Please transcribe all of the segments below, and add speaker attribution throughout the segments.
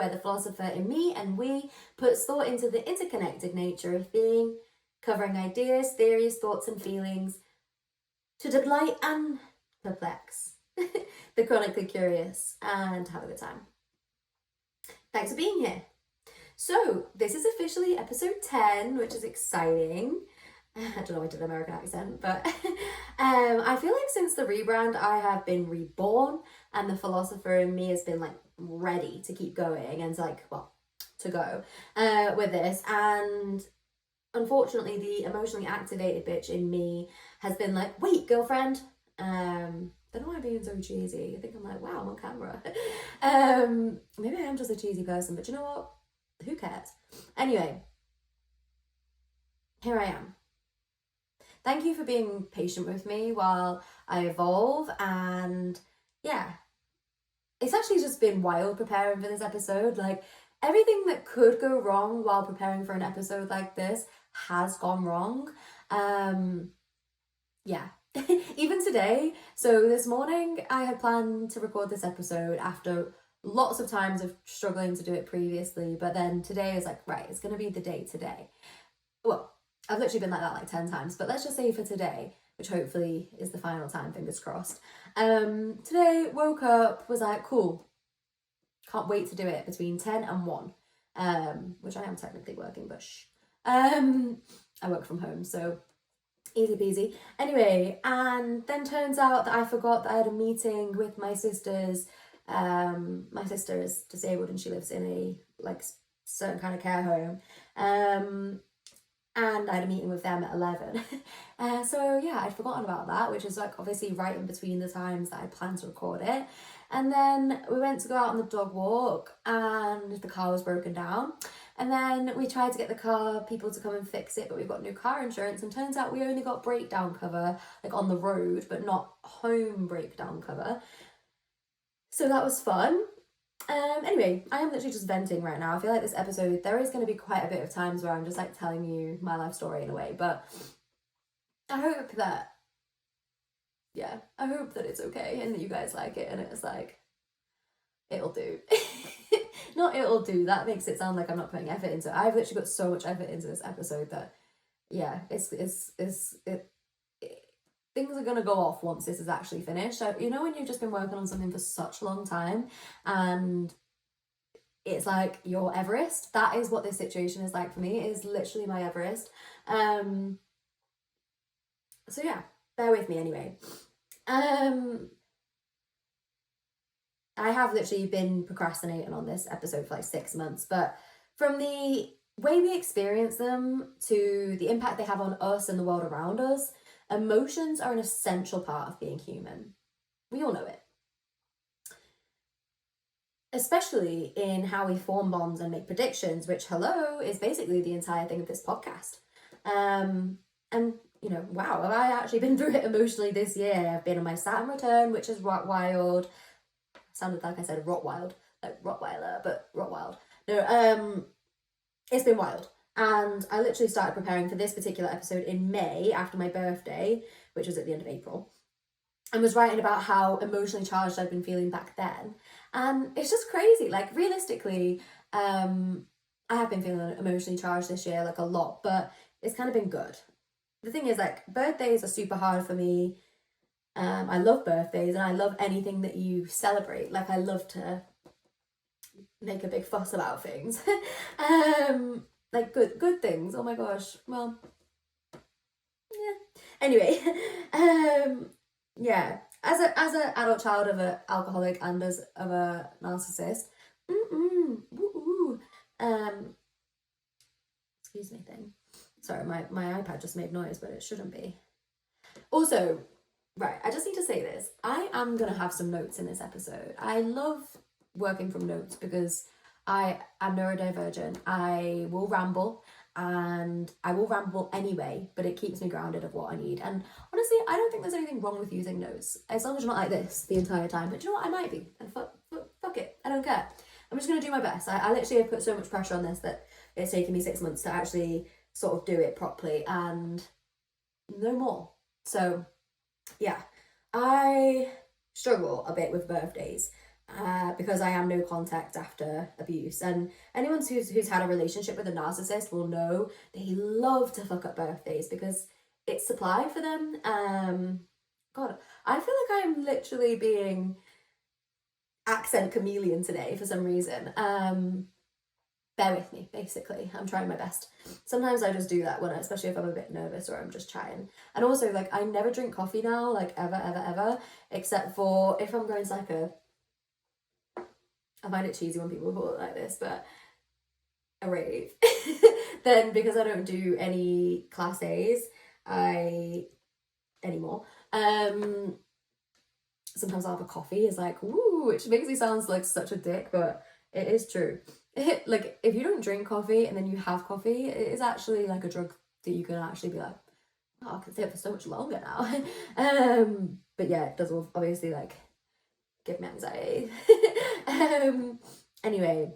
Speaker 1: where the philosopher in me and we puts thought into the interconnected nature of being, covering ideas, theories, thoughts, and feelings to delight and perplex the chronically curious and have a good time. Thanks for being here. So, this is officially episode 10, which is exciting. I don't know why I did an American accent, but I feel like since the rebrand, I have been reborn, and the philosopher in me has been like ready to keep going and to go with this. And unfortunately, the emotionally activated bitch in me has been like, wait, girlfriend. Don't know why I'm being so cheesy. I think I'm like, wow, I'm on camera. Maybe I am just a cheesy person, but you know what? Who cares? Anyway, here I am. Thank you for being patient with me while I evolve, and yeah, it's actually just been wild preparing for this episode. Like, everything that could go wrong while preparing for an episode like this has gone wrong. Yeah. Even today, so this morning I had planned to record this episode after lots of times of struggling to do it previously, but then today is like, right, it's gonna be the day today. Well, I've literally been like that like 10 times, but let's just say for today, which hopefully is the final time, fingers crossed. Today, woke up, was like, cool, can't wait to do it between 10 and 1, which I am technically working, but I work from home, so easy peasy. Anyway, and then turns out that I forgot that I had a meeting with my sisters. My sister is disabled and she lives in a like certain kind of care home. And I had a meeting with them at 11. So yeah, I'd forgotten about that, which is like obviously right in between the times that I planned to record it. And then we went to go out on the dog walk and the car was broken down. And then we tried to get the car people to come and fix it, but we've got new car insurance, and turns out we only got breakdown cover like on the road, but not home breakdown cover. So that was fun. Anyway, I am literally just venting right now. I feel like this episode, there is going to be quite a bit of times where I'm just like telling you my life story in a way, but I hope that it's okay and that you guys like it and it's like, it'll do. Not it'll do, that makes it sound like I'm not putting effort into it. I've literally got so much effort into this episode that, yeah, things are gonna go off once this is actually finished. So, you know when you've just been working on something for such a long time and it's like your Everest? That is what this situation is like for me. It is literally my Everest. So yeah, bear with me anyway. I have literally been procrastinating on this episode for like 6 months, but from the way we experience them to the impact they have on us and the world around us, emotions are an essential part of being human. We all know it. Especially in how we form bonds and make predictions, which, hello, is basically the entire thing of this podcast. And, you know, wow, have I actually been through it emotionally this year? I've been on my Saturn return, which is wild. Sounded like I said Rottwild, like Rottweiler, but Rottwild. No, it's been wild. And I literally started preparing for this particular episode in May after my birthday, which was at the end of April, and was writing about how emotionally charged I'd been feeling back then. And it's just crazy. Like, realistically, I have been feeling emotionally charged this year, like a lot, but it's kind of been good. The thing is, like, birthdays are super hard for me. I love birthdays and I love anything that you celebrate. Like, I love to make a big fuss about things. Like good things. Oh my gosh. Well, yeah. Anyway, yeah. As an adult child of an alcoholic and as of a narcissist, excuse me thing. Sorry, my iPad just made noise, but it shouldn't be. Also, right, I just need to say this. I am going to have some notes in this episode. I love working from notes because I am neurodivergent. I will ramble, and I will ramble anyway, but it keeps me grounded of what I need. And honestly, I don't think there's anything wrong with using notes, as long as you're not like this the entire time. But you know what? I might be. And fuck it. I don't care. I'm just going to do my best. I literally have put so much pressure on this that it's taken me 6 months to actually sort of do it properly, and no more. So, yeah, I struggle a bit with birthdays. because I am no contact after abuse. And anyone who's had a relationship with a narcissist will know they love to fuck up birthdays because it's supply for them. God, I feel like I'm literally being accent chameleon today for some reason. Bear with me, basically. I'm trying my best. Sometimes I just do that when especially if I'm a bit nervous or I'm just chatting. And also, like, I never drink coffee now, like, ever, except for if I'm going to, like, I find it cheesy when people call it like this, but a rave. Then, because I don't do any class A's, anymore, sometimes I'll have a coffee, is like, woo, which makes me sound like such a dick, but it is true. Like, if you don't drink coffee and then you have coffee, it is actually like a drug that you can actually be like, oh, I can stay up for so much longer now. But yeah, it does obviously like give me anxiety. Anyway,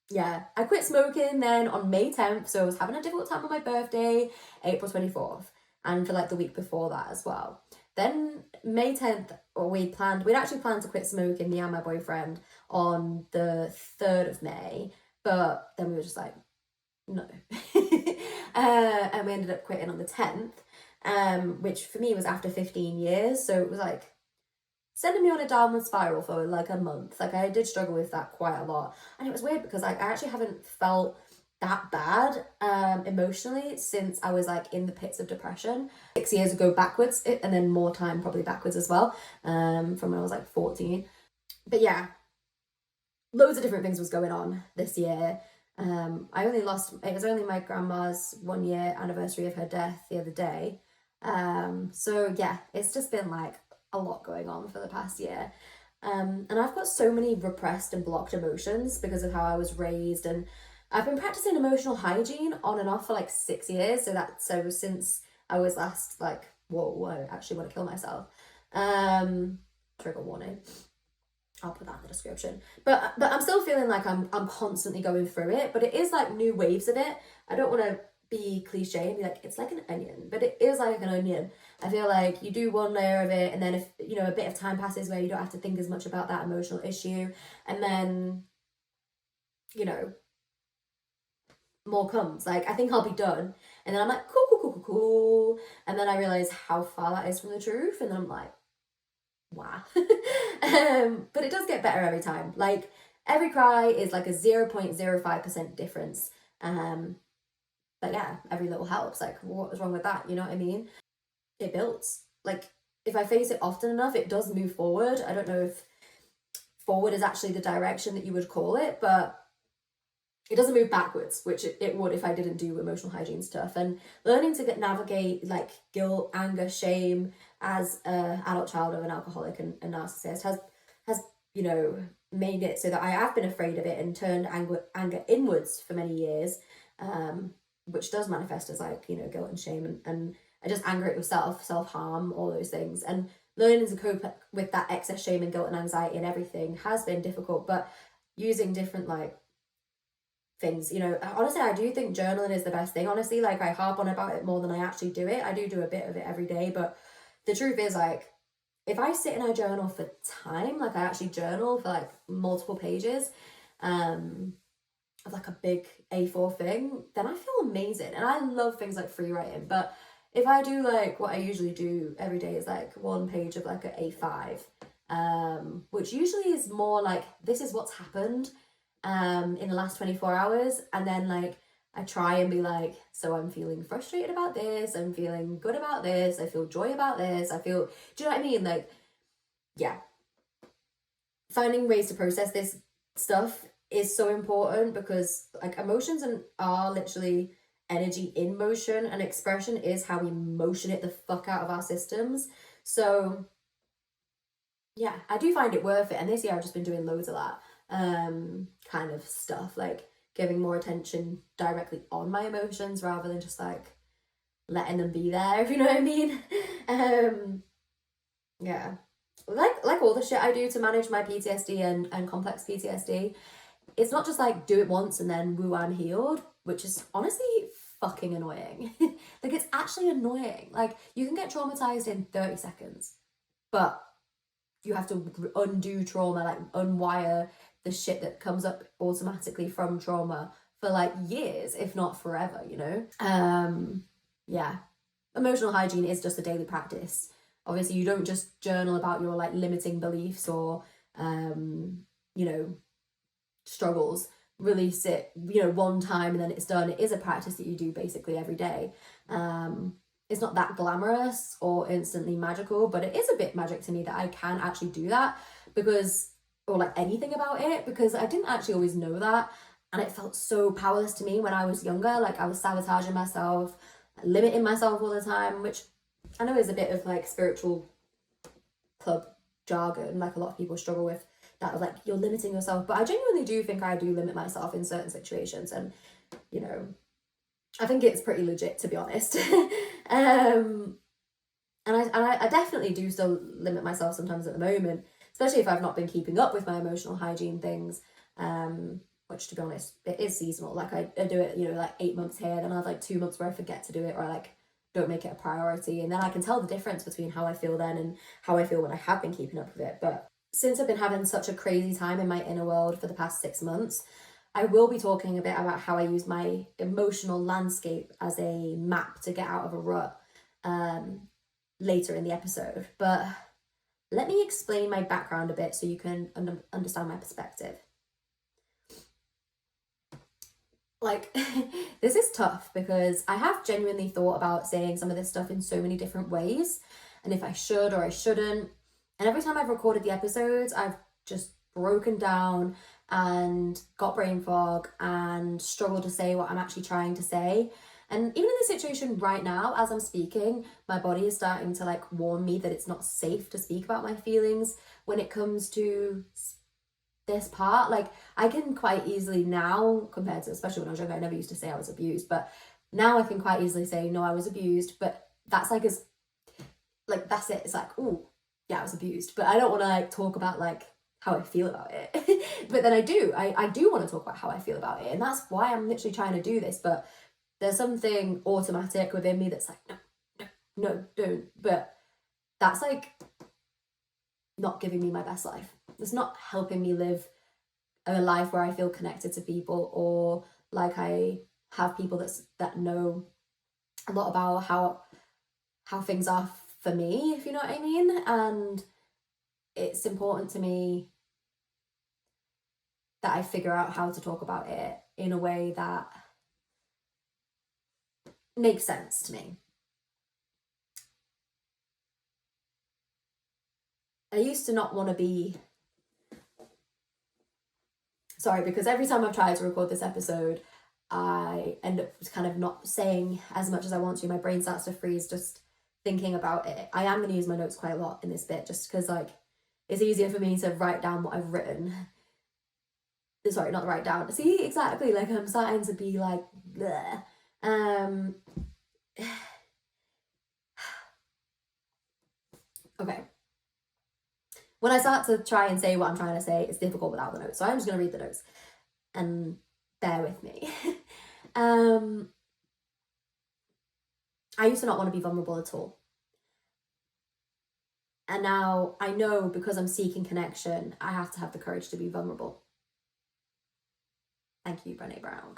Speaker 1: yeah, I quit smoking then on May 10th, so I was having a difficult time on my birthday, April 24th, and for like the week before that as well. Then May 10th, we'd actually planned to quit smoking, me and my boyfriend, on the 3rd of May, but then we were just like, no. And we ended up quitting on the 10th, which for me was after 15 years, so it was like sending me on a downward spiral for like a month. Like, I did struggle with that quite a lot, and it was weird because like I actually haven't felt that bad emotionally since I was like in the pits of depression 6 years ago backwards, and then more time probably backwards as well, from when I was like 14. But yeah, loads of different things was going on this year. It was only my grandma's 1 year anniversary of her death the other day. So yeah, it's just been like a lot going on for the past year. And I've got so many repressed and blocked emotions because of how I was raised, and I've been practicing emotional hygiene on and off for like 6 years. So since I was last like, whoa, I actually want to kill myself. Trigger warning. I'll put that in the description. But I'm still feeling like I'm constantly going through it, but it is like new waves of it. I don't want to be cliche and be like, it's like an onion, but it is like an onion. I feel like you do one layer of it, and then if, you know, a bit of time passes where you don't have to think as much about that emotional issue, and then, you know, more comes. Like, I think I'll be done, and then I'm like, cool. And then I realize how far that is from the truth, and then I'm like, wow. But it does get better every time. Like, every cry is like a 0.05% difference. But yeah, every little helps. Like, what is wrong with that? You know what I mean? It builds. Like, if I face it often enough, it does move forward. I don't know if forward is actually the direction that you would call it, but it doesn't move backwards, which it would if I didn't do emotional hygiene stuff. And learning to navigate like guilt, anger, shame as a adult child of an alcoholic and a narcissist has you know, made it so that I have been afraid of it and turned anger inwards for many years, which does manifest as like, you know, guilt and shame and just anger at yourself, self-harm, all those things. And learning to cope with that excess shame and guilt and anxiety and everything has been difficult, but using different like things, you know, honestly, I do think journaling is the best thing. Honestly, like, I harp on about it more than I actually do it. I do a bit of it every day, but the truth is, like, if I sit and I journal for time, like I actually journal for like multiple pages, of like a big A4 thing, then I feel amazing. And I love things like free writing, but if I do like what I usually do every day is like one page of like an A5, which usually is more like, this is what's happened in the last 24 hours, and then like I try and be like, so I'm feeling frustrated about this, I'm feeling good about this, I feel joy about this, I feel, do you know what I mean? Like, yeah, finding ways to process this stuff is so important, because like emotions are literally energy in motion, and expression is how we motion it the fuck out of our systems. So yeah, I do find it worth it, and this year I've just been doing loads of that kind of stuff, like giving more attention directly on my emotions rather than just like letting them be there, if you know what I mean. Yeah, like all the shit I do to manage my PTSD and complex PTSD, it's not just like do it once and then woo, I'm healed, which is honestly fucking annoying. Like, it's actually annoying. Like, you can get traumatized in 30 seconds, but you have to undo trauma, like unwire the shit that comes up automatically from trauma for like years, if not forever, you know? Yeah. Emotional hygiene is just a daily practice. Obviously, you don't just journal about your like limiting beliefs or, you know, struggles, release it, you know, one time and then it's done. It is a practice that you do basically every day. It's not that glamorous or instantly magical, but it is a bit magic to me that I can actually do that, because, or like anything about it, because I didn't actually always know that. And it felt so powerless to me when I was younger. Like I was sabotaging myself, limiting myself all the time, which I know is a bit of like spiritual club jargon, like a lot of people struggle with that, of like you're limiting yourself. But I genuinely do think I do limit myself in certain situations, and you know, I think it's pretty legit, to be honest. And I definitely do still limit myself sometimes at the moment, especially if I've not been keeping up with my emotional hygiene things. Which, to be honest, it is seasonal. Like I do it, you know, like 8 months here, then I have like 2 months where I forget to do it, or I like don't make it a priority, and then I can tell the difference between how I feel then and how I feel when I have been keeping up with it. But since I've been having such a crazy time in my inner world for the past 6 months, I will be talking a bit about how I use my emotional landscape as a map to get out of a rut later in the episode. But let me explain my background a bit so you can understand my perspective. Like, this is tough because I have genuinely thought about saying some of this stuff in so many different ways, and if I should or I shouldn't. And every time I've recorded the episodes, I've just broken down and got brain fog and struggled to say what I'm actually trying to say. And even in this situation right now, as I'm speaking, my body is starting to like warn me that it's not safe to speak about my feelings when it comes to this part. Like I can quite easily now, compared to especially when I was younger, I never used to say I was abused, but now I can quite easily say no, I was abused. But that's like, as like, that's it. It's like, oh yeah, I was abused, but I don't want to like talk about like how I feel about it. But then I do want to talk about how I feel about it, and that's why I'm literally trying to do this. But there's something automatic within me that's like, no, don't. But that's like not giving me my best life. It's not helping me live a life where I feel connected to people, or like I have people that know a lot about how things are for me, if you know what I mean. And it's important to me that I figure out how to talk about it in a way that makes sense to me. I used to not want to be... Sorry, because every time I've tried to record this episode, I end up kind of not saying as much as I want to. My brain starts to freeze just thinking about it. I am going to use my notes quite a lot in this bit, just because like it's easier for me to write down what I've written. Sorry, not write down. See, exactly, like I'm starting to be like, bleh. Okay. When I start to try and say what I'm trying to say, it's difficult without the notes. So I'm just going to read the notes and bear with me. I used to not want to be vulnerable at all. And now I know, because I'm seeking connection, I have to have the courage to be vulnerable. Thank you, Brene Brown.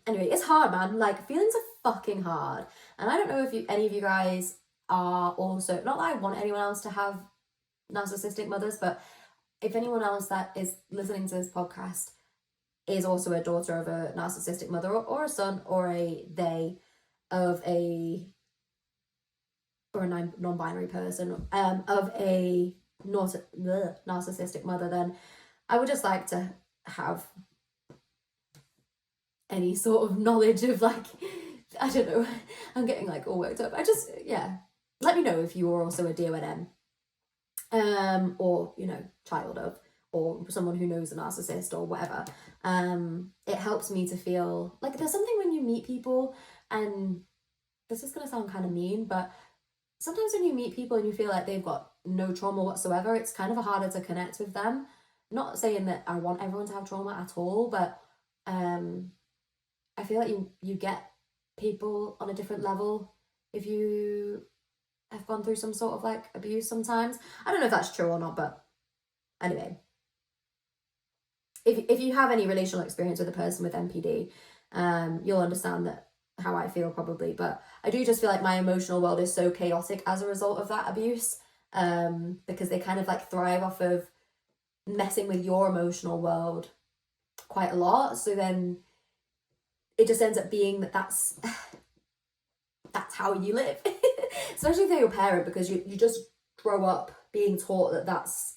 Speaker 1: Anyway, it's hard, man. Like, feelings are fucking hard. And I don't know if any of you guys are also... Not that I want anyone else to have narcissistic mothers, but if anyone else that is listening to this podcast is also a daughter of a narcissistic mother, or a son, or a they of a... or a non-binary person, of a narcissistic mother, then I would just like to have any sort of knowledge of, like, I don't know, I'm getting like all worked up. Yeah, let me know if you are also a DONM, or, you know, child of, or someone who knows a narcissist or whatever. It helps me to feel like there's something when you meet people, and this is gonna sound kind of mean, but sometimes when you meet people and you feel like they've got no trauma whatsoever, it's kind of harder to connect with them. Not saying that I want everyone to have trauma at all, but I feel like you get people on a different level if you have gone through some sort of like abuse sometimes. I don't know if that's true or not, but anyway. If you have any relational experience with a person with NPD, you'll understand that how I feel probably. But I do just feel like my emotional world is so chaotic as a result of that abuse, because they kind of like thrive off of messing with your emotional world quite a lot. So then it just ends up being that's how you live, especially if they're your parent, because you just grow up being taught that that's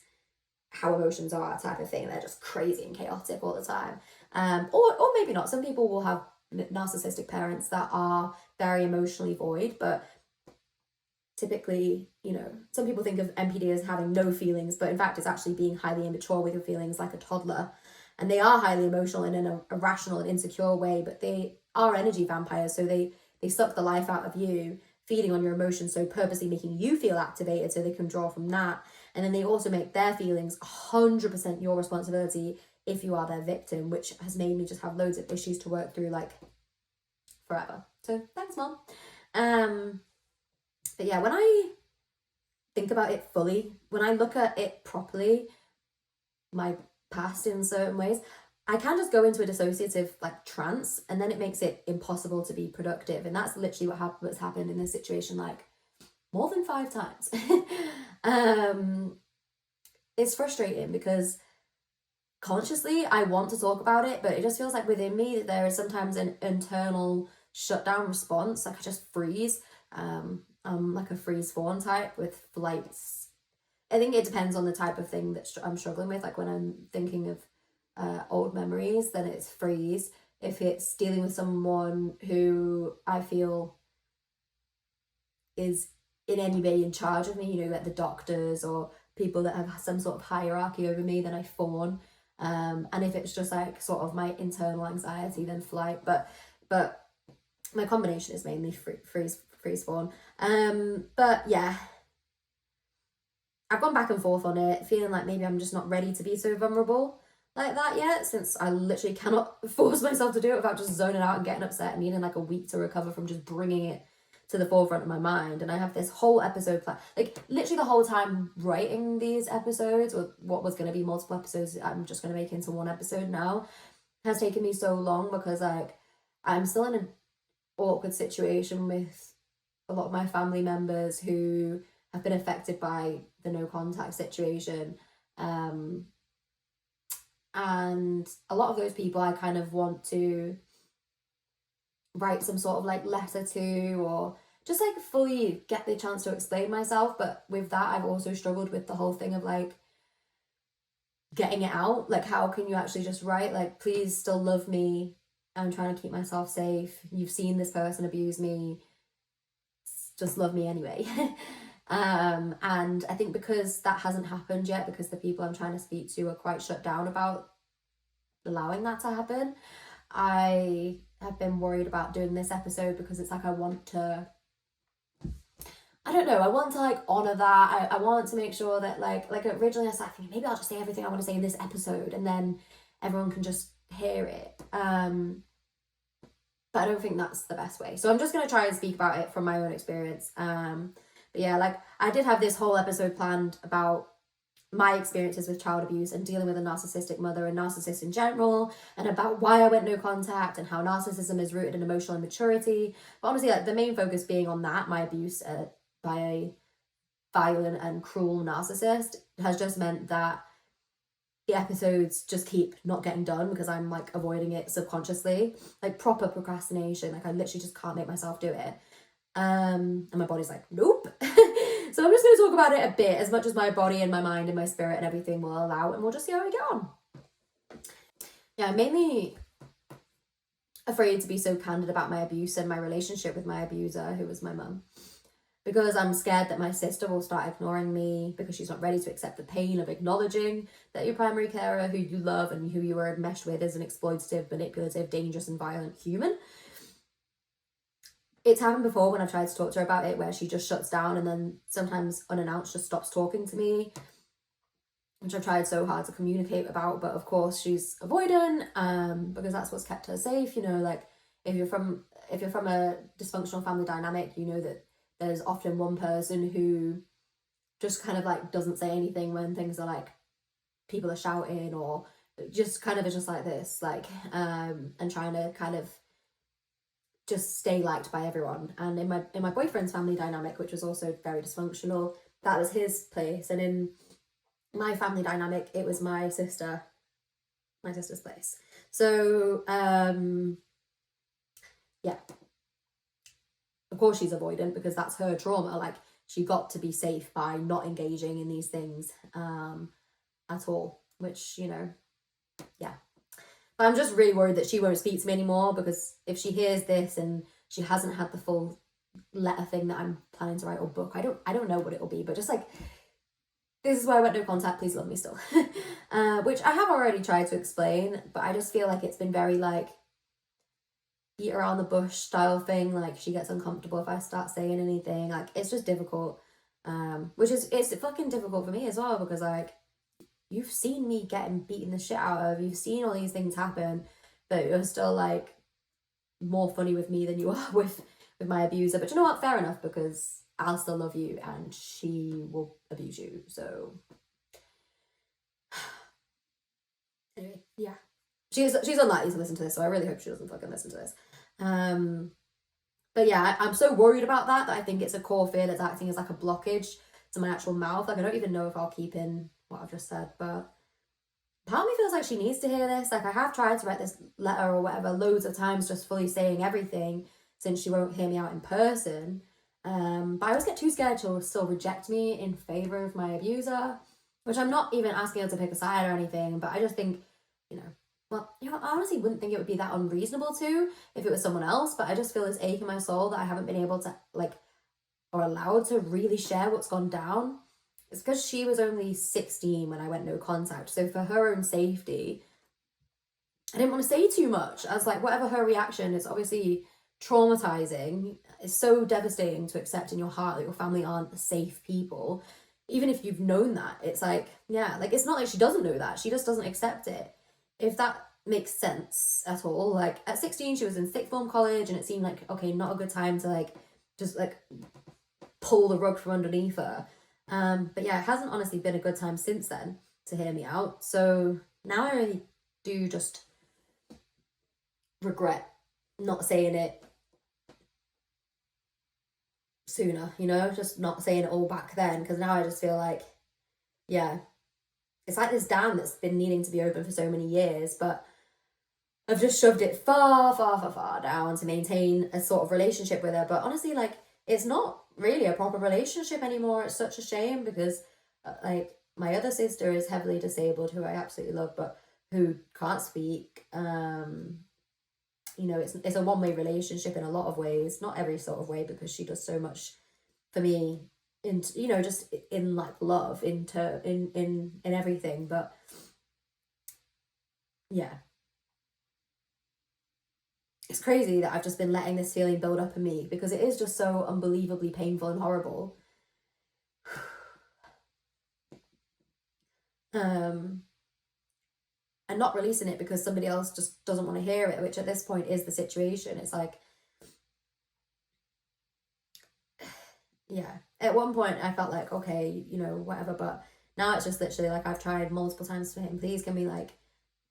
Speaker 1: how emotions are, type of thing. They're just crazy and chaotic all the time. Or maybe not. Some people will have narcissistic parents that are very emotionally void, but typically, some people think of NPD as having no feelings, but in fact it's actually being highly immature with your feelings, like a toddler. And they are highly emotional in an irrational and insecure way, but they are energy vampires, so they suck the life out of you, feeding on your emotions, so purposely making you feel activated so they can draw from that. And then they also make their feelings 100% your responsibility if you are their victim, which has made me just have loads of issues to work through, like, forever. So thanks, Mom. But yeah, when I think about it fully, when I look at it properly, my past in certain ways, I can just go into a dissociative like trance, and then it makes it impossible to be productive. And that's literally what's happened in this situation, like more than 5 times. It's frustrating because consciously I want to talk about it, but it just feels like within me there is sometimes an internal shutdown response. Like I just freeze. I'm like a freeze fawn type with flights. I think it depends on the type of thing that I'm struggling with. Like when I'm thinking of old memories, then it's freeze. If it's dealing with someone who I feel is in any way in charge of me, like the doctors or people that have some sort of hierarchy over me, then I fawn. And if it's just like sort of my internal anxiety, then flight. But my combination is mainly freeze fawn. But yeah, I've gone back and forth on it, feeling like maybe I'm just not ready to be so vulnerable like that yet, since I literally cannot force myself to do it without just zoning out and getting upset and needing like a week to recover from just bringing it to the forefront of my mind. And I have this whole episode plan, like literally the whole time writing these episodes, or what was going to be multiple episodes I'm just going to make into one episode now, has taken me so long because like I'm still in an awkward situation with a lot of my family members who have been affected by the no contact situation. And a lot of those people I kind of want to write some sort of like letter to, or just like fully get the chance to explain myself. But with that, I've also struggled with the whole thing of like getting it out. Like, how can you actually just write like, please still love me, I'm trying to keep myself safe, you've seen this person abuse me, just love me anyway. And I think because that hasn't happened yet, because the people I'm trying to speak to are quite shut down about allowing that to happen, I have been worried about doing this episode, because it's like I want to like honor that. I want to make sure that like originally I was like thinking maybe I'll just say everything I want to say in this episode and then everyone can just hear it. But I don't think that's the best way. So I'm just going to try and speak about it from my own experience. But yeah, like I did have this whole episode planned about my experiences with child abuse and dealing with a narcissistic mother and narcissists in general, and about why I went no contact and how narcissism is rooted in emotional immaturity. But honestly, like the main focus being on that, my abuse by a violent and cruel narcissist, has just meant that the episodes just keep not getting done because I'm like avoiding it subconsciously, like proper procrastination. Like I literally just can't make myself do it. And my body's like, nope. So I'm just going to talk about it a bit, as much as my body and my mind and my spirit and everything will allow, and we'll just see how we get on. Yeah, I'm mainly afraid to be so candid about my abuse and my relationship with my abuser, who was my mum, because I'm scared that my sister will start ignoring me because she's not ready to accept the pain of acknowledging that your primary carer, who you love and who you were enmeshed with, is an exploitative, manipulative, dangerous and violent human. It's happened before when I've tried to talk to her about it, where she just shuts down and then sometimes unannounced just stops talking to me, which I've tried so hard to communicate about. But of course she's avoidant, because that's what's kept her safe. Like if you're from a dysfunctional family dynamic, you know that there's often one person who just kind of like doesn't say anything when things are like, people are shouting, or just kind of is just like this, like, and trying to kind of just stay liked by everyone. And in my boyfriend's family dynamic, which was also very dysfunctional, that was his place. And in my family dynamic, it was my sister's place. So yeah, of course she's avoidant because that's her trauma. Like, she got to be safe by not engaging in these things at all, which, you know, yeah. But I'm just really worried that she won't speak to me anymore, because if she hears this and she hasn't had the full letter thing that I'm planning to write, or book, I don't know what it'll be, but just like, this is why I went no contact, please love me still. Which I have already tried to explain, but I just feel like it's been very like beat around the bush style thing. Like, she gets uncomfortable if I start saying anything. Like, it's just difficult. Which is, it's fucking difficult for me as well, because like, you've seen me getting beaten the shit out of, you've seen all these things happen, but you're still like more funny with me than you are with my abuser. But you know what, fair enough, because I'll still love you and she will abuse you. So anyway, yeah, she's unlikely to listen to this, so I really hope she doesn't fucking listen to this. But yeah, I'm so worried about that I think it's a core fear that's acting as like a blockage to my actual mouth. Like, I don't even know if I'll keep in what I've just said, but part of me feels like she needs to hear this. Like, I have tried to write this letter or whatever loads of times, just fully saying everything, since she won't hear me out in person. But I always get too scared she'll still reject me in favor of my abuser, which I'm not even asking her to pick a side or anything, but I just think, you know, well, you know, I honestly wouldn't think it would be that unreasonable to if it was someone else, but I just feel this ache in my soul that I haven't been able to, like, or allowed to really share what's gone down. It's because she was only 16 when I went no contact. So for her own safety, I didn't want to say too much. I was like, whatever her reaction is, obviously traumatizing. It's so devastating to accept in your heart that your family aren't safe people. Even if you've known that, it's like, yeah, like, it's not like she doesn't know that. She just doesn't accept it. If that makes sense at all. Like, at 16, she was in sixth form college, and it seemed like, okay, not a good time to like, just like pull the rug from underneath her. But yeah, it hasn't honestly been a good time since then to hear me out. So now I really do just regret not saying it sooner, you know, just not saying it all back then, because now I just feel like, yeah, it's like this dam that's been needing to be open for so many years, but I've just shoved it far, far, far, far down to maintain a sort of relationship with her. But honestly, like, it's not really a proper relationship anymore. It's such a shame, because like, my other sister is heavily disabled, who I absolutely love, but who can't speak. You know, it's a one-way relationship in a lot of ways, not every sort of way, because she does so much for me in, you know, just in like love, in everything. But yeah, it's crazy that I've just been letting this feeling build up in me, because it is just so unbelievably painful and horrible. And not releasing it because somebody else just doesn't want to hear it, which at this point is the situation. It's like, yeah, at one point I felt like, okay, you know, whatever, but now it's just literally like, I've tried multiple times for him, please can we, like,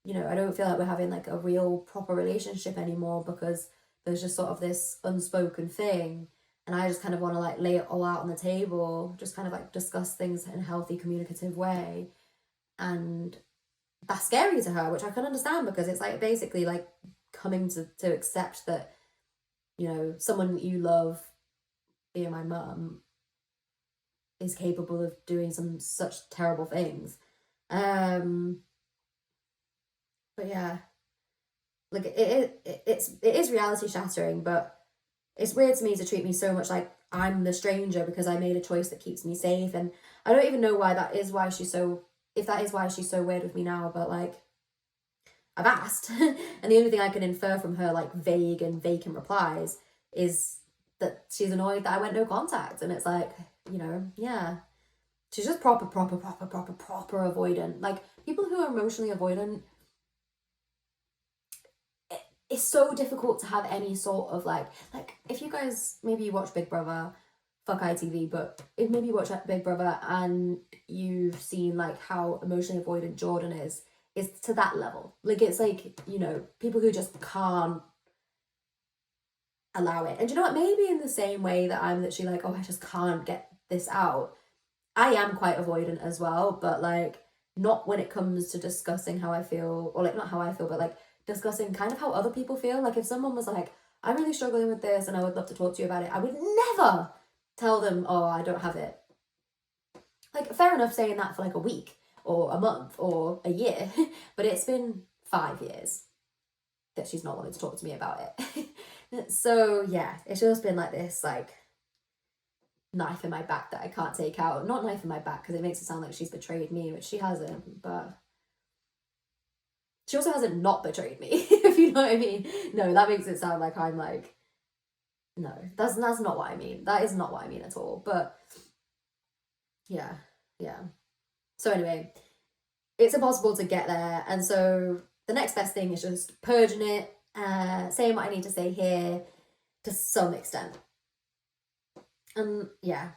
Speaker 1: you know, I don't feel like we're having like a real proper relationship anymore, because there's just sort of this unspoken thing, and I just kind of want to like lay it all out on the table, just kind of like discuss things in a healthy communicative way. And that's scary to her, which I can understand, because it's like basically like coming to accept that, you know, someone that you love, being my mum, is capable of doing some such terrible things. But yeah, like, it is reality shattering, but it's weird to me to treat me so much like I'm the stranger because I made a choice that keeps me safe. And I don't even know why that is, why she's so, if that is why she's so weird with me now, but like, I've asked. And the only thing I can infer from her like vague and vacant replies is that she's annoyed that I went no contact. And it's like, you know, yeah, she's just proper avoidant. Like, people who are emotionally avoidant, it's so difficult to have any sort of like if you guys, maybe you watch Big Brother, fuck ITV, but if maybe you watch Big Brother and you've seen like how emotionally avoidant Jordan is to that level. Like, it's like, you know, people who just can't allow it. And you know what, maybe in the same way that I'm literally like, oh, I just can't get this out, I am quite avoidant as well, but like not when it comes to discussing how I feel, or like not how I feel, but like discussing kind of how other people feel. Like if someone was like, I'm really struggling with this and I would love to talk to you about it, I would never tell them, oh, I don't have it. Like, fair enough saying that for like a week or a month or a year, but it's been 5 years that she's not wanted to talk to me about it. So yeah, it's just been like this, like, knife in my back that I can't take out. Not knife in my back because it makes it sound like she's betrayed me, which she hasn't, but she also hasn't not betrayed me, if you know what I mean. No, that makes it sound like I'm like, no, that's not what I mean. That is not what I mean at all. But yeah. So anyway, it's impossible to get there, and so the next best thing is just purging it, saying what I need to say here to some extent. And yeah,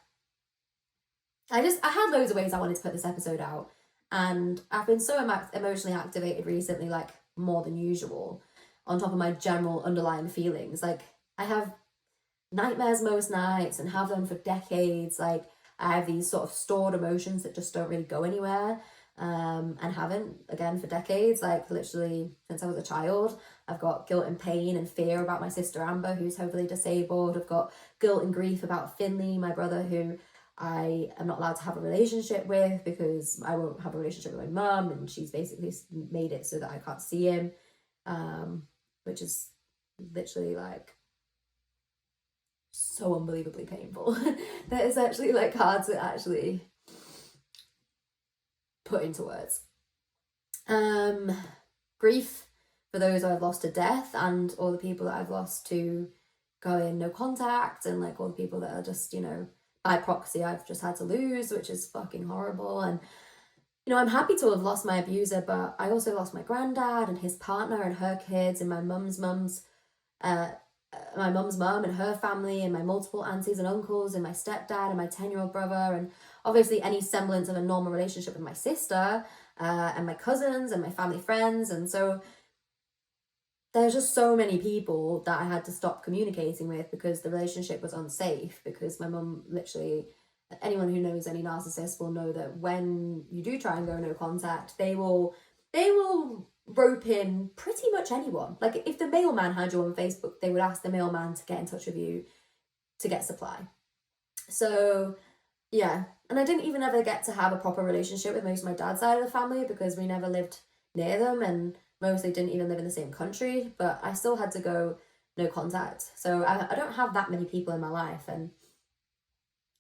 Speaker 1: I had loads of ways I wanted to put this episode out, and I've been so emotionally activated recently, like more than usual, on top of my general underlying feelings. Like, I have nightmares most nights and have done for decades. Like, I have these sort of stored emotions that just don't really go anywhere, and haven't, again, for decades, like literally since I was a child. I've got guilt and pain and fear about my sister Amber, who's heavily disabled. I've got guilt and grief about Finley, my brother, who I am not allowed to have a relationship with because I won't have a relationship with my mum, and she's basically made it so that I can't see him, which is literally like so unbelievably painful. That is actually like hard to actually put into words. Grief for those I've lost to death, and all the people that I've lost to going no contact, and like all the people that are just, you know, by proxy I've just had to lose, which is fucking horrible. And you know, I'm happy to have lost my abuser, but I also lost my granddad and his partner and her kids, and my mum's mum and her family, and my multiple aunties and uncles, and my stepdad and my 10-year-old brother, and obviously any semblance of a normal relationship with my sister, and my cousins and my family friends. And so there's just so many people that I had to stop communicating with because the relationship was unsafe, because my mum literally, anyone who knows any narcissist will know that when you do try and go no contact, they will rope in pretty much anyone. Like, if the mailman had you on Facebook, they would ask the mailman to get in touch with you to get supply. So yeah, and I didn't even ever get to have a proper relationship with most of my dad's side of the family because we never lived near them, and mostly didn't even live in the same country, but I still had to go no contact. So I don't have that many people in my life. And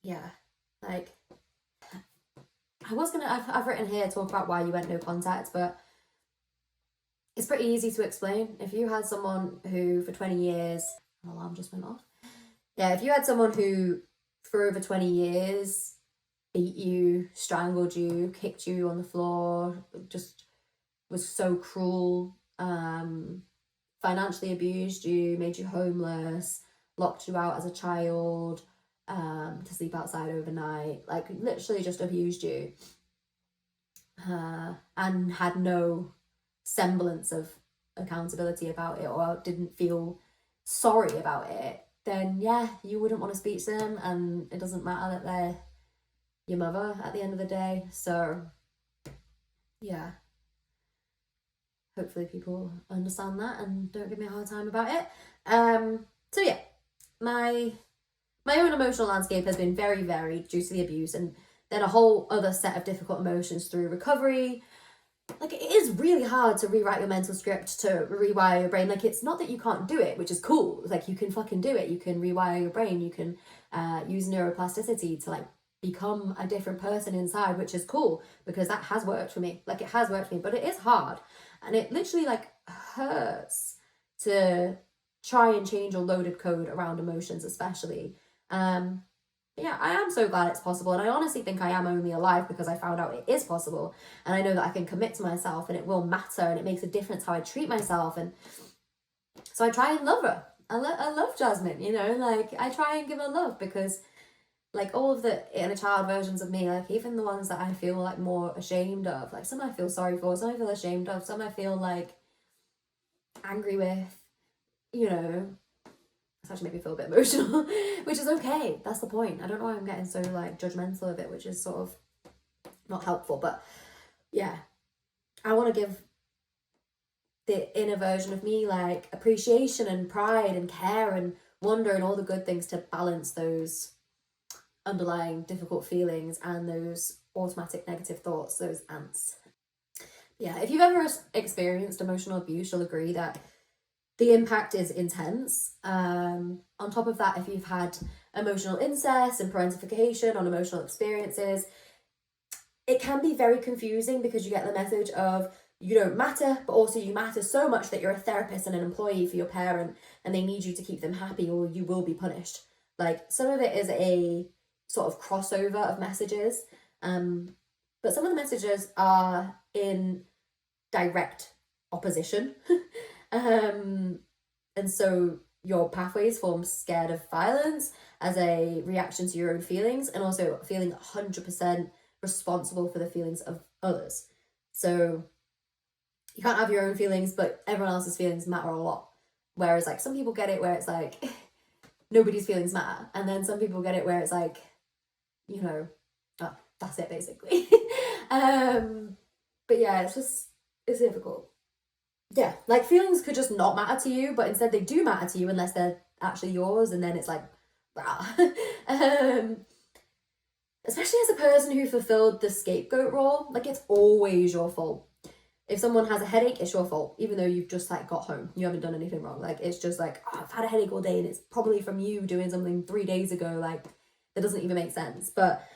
Speaker 1: yeah, like, I've written here, talk about why you went no contact, but it's pretty easy to explain. If you had someone who for 20 years, an alarm just went off. Yeah, if you had someone who for over 20 years beat you, strangled you, kicked you on the floor, just was so cruel, financially abused you, made you homeless, locked you out as a child, to sleep outside overnight, like literally just abused you, and had no semblance of accountability about it, or didn't feel sorry about it, then yeah, you wouldn't want to speak to them, and it doesn't matter that they're your mother at the end of the day. So yeah, hopefully people understand that and don't give me a hard time about it. So yeah, my own emotional landscape has been very varied due to the abuse, and then a whole other set of difficult emotions through recovery. Like, it is really hard to rewrite your mental script, to rewire your brain. Like, it's not that you can't do it, which is cool. Like, you can fucking do it. You can rewire your brain. You can use neuroplasticity to like become a different person inside, which is cool, because that has worked for me. Like, it has worked for me, but it is hard, and it literally like hurts to try and change your loaded code around emotions, especially. Yeah, I am so glad it's possible, and I honestly think I am only alive because I found out it is possible, and I know that I can commit to myself, and it will matter, and it makes a difference how I treat myself. And so I try and love her. I love Jasmine, you know, like, I try and give her love because like all of the inner child versions of me, like even the ones that I feel like more ashamed of, like some I feel sorry for, some I feel ashamed of, some I feel like angry with, you know, it's actually made me feel a bit emotional, which is okay. That's the point. I don't know why I'm getting so like judgmental of it, which is sort of not helpful, but yeah, I want to give the inner version of me like appreciation and pride and care and wonder and all the good things to balance those underlying difficult feelings and those automatic negative thoughts, those ants. Yeah, if you've ever experienced emotional abuse, you'll agree that the impact is intense. On top of that, if you've had emotional incest and parentification on emotional experiences, it can be very confusing because you get the message of you don't matter, but also you matter so much that you're a therapist and an employee for your parent and they need you to keep them happy or you will be punished. Like some of it is a sort of crossover of messages, but some of the messages are in direct opposition. And so your pathways form scared of violence as a reaction to your own feelings and also feeling 100% responsible for the feelings of others. So you can't have your own feelings, but everyone else's feelings matter a lot. Whereas like some people get it where it's like nobody's feelings matter. And then some people get it where it's like, you know, oh, that's it basically. But yeah, it's difficult. Yeah, like feelings could just not matter to you, but instead they do matter to you unless they're actually yours, and then it's like, rah. um, Especially as a person who fulfilled the scapegoat role, like it's always your fault. If someone has a headache, it's your fault, even though you've just like got home, you haven't done anything wrong. Like it's just like, oh, I've had a headache all day, and it's probably from you doing something 3 days ago. Like that doesn't even make sense, but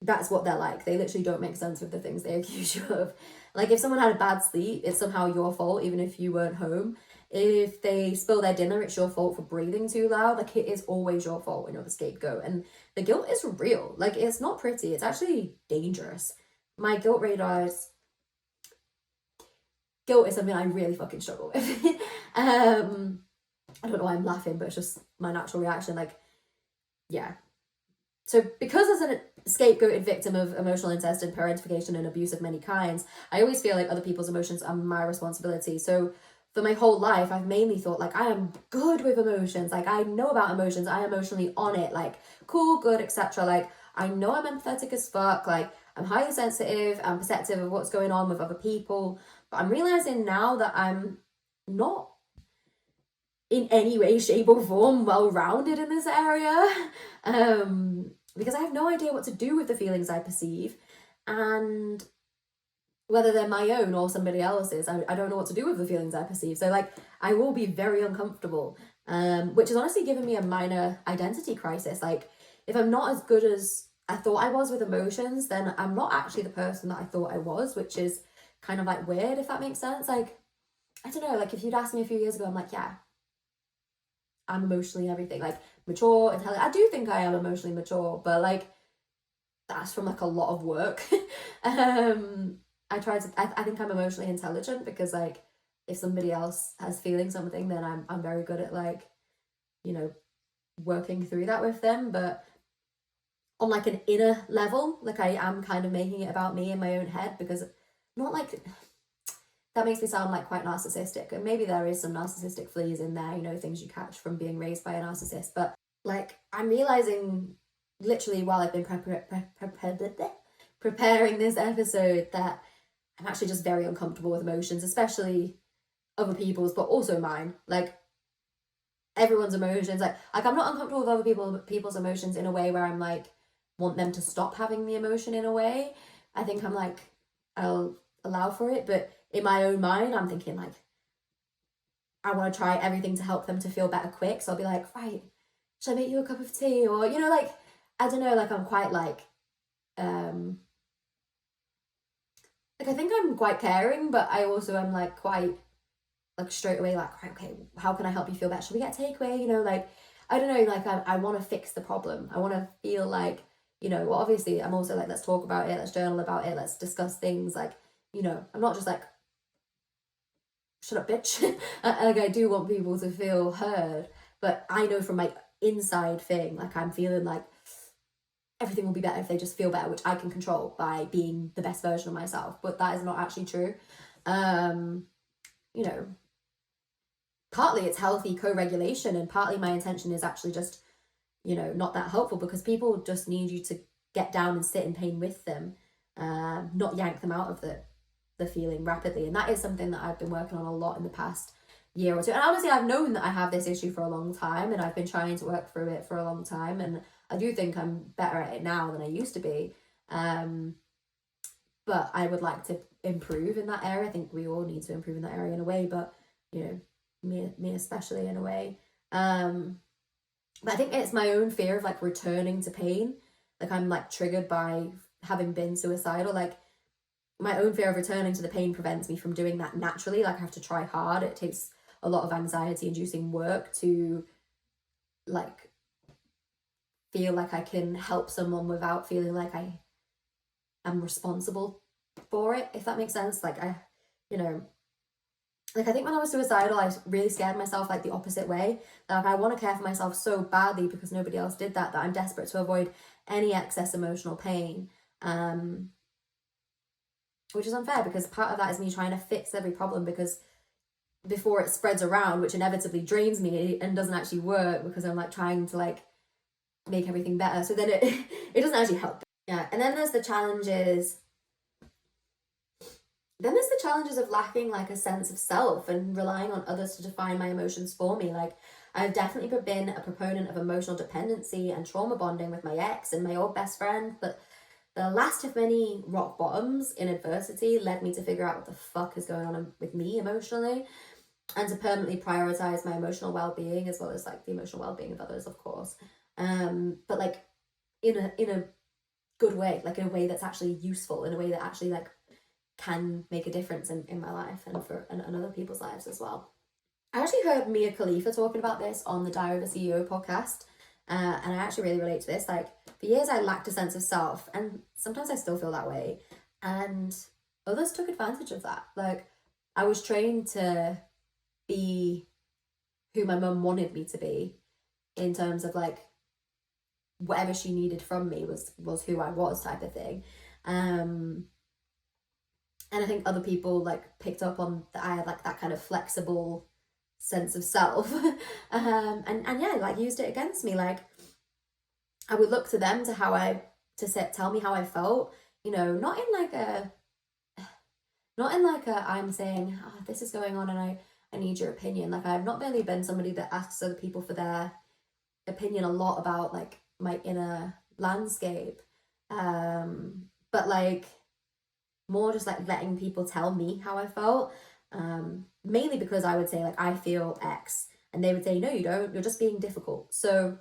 Speaker 1: that's what they're like. They literally don't make sense with the things they accuse you of. Like if someone had a bad sleep, it's somehow your fault, even if you weren't home. If they spill their dinner, it's your fault for breathing too loud. Like it is always your fault when you're the scapegoat. And the guilt is real. Like it's not pretty. It's actually dangerous. My guilt radars. Guilt is something I really fucking struggle with. I don't know why I'm laughing, but it's just my natural reaction. Like, yeah. So because as a scapegoated victim of emotional incest and parentification and abuse of many kinds, I always feel like other people's emotions are my responsibility. So for my whole life, I've mainly thought like I am good with emotions. Like I know about emotions. I am emotionally on it. Like cool, good, etc. Like I know I'm empathetic as fuck. Like I'm highly sensitive. I'm perceptive of what's going on with other people. But I'm realizing now that I'm not in any way, shape, or form well-rounded in this area. Because I have no idea what to do with the feelings I perceive, and whether they're my own or somebody else's, I don't know what to do with the feelings I perceive. So like I will be very uncomfortable, which is honestly giving me a minor identity crisis. Like if I'm not as good as I thought I was with emotions, then I'm not actually the person that I thought I was, which is kind of like weird, if that makes sense. Like I don't know, like if you'd asked me a few years ago, I'm like, yeah, I'm emotionally everything, like mature, intelligent. I do think I am emotionally mature, but like that's from like a lot of work. I think I'm emotionally intelligent because like if somebody else has feeling something, then I'm very good at like, you know, working through that with them. But on like an inner level, like I am kind of making it about me in my own head, because not like that makes me sound like quite narcissistic, and maybe there is some narcissistic fleas in there, you know, things you catch from being raised by a narcissist. But like I'm realizing literally while I've been preparing this episode that I'm actually just very uncomfortable with emotions, especially other people's, but also mine. Like everyone's emotions, like I'm not uncomfortable with other people's emotions in a way where I'm like want them to stop having the emotion in a way. I think I'm like I'll allow for it, but in my own mind I'm thinking like I want to try everything to help them to feel better quick. So I'll be like, right, should I make you a cup of tea? Or, you know, like I don't know, like I'm quite like I think I'm quite caring, but I also am like quite like straight away like, right, okay, how can I help you feel better? Should we get a takeaway? You know, like I don't know, like I want to fix the problem. I want to feel like, you know, well obviously I'm also like, let's talk about it, let's journal about it, let's discuss things. Like, you know, I'm not just like shut up bitch. Like I do want people to feel heard, but I know from my inside thing, like I'm feeling like everything will be better if they just feel better, which I can control by being the best version of myself. But that is not actually true. You know, partly it's healthy co-regulation, and partly my intention is actually just, you know, not that helpful, because people just need you to get down and sit in pain with them, not yank them out of the feeling rapidly. And that is something that I've been working on a lot in the past year or two. And honestly, I've known that I have this issue for a long time, and I've been trying to work through it for a long time, and I do think I'm better at it now than I used to be. But I would like to improve in that area. I think we all need to improve in that area in a way, but you know, me especially in a way. But I think it's my own fear of like returning to pain. Like I'm like triggered by having been suicidal. Like my own fear of returning to the pain prevents me from doing that naturally. Like I have to try hard. It takes a lot of anxiety inducing work to like feel like I can help someone without feeling like I am responsible for it, if that makes sense. Like I, you know, like I think when I was suicidal, I really scared myself like the opposite way. Like I want to care for myself so badly because nobody else did that I'm desperate to avoid any excess emotional pain. Which is unfair, because part of that is me trying to fix every problem, because before it spreads around, which inevitably drains me and doesn't actually work, because I'm like trying to like make everything better. So then it doesn't actually help. Yeah. And then there's the challenges. Then there's the challenges of lacking like a sense of self and relying on others to define my emotions for me. Like I've definitely been a proponent of emotional dependency and trauma bonding with my ex and my old best friend, but the last of many rock bottoms in adversity led me to figure out what the fuck is going on with me emotionally, and to permanently prioritize my emotional well-being as well as like the emotional well-being of others, of course. But like in a good way, like in a way that's actually useful, in a way that actually like can make a difference in my life and other people's lives as well. I actually heard Mia Khalifa talking about this on the Diary of a CEO podcast, and I actually really relate to this. Like for years I lacked a sense of self, and sometimes I still feel that way, and others took advantage of that. Like I was trained to be who my mum wanted me to be, in terms of like whatever she needed from me was who I was, type of thing. And I think other people like picked up on that I had like that kind of flexible sense of self, and yeah, like used it against me. Like I would look to them to tell me how I felt, you know, not in like a I'm saying, oh, this is going on and I need your opinion. Like I've not really been somebody that asks other people for their opinion a lot about like my inner landscape, but like more just like letting people tell me how I felt, mainly because I would say like I feel X, and they would say no you don't, you're just being difficult. So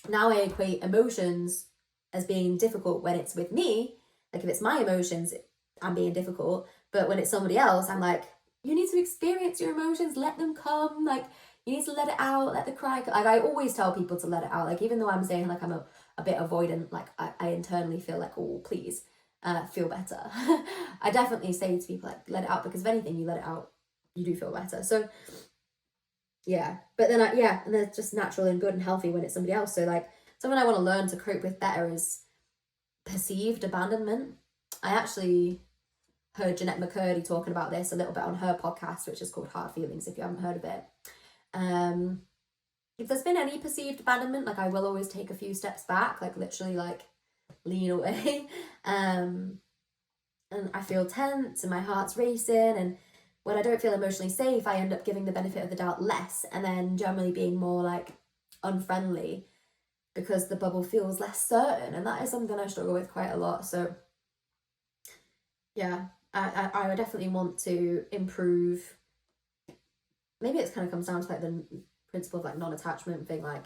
Speaker 1: now I equate emotions as being difficult when it's with me. Like if it's my emotions, I'm being difficult, but when it's somebody else, I'm like, you need to experience your emotions, let them come, like you need to let it out, let the cry. Like I always tell people to let it out. Like even though I'm saying like I'm a bit avoidant, like I internally feel like, oh please, feel better. I definitely say to people like let it out, because if anything you let it out, you do feel better. So yeah, but then and they're just natural and good and healthy when it's somebody else. So like something I want to learn to cope with better is perceived abandonment. I actually heard Jeanette McCurdy talking about this a little bit on her podcast, which is called Hard Feelings, if you haven't heard of it. If there's been any perceived abandonment, like I will always take a few steps back, like literally like lean away, and I feel tense and my heart's racing, and when I don't feel emotionally safe, I end up giving the benefit of the doubt less, and then generally being more like unfriendly because the bubble feels less certain, and that is something I struggle with quite a lot. So yeah, I would definitely want to improve. Maybe it kind of comes down to like the principle of like non-attachment thing, like,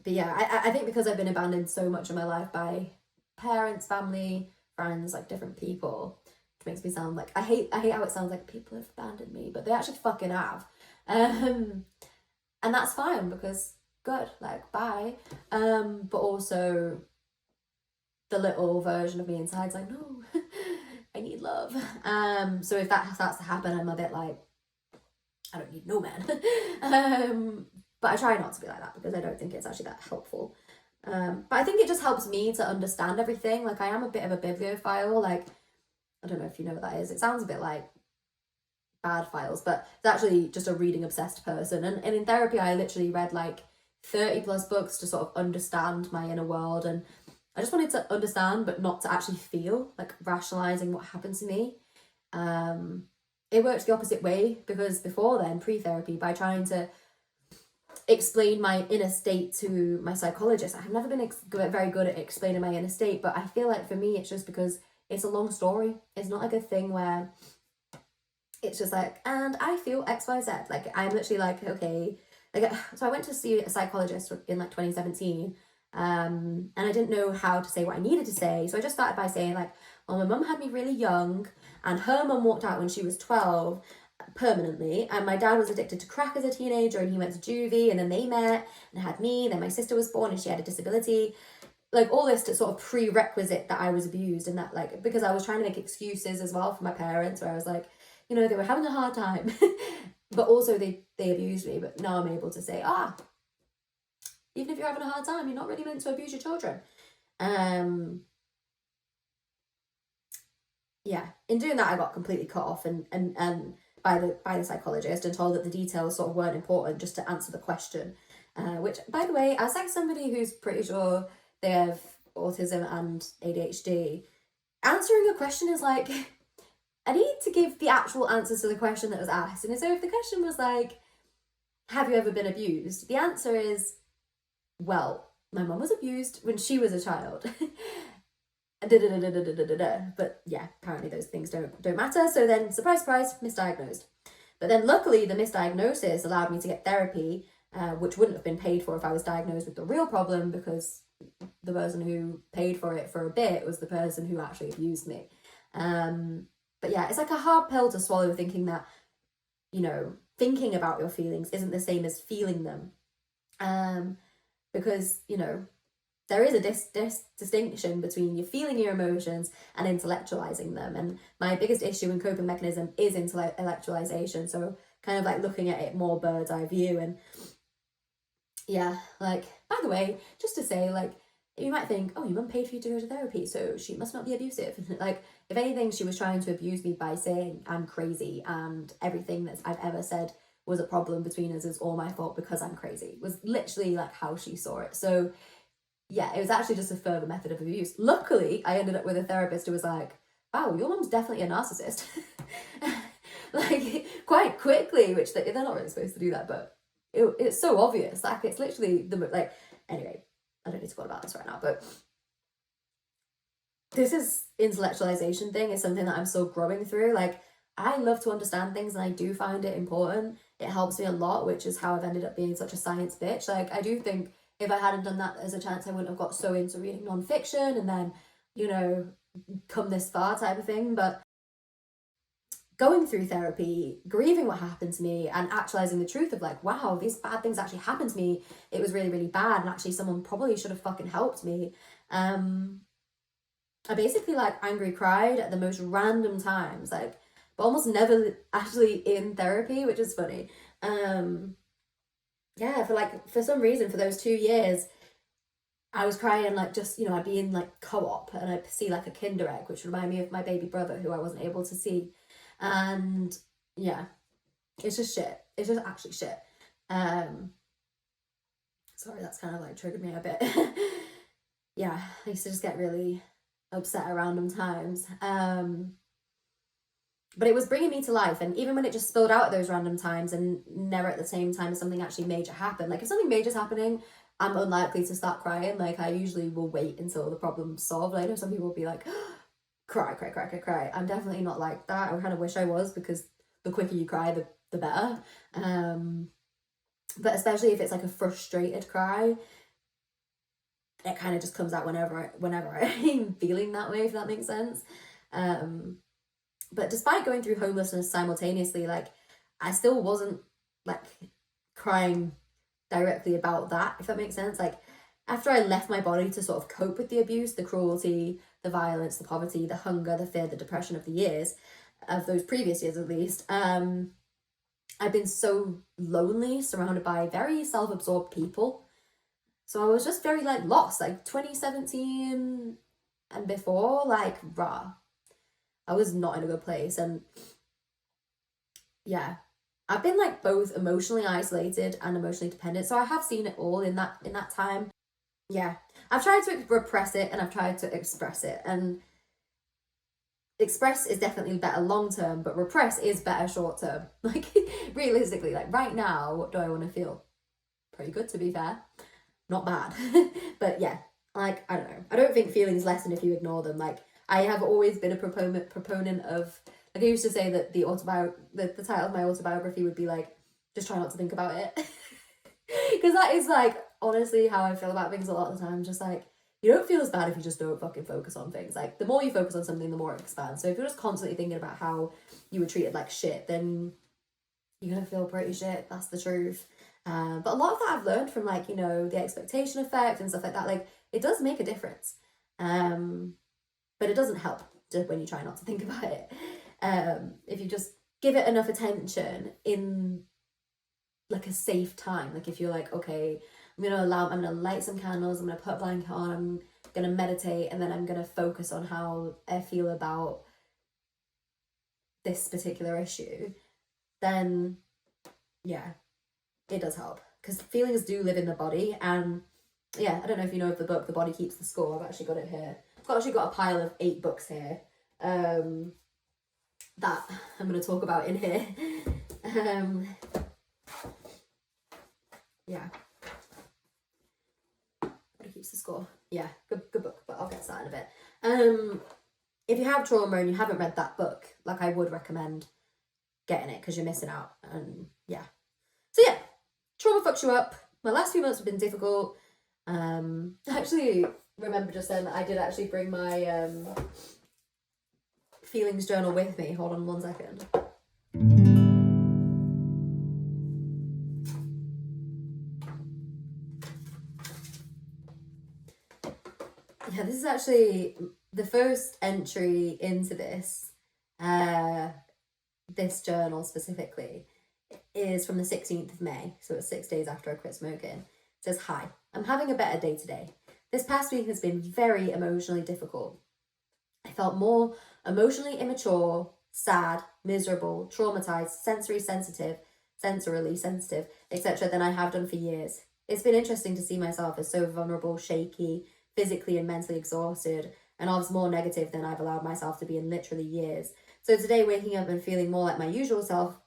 Speaker 1: but yeah, I think because I've been abandoned so much in my life by parents, family, friends, like different people, which makes me sound like I hate how it sounds like people have abandoned me, but they actually fucking have. And that's fine, because good, like bye. But also the little version of me inside's like, no, I need love. So if that starts to happen, I'm a bit like, I don't need no man. But I try not to be like that, because I don't think it's actually that helpful. But I think it just helps me to understand everything. Like, I am a bit of a bibliophile. Like, I don't know if you know what that is. It sounds a bit like bad files, but it's actually just a reading obsessed person. And in therapy, I literally read like 30 plus books to sort of understand my inner world. And I just wanted to understand, but not to actually feel, like rationalizing what happened to me. It works the opposite way, because before then, pre-therapy, by trying to explain my inner state to my psychologist, I've never been very good at explaining my inner state, but I feel like for me, it's just because it's a long story. It's not like a thing where it's just like, and I feel XYZ. Like, I'm literally like, okay. Like, so I went to see a psychologist in like 2017, and I didn't know how to say what I needed to say. So I just started by saying like, oh, my mum had me really young, and her mum walked out when she was 12 permanently, and my dad was addicted to crack as a teenager, and he went to juvie, and then they met and had me. Then my sister was born and she had a disability. Like, all this to sort of prerequisite that I was abused, and that, like, because I was trying to make excuses as well for my parents, where I was like, you know, they were having a hard time, but also they abused me. But now I'm able to say, even if you're having a hard time, you're not really meant to abuse your children. Yeah, in doing that, I got completely cut off and by the psychologist, and told that the details sort of weren't important, just to answer the question. Which, by the way, as like somebody who's pretty sure they have autism and ADHD, answering a question is like, I need to give the actual answers to the question that was asked. And so if the question was like, have you ever been abused? The answer is, well, my mum was abused when she was a child. But yeah, apparently those things don't matter. So then, surprise, surprise, misdiagnosed. But then luckily the misdiagnosis allowed me to get therapy, which wouldn't have been paid for if I was diagnosed with the real problem, because the person who paid for it for a bit was the person who actually abused me. But yeah, it's like a hard pill to swallow, thinking that, you know, thinking about your feelings isn't the same as feeling them. Because, you know, there is a distinction between you feeling your emotions and intellectualizing them. And my biggest issue and coping mechanism is intellectualization. So kind of like looking at it more bird's eye view. And yeah, like, by the way, just to say, like, you might think, oh, your mum paid for you to go to therapy, so she must not be abusive. Like, if anything, she was trying to abuse me by saying I'm crazy, and everything that I've ever said was a problem between us is all my fault because I'm crazy, was literally like how she saw it. So yeah, it was actually just a further method of abuse. Luckily, I ended up with a therapist who was like, wow, your mum's definitely a narcissist. Like, quite quickly, which they're not really supposed to do that, but it's so obvious. Like, it's literally like, anyway, I don't need to go on about this right now, but this is intellectualization thing is something that I'm still growing through. Like, I love to understand things, and I do find it important. It helps me a lot, which is how I've ended up being such a science bitch. Like, I do think if I hadn't done that, there's a chance I wouldn't have got so into reading nonfiction and then, you know, come this far type of thing. But going through therapy, grieving what happened to me, and actualizing the truth of like, wow, these bad things actually happened to me. It was really, really bad, and actually someone probably should have fucking helped me. I basically like angry cried at the most random times, like, but almost never actually in therapy, which is funny. Yeah, for some reason, for those 2 years, I was crying, like, just, you know, I'd be in like co-op and I'd see like a Kinder Egg, which reminded me of my baby brother who I wasn't able to see. And yeah, it's just shit. It's just actually shit. Sorry, that's kind of like triggered me a bit. Yeah, I used to just get really upset at random times. But it was bringing me to life, and even when it just spilled out at those random times and never at the same time as something actually major happened, like if something major's happening, I'm unlikely to start crying. Like, I usually will wait until the problem's solved. I know some people will be like, cry, cry, cry, cry, cry. I'm definitely not like that. I kind of wish I was, because the quicker you cry, the better. But especially if it's like a frustrated cry, it kind of just comes out whenever I'm feeling that way, if that makes sense. But despite going through homelessness simultaneously, like, I still wasn't like crying directly about that, if that makes sense. Like, after I left my body to sort of cope with the abuse, the cruelty, the violence, the poverty, the hunger, the fear, the depression of the years, of those previous years at least, I've been so lonely, surrounded by very self-absorbed people. So I was just very like lost, like 2017 and before, like rah. I was not in a good place. And yeah, I've been like both emotionally isolated and emotionally dependent. So I have seen it all in that time. Yeah. I've tried to repress it and I've tried to express it. And express is definitely better long term, but repress is better short term. Like realistically, like right now, what do I want to feel? Pretty good, to be fair. Not bad. But yeah, like I don't know. I don't think feelings lessen if you ignore them. Like I have always been a proponent of, like I used to say that the title of my autobiography would be like, just try not to think about it. Because that is like honestly how I feel about things a lot of the time. Just like, you don't feel as bad if you just don't fucking focus on things. Like the more you focus on something, the more it expands. So if you're just constantly thinking about how you were treated like shit, then you're gonna feel pretty shit. That's the truth. But a lot of that I've learned from like, you know, the expectation effect and stuff like that. Like it does make a difference. But it doesn't help just when you try not to think about it. If you just give it enough attention in like a safe time, like if you're like, okay, I'm gonna light some candles, I'm gonna put a blanket on, I'm gonna meditate, and then I'm gonna focus on how I feel about this particular issue, then yeah, it does help, because feelings do live in the body. And yeah, I don't know if you know of the book The Body Keeps the Score. I've actually got it here. I've actually got a pile of 8 books here that I'm going to talk about in here. Yeah, Body Keeps the Score. Yeah, good book, but I'll get to that in a bit. If you have trauma and you haven't read that book, like I would recommend getting it, because you're missing out. And yeah, so yeah, trauma fucks you up. My last few months have been difficult. I actually remember just then that I did actually bring my feelings journal with me. Hold on one second. Yeah, this is actually the first entry into this journal specifically is from the 16th of May, so it's 6 days after I quit smoking. It says, "Hi, I'm having a better day today. This past week has been very emotionally difficult. I felt more emotionally immature, sad, miserable, traumatized, sensorily sensitive, etc. than I have done for years. It's been interesting to see myself as so vulnerable, shaky, physically and mentally exhausted, and I was more negative than I've allowed myself to be in literally years. So today, waking up and feeling more like my usual self,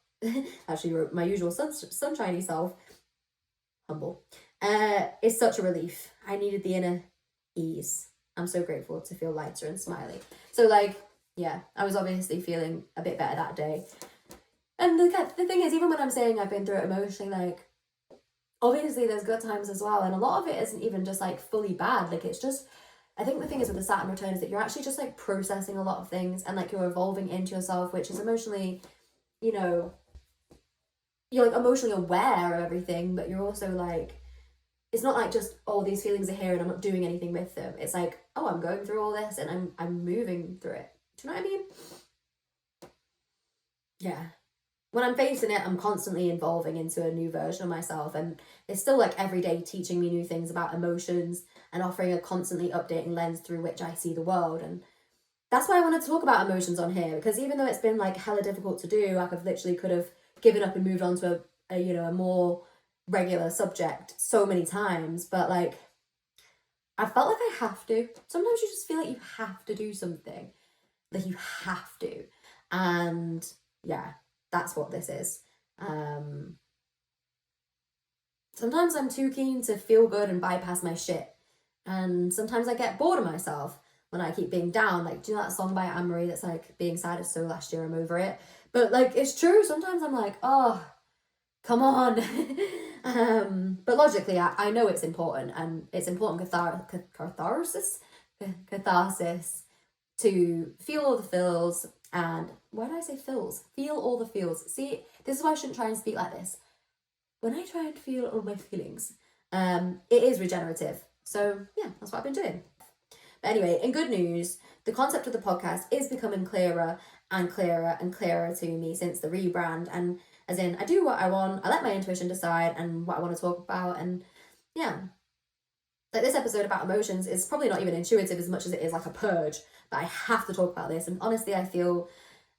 Speaker 1: actually wrote my usual sunshiny self, humble, is such a relief. I needed the inner ease. I'm so grateful to feel lighter and smiley." So like, yeah, I was obviously feeling a bit better that day. And the thing is, even when I'm saying I've been through it emotionally, like, obviously there's good times as well. And a lot of it isn't even just like fully bad. Like it's just, I think the thing is with the Saturn return is that you're actually just like processing a lot of things, and like you're evolving into yourself, which is emotionally, you know, you're like emotionally aware of everything, but you're also like, it's not like just, oh, these feelings are here and I'm not doing anything with them. It's like, oh, I'm going through all this and I'm moving through it. Do you know what I mean? Yeah. When I'm facing it, I'm constantly evolving into a new version of myself, and it's still like every day teaching me new things about emotions and offering a constantly updating lens through which I see the world. And that's why I wanted to talk about emotions on here, because even though it's been like hella difficult to do, I could have given up and moved on to a more regular subject so many times, but like I felt like I have to. Sometimes you just feel like you have to do something, like you have to. And yeah, that's what this is. Sometimes I'm too keen to feel good and bypass my shit, and sometimes I get bored of myself when I keep being down. Like, do you know that song by Anne-Marie that's like, "Being sad is so last year, I'm over it"? But like, it's true. Sometimes I'm like, oh, come on. But logically, I know it's important, and it's important catharsis to feel all the feels. And why did I say feels? Feel all the feels. See, this is why I shouldn't try and speak like this. When I try and feel all my feelings, it is regenerative. So yeah, that's what I've been doing. But anyway, in good news, the concept of the podcast is becoming clearer and clearer and clearer to me since the rebrand. And as in, I do what I want, I let my intuition decide and what I want to talk about. And yeah, Like, this episode about emotions is probably not even intuitive as much as it is like a purge, but I have to talk about this, and honestly I feel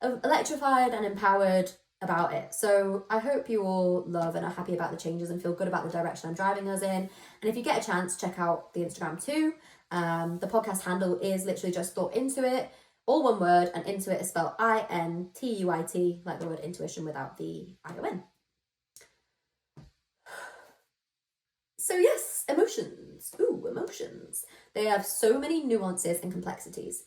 Speaker 1: electrified and empowered about it. So I hope you all love and are happy about the changes and feel good about the direction I'm driving us in. And if you get a chance, check out the Instagram too. The podcast handle is literally just Thought Into It, all one word, and Intuit is spelled INTUIT, like the word intuition without the ION. So yes, emotions. Ooh, emotions. They have so many nuances and complexities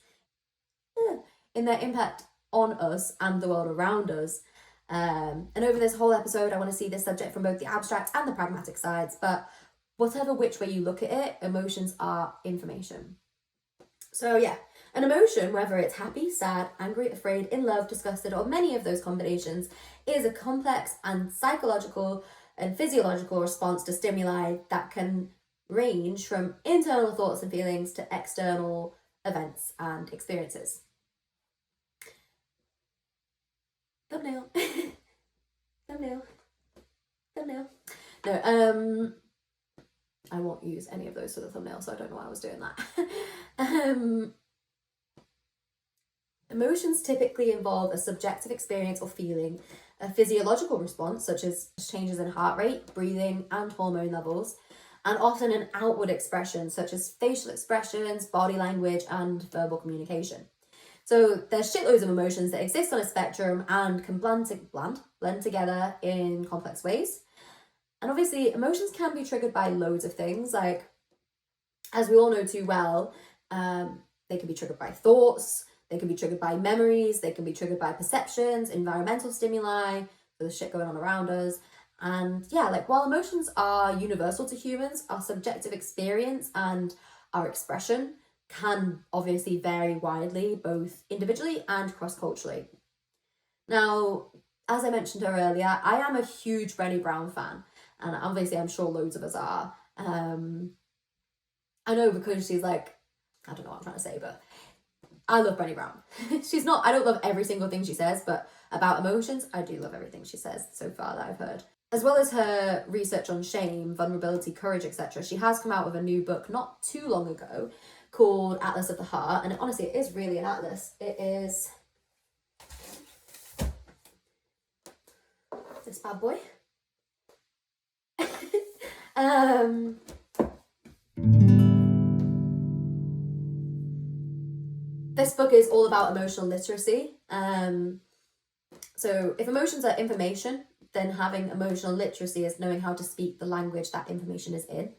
Speaker 1: in their impact on us and the world around us. And over this whole episode, I want to see this subject from both the abstract and the pragmatic sides, but whatever which way you look at it, emotions are information. So yeah, an emotion, whether it's happy, sad, angry, afraid, in love, disgusted, or many of those combinations, is a complex and psychological and physiological response to stimuli that can range from internal thoughts and feelings to external events and experiences. Thumbnail. Thumbnail. Thumbnail. No, I won't use any of those for the thumbnail, so I don't know why I was doing that. Emotions typically involve a subjective experience or feeling, a physiological response, such as changes in heart rate, breathing, and hormone levels, and often an outward expression, such as facial expressions, body language, and verbal communication. So there's shitloads of emotions that exist on a spectrum and can blend together in complex ways. And obviously, emotions can be triggered by loads of things. Like, as we all know too well, they can be triggered by thoughts, they can be triggered by memories, they can be triggered by perceptions, environmental stimuli, so the shit going on around us. And yeah, like, while emotions are universal to humans, our subjective experience and our expression can obviously vary widely, both individually and cross-culturally. Now, as I mentioned her earlier, I am a huge Brene Brown fan, and obviously I'm sure loads of us are. I know, because she's like, I don't know what I'm trying to say, but I love Brene Brown. I don't love every single thing she says, but about emotions, I do love everything she says so far that I've heard. As well as her research on shame, vulnerability, courage, etc., she has come out with a new book not too long ago called Atlas of the Heart, and honestly, it is really an atlas. It is this bad boy. This book is all about emotional literacy. So if emotions are information, then having emotional literacy is knowing how to speak the language that information is in.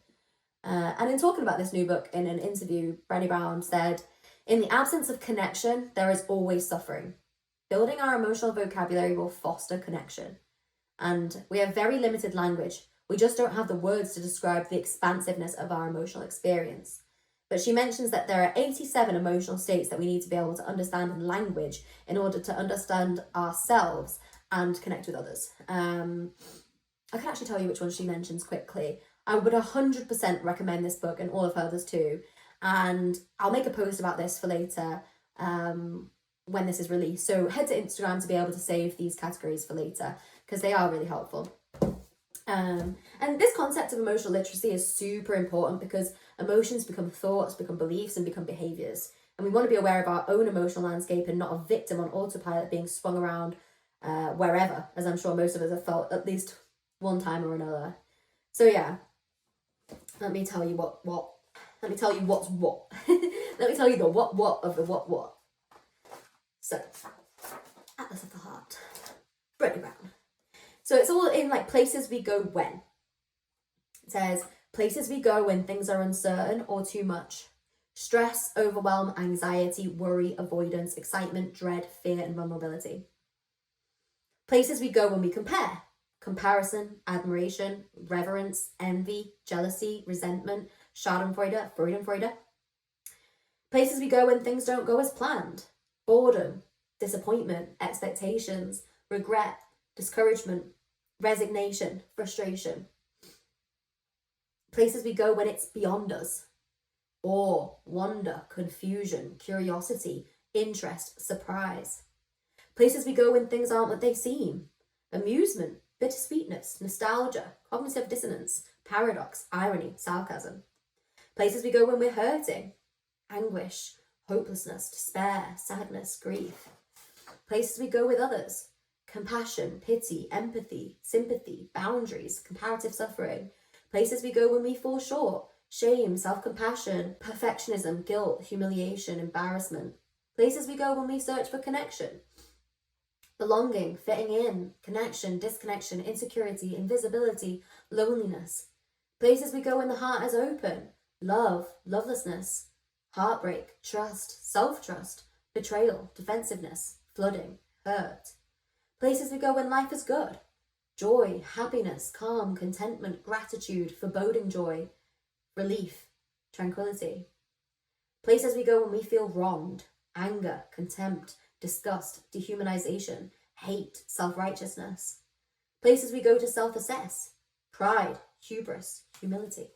Speaker 1: And in talking about this new book in an interview, Brene Brown said, "In the absence of connection, there is always suffering. Building our emotional vocabulary will foster connection. And we have very limited language. We just don't have the words to describe the expansiveness of our emotional experience." But she mentions that there are 87 emotional states that we need to be able to understand in language in order to understand ourselves and connect with others. I can actually tell you which one she mentions quickly. I would 100% recommend this book and all of her others too. And I'll make a post about this for later when this is released. So head to Instagram to be able to save these categories for later, because they are really helpful. And this concept of emotional literacy is super important because emotions become thoughts, become beliefs, and become behaviors. And we want to be aware of our own emotional landscape and not a victim on autopilot being swung around wherever, as I'm sure most of us have felt at least one time or another. So yeah, let me tell you what. Let me tell you what's what. Let me tell you the what of the what. So, Atlas of the Heart. Brene Brown. So it's all in like places we go when. It says, places we go when things are uncertain or too much. Stress, overwhelm, anxiety, worry, avoidance, excitement, dread, fear, and vulnerability. Places we go when we compare. Comparison, admiration, reverence, envy, jealousy, resentment, schadenfreude, Freudenfreude. Places we go when things don't go as planned. Boredom, disappointment, expectations, regret, discouragement, resignation, frustration. Places we go when it's beyond us. Awe, wonder, confusion, curiosity, interest, surprise. Places we go when things aren't what they seem. Amusement, bittersweetness, nostalgia, cognitive dissonance, paradox, irony, sarcasm. Places we go when we're hurting, anguish, hopelessness, despair, sadness, grief. Places we go with others, compassion, pity, empathy, sympathy, boundaries, comparative suffering. Places we go when we fall short, shame, self-compassion, perfectionism, guilt, humiliation, embarrassment. Places we go when we search for connection, belonging, fitting in, connection, disconnection, insecurity, invisibility, loneliness. Places we go when the heart is open, love, lovelessness, heartbreak, trust, self-trust, betrayal, defensiveness, flooding, hurt. Places we go when life is good, joy, happiness, calm, contentment, gratitude, foreboding joy, relief, tranquility. Places we go when we feel wronged, anger, contempt, disgust, dehumanization, hate, self-righteousness. Places we go to self-assess, pride, hubris, humility.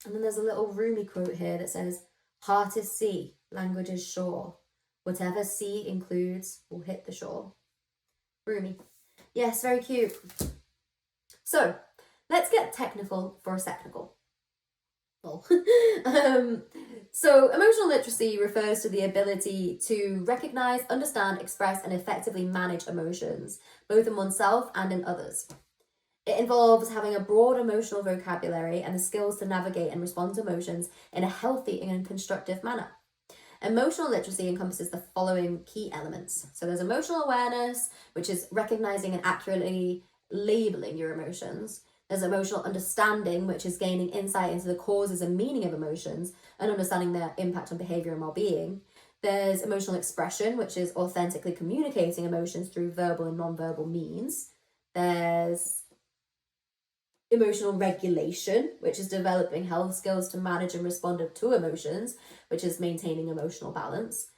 Speaker 1: And then there's a little Rumi quote here that says, heart is sea, language is shore. Whatever sea includes will hit the shore. Rumi. Yes, very cute. So, let's get technical for a secnical. So emotional literacy refers to the ability to recognize, understand, express, and effectively manage emotions, both in oneself and in others. It involves having a broad emotional vocabulary and the skills to navigate and respond to emotions in a healthy and constructive manner. Emotional literacy encompasses the following key elements. So there's emotional awareness, which is recognizing and accurately labeling your emotions. There's emotional understanding, which is gaining insight into the causes and meaning of emotions and understanding their impact on behavior and well-being. There's emotional expression, which is authentically communicating emotions through verbal and non-verbal means. There's emotional regulation, which is developing health skills to manage and respond to emotions, which is maintaining emotional balance.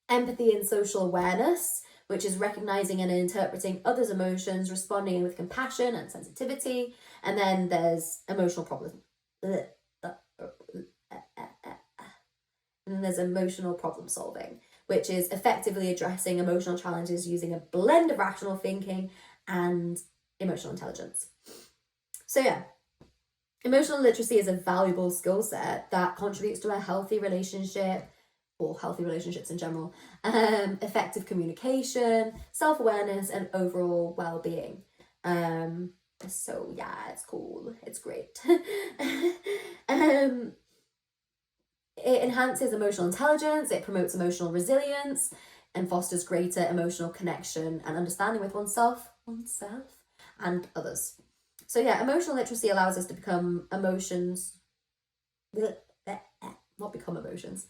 Speaker 1: Empathy and social awareness, which is recognizing and interpreting others' emotions, responding with compassion and sensitivity. And then there's emotional problem. And then there's emotional problem solving, which is effectively addressing emotional challenges using a blend of rational thinking and emotional intelligence. So yeah, emotional literacy is a valuable skill set that contributes to a healthy relationship, or healthy relationships in general, effective communication, self-awareness, and overall well-being. So yeah, it's cool. It's great. It enhances emotional intelligence, it promotes emotional resilience, and fosters greater emotional connection and understanding with oneself, and others. So yeah, emotional literacy allows us to become emotions. Not become emotions.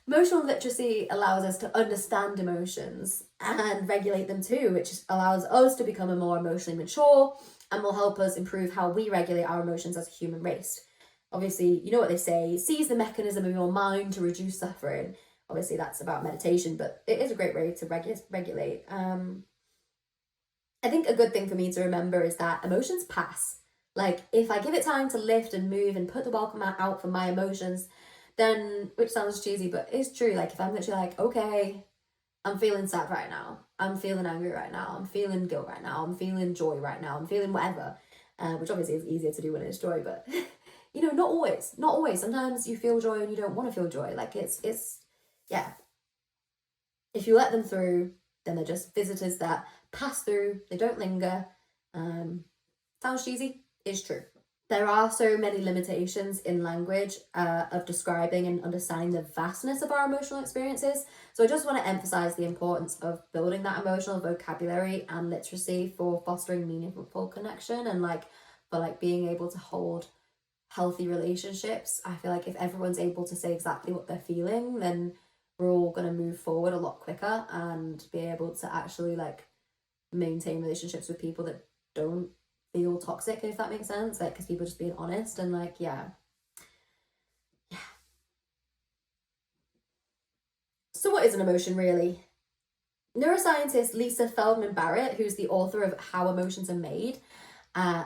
Speaker 1: Emotional literacy allows us to understand emotions and regulate them too, which allows us to become a more emotionally mature and will help us improve how we regulate our emotions as a human race. Obviously, you know what they say, seize the mechanism of your mind to reduce suffering. Obviously, that's about meditation, but it is a great way to regulate. I think a good thing for me to remember is that emotions pass. Like, if I give it time to lift and move and put the welcome mat out for my emotions, then, which sounds cheesy, but it's true. Like, if I'm literally like, okay, I'm feeling sad right now, I'm feeling angry right now, I'm feeling guilt right now, I'm feeling joy right now, I'm feeling whatever, which obviously is easier to do when it's joy, but, you know, not always. Sometimes you feel joy and you don't want to feel joy. Like, yeah. If you let them through, then they're just visitors that pass through, they don't linger. Sounds cheesy, is true. There are so many limitations in language of describing and understanding the vastness of our emotional experiences. So I just want to emphasize the importance of building that emotional vocabulary and literacy for fostering meaningful connection and for being able to hold healthy relationships. I feel like if everyone's able to say exactly what they're feeling, then we're all going to move forward a lot quicker and be able to actually maintain relationships with people that don't feel toxic, if that makes sense, because people just being honest and yeah. So what is an emotion really? Neuroscientist Lisa Feldman Barrett, who's the author of How Emotions Are Made,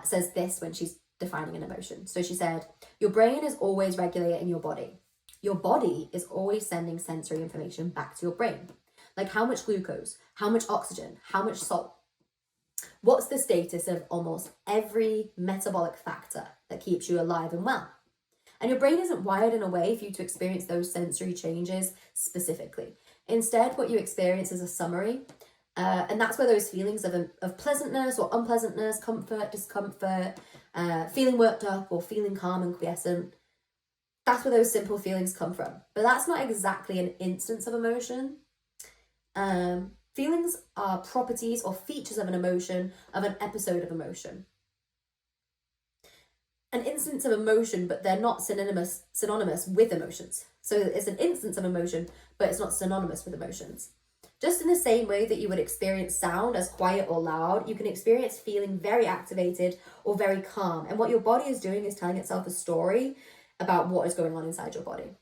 Speaker 1: says this when she's defining an emotion. So she said, your brain is always regulating your body. Your body is always sending sensory information back to your brain, like how much glucose, how much oxygen, how much salt. What's the status of almost every metabolic factor that keeps you alive and well? And your brain isn't wired in a way for you to experience those sensory changes specifically. Instead, what you experience is a summary. And that's where those feelings of pleasantness or unpleasantness, comfort, discomfort, feeling worked up or feeling calm and quiescent, that's where those simple feelings come from. But that's not exactly an instance of emotion. Feelings are properties or features of an emotion, of an episode of emotion. An instance of emotion, but they're not synonymous with emotions. So it's an instance of emotion, but it's not synonymous with emotions. Just in the same way that you would experience sound as quiet or loud, you can experience feeling very activated or very calm. And what your body is doing is telling itself a story about what is going on inside your body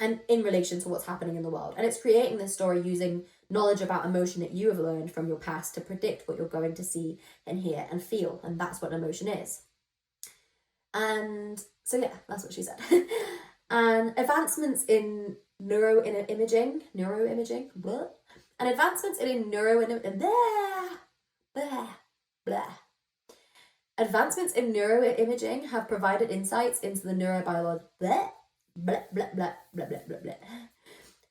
Speaker 1: and in relation to what's happening in the world. And it's creating this story using knowledge about emotion that you have learned from your past to predict what you're going to see and hear and feel. And that's what an emotion is. And so, yeah, that's what she said. And advancements in neuroimaging, and advancements in advancements in neuroimaging have provided insights into the neurobiology.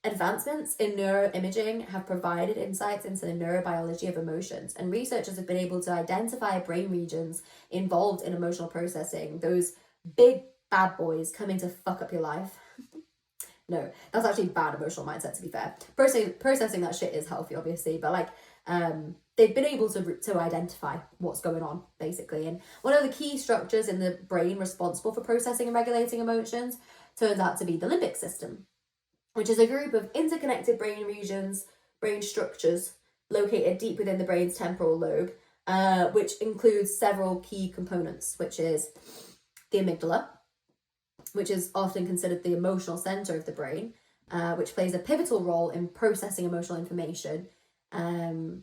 Speaker 1: Advancements in neuroimaging have provided insights into the neurobiology of emotions, and researchers have been able to identify brain regions involved in emotional processing, those big bad boys coming to fuck up your life. No, that's actually bad emotional mindset, to be fair. Processing that shit is healthy, obviously, but like, they've been able to identify what's going on, basically. And one of the key structures in the brain responsible for processing and regulating emotions turns out to be the limbic system, which is a group of interconnected brain regions, brain structures located deep within the brain's temporal lobe, which includes several key components, which is the amygdala, which is often considered the emotional center of the brain, which plays a pivotal role in processing emotional information,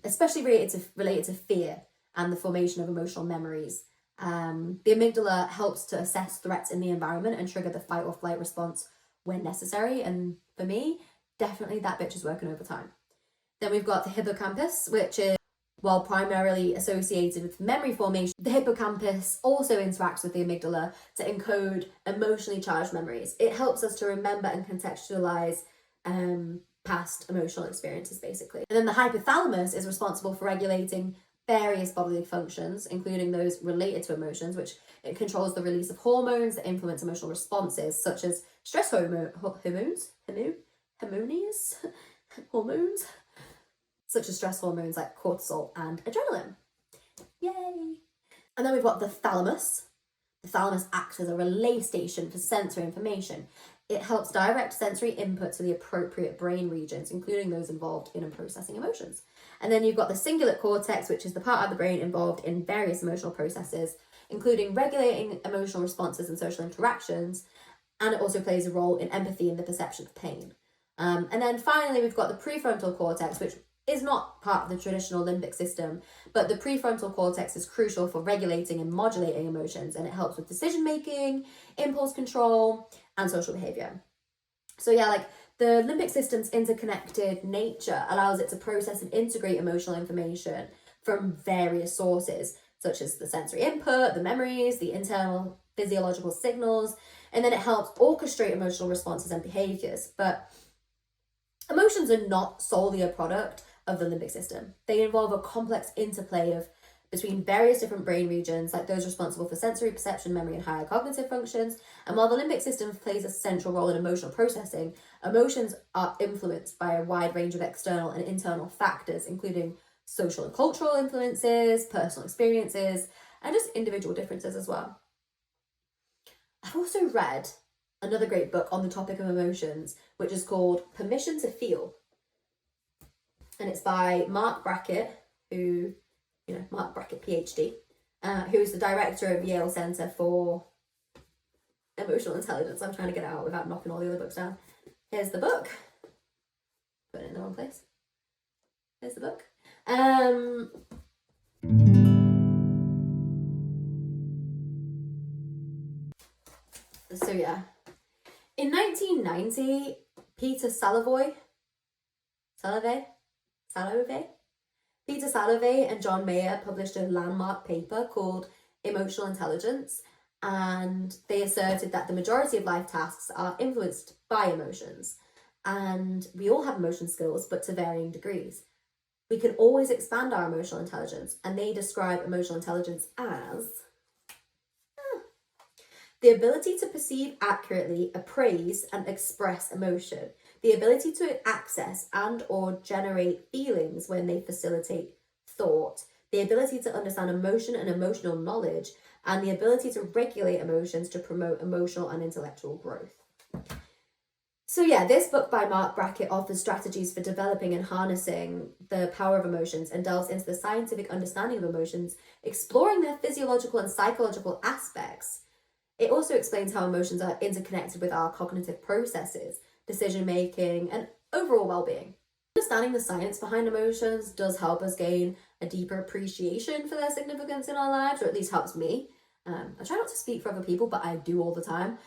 Speaker 1: especially related to fear and the formation of emotional memories. The amygdala helps to assess threats in the environment and trigger the fight or flight response when necessary. And for me, definitely that bitch is working overtime. Then we've got the hippocampus, which is, while primarily associated with memory formation, the hippocampus also interacts with the amygdala to encode emotionally charged memories. It helps us to remember and contextualize past emotional experiences, basically. And then the hypothalamus is responsible for regulating various bodily functions, including those related to emotions, which it controls the release of hormones that influence emotional responses, such as stress hormones, such as stress hormones like cortisol and adrenaline. Yay! And then we've got the thalamus. The thalamus acts as a relay station for sensory information. It helps direct sensory input to the appropriate brain regions, including those involved in processing emotions. And then you've got the cingulate cortex, which is the part of the brain involved in various emotional processes, including regulating emotional responses and social interactions. And it also plays a role in empathy and the perception of pain. And then finally, we've got the prefrontal cortex, which is not part of the traditional limbic system, but the prefrontal cortex is crucial for regulating and modulating emotions, and it helps with decision making, impulse control, and social behavior. So yeah, like the limbic system's interconnected nature allows it to process and integrate emotional information from various sources, such as the sensory input, the memories, the internal physiological signals, and then it helps orchestrate emotional responses and behaviors. But emotions are not solely a product of the limbic system. They involve a complex interplay between various different brain regions, like those responsible for sensory, perception, memory, and higher cognitive functions. And while the limbic system plays a central role in emotional processing, emotions are influenced by a wide range of external and internal factors, including social and cultural influences, personal experiences, and just individual differences as well. I've also read another great book on the topic of emotions, which is called Permission to Feel. And it's by Mark Brackett, Mark Brackett, PhD, who's the director of Yale Center for Emotional Intelligence. I'm trying to get it out without knocking all the other books down. Here's the book. Put it in the wrong place. Here's the book. So yeah. In 1990, Peter Salovey Peter Salovey and John Mayer published a landmark paper called Emotional Intelligence, and they asserted that the majority of life tasks are influenced by emotions. And we all have emotion skills, but to varying degrees. We can always expand our emotional intelligence, and they describe emotional intelligence as the ability to perceive accurately, appraise, and express emotion, the ability to access and or generate feelings when they facilitate thought, the ability to understand emotion and emotional knowledge, and the ability to regulate emotions to promote emotional and intellectual growth. So yeah, this book by Mark Brackett offers strategies for developing and harnessing the power of emotions and delves into the scientific understanding of emotions, exploring their physiological and psychological aspects. It also explains how emotions are interconnected with our cognitive processes, decision-making, and overall well-being. Understanding the science behind emotions does help us gain a deeper appreciation for their significance in our lives, or at least helps me. I try not to speak for other people, but I do all the time.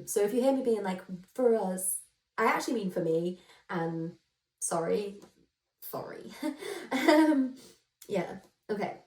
Speaker 1: So if you hear me being like, for us, I actually mean for me, and sorry. Yeah, okay.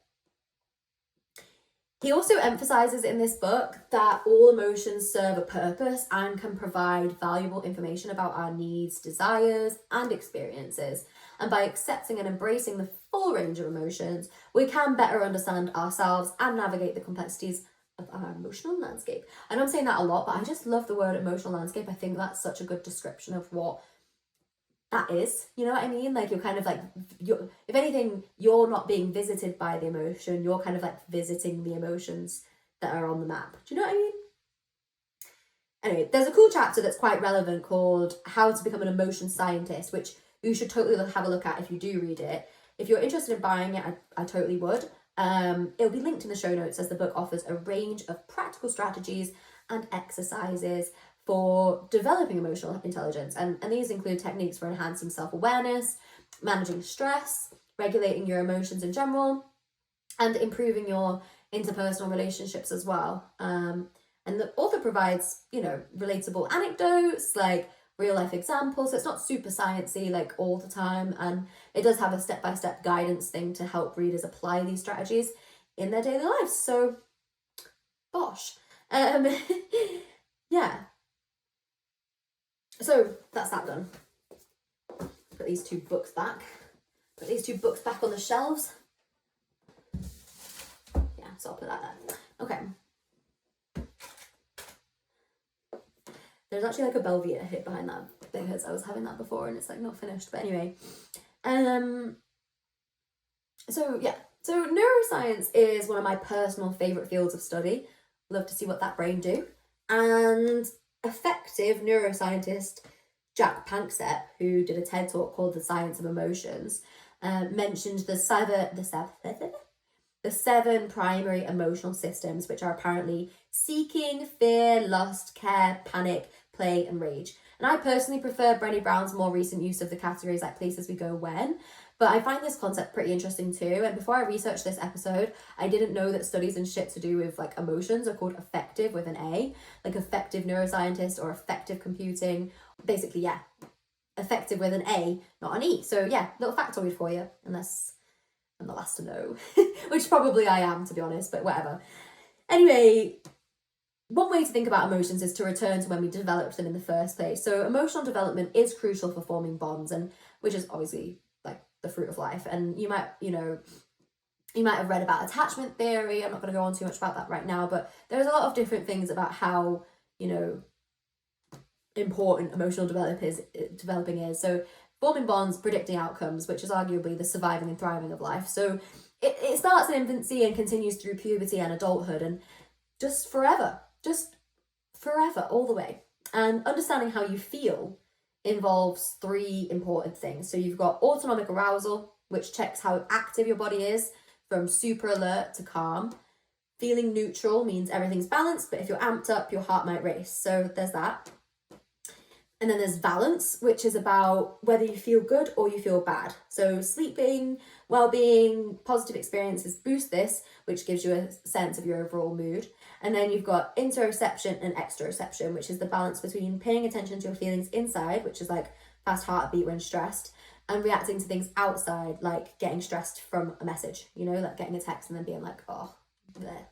Speaker 1: He also emphasizes in this book that all emotions serve a purpose and can provide valuable information about our needs, desires, and experiences. And by accepting and embracing the full range of emotions, we can better understand ourselves and navigate the complexities of our emotional landscape. I know I'm saying that a lot, but I just love the word emotional landscape. I think that's such a good description of what that is, you know what I mean? Like, you're kind of like, if anything, you're not being visited by the emotion, you're kind of like visiting the emotions that are on the map. Do you know what I mean? Anyway, there's a cool chapter that's quite relevant called How to Become an Emotion Scientist, which you should totally have a look at if you do read it. If you're interested in buying it, I totally would. It'll be linked in the show notes, as the book offers a range of practical strategies and exercises for developing emotional intelligence. And these include techniques for enhancing self-awareness, managing stress, regulating your emotions in general, and improving your interpersonal relationships as well. And the author provides, relatable anecdotes, like real life examples. So it's not super sciencey like all the time. And it does have a step-by-step guidance thing to help readers apply these strategies in their daily lives. So, bosh. Yeah. So that's that done. Put these two books back. Put these two books back on the shelves. Yeah, so I'll put that there. Okay. There's actually like a Belvedere hit behind that because I was having that before and it's like not finished. But anyway. So yeah. So neuroscience is one of my personal favourite fields of study. Love to see what that brain do. And effective neuroscientist Jack Panksepp, who did a TED talk called The Science of Emotions, mentioned the seven primary emotional systems, which are apparently seeking, fear, lust, care, panic, play, and rage. And I personally prefer Brene Brown's more recent use of the categories like places we go when, but I find this concept pretty interesting too. And before I researched this episode, I didn't know that studies and shit to do with like emotions are called affective with an A, like affective neuroscientist or affective computing. Basically, yeah, affective with an A, not an E. So yeah, little factoid for you, unless I'm the last to know, which probably I am, to be honest, but whatever. Anyway, one way to think about emotions is to return to when we developed them in the first place. So emotional development is crucial for forming bonds, and which is obviously like the fruit of life. And you might have read about attachment theory. I'm not going to go on too much about that right now, but there's a lot of different things about how, important emotional developing is. So forming bonds, predicting outcomes, which is arguably the surviving and thriving of life. So it starts in infancy and continues through puberty and adulthood, and just forever, all the way. And understanding how you feel involves three important things. So you've got autonomic arousal, which checks how active your body is from super alert to calm. Feeling neutral means everything's balanced, but if you're amped up, your heart might race. So there's that. And then there's valence, which is about whether you feel good or you feel bad. So sleeping, well-being, positive experiences boost this, which gives you a sense of your overall mood. And then you've got interoception and exteroception, which is the balance between paying attention to your feelings inside, which is like fast heartbeat when stressed, and reacting to things outside, like getting stressed from a message, you know, like getting a text and then being like, oh, there.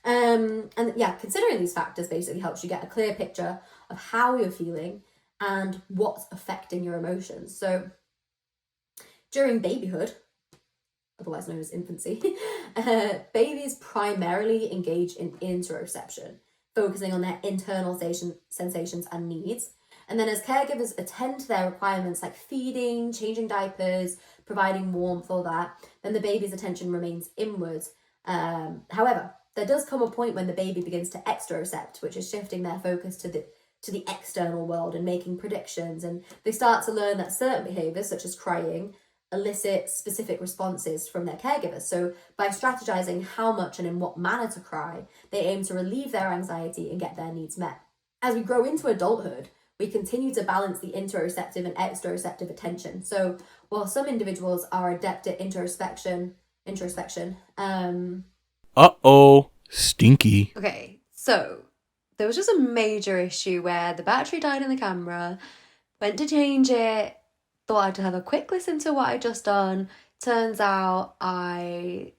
Speaker 1: And yeah, considering these factors basically helps you get a clear picture of how you're feeling and what's affecting your emotions. So during babyhood, otherwise known as infancy, babies primarily engage in interoception, focusing on their internal sensations and needs. And then as caregivers attend to their requirements like feeding, changing diapers, providing warmth, all that, then the baby's attention remains inwards. However, there does come a point when the baby begins to exterocept, which is shifting their focus to the external world and making predictions. And they start to learn that certain behaviors, such as crying, elicit specific responses from their caregivers. So by strategizing how much and in what manner to cry, they aim to relieve their anxiety and get their needs met. As we grow into adulthood, we continue to balance the interoceptive and exteroceptive attention. So while some individuals are adept at introspection,
Speaker 2: stinky.
Speaker 3: Okay, so there was just a major issue where the battery died in the camera, went to change it, thought I'd have a quick listen to what I'd just done. Turns out I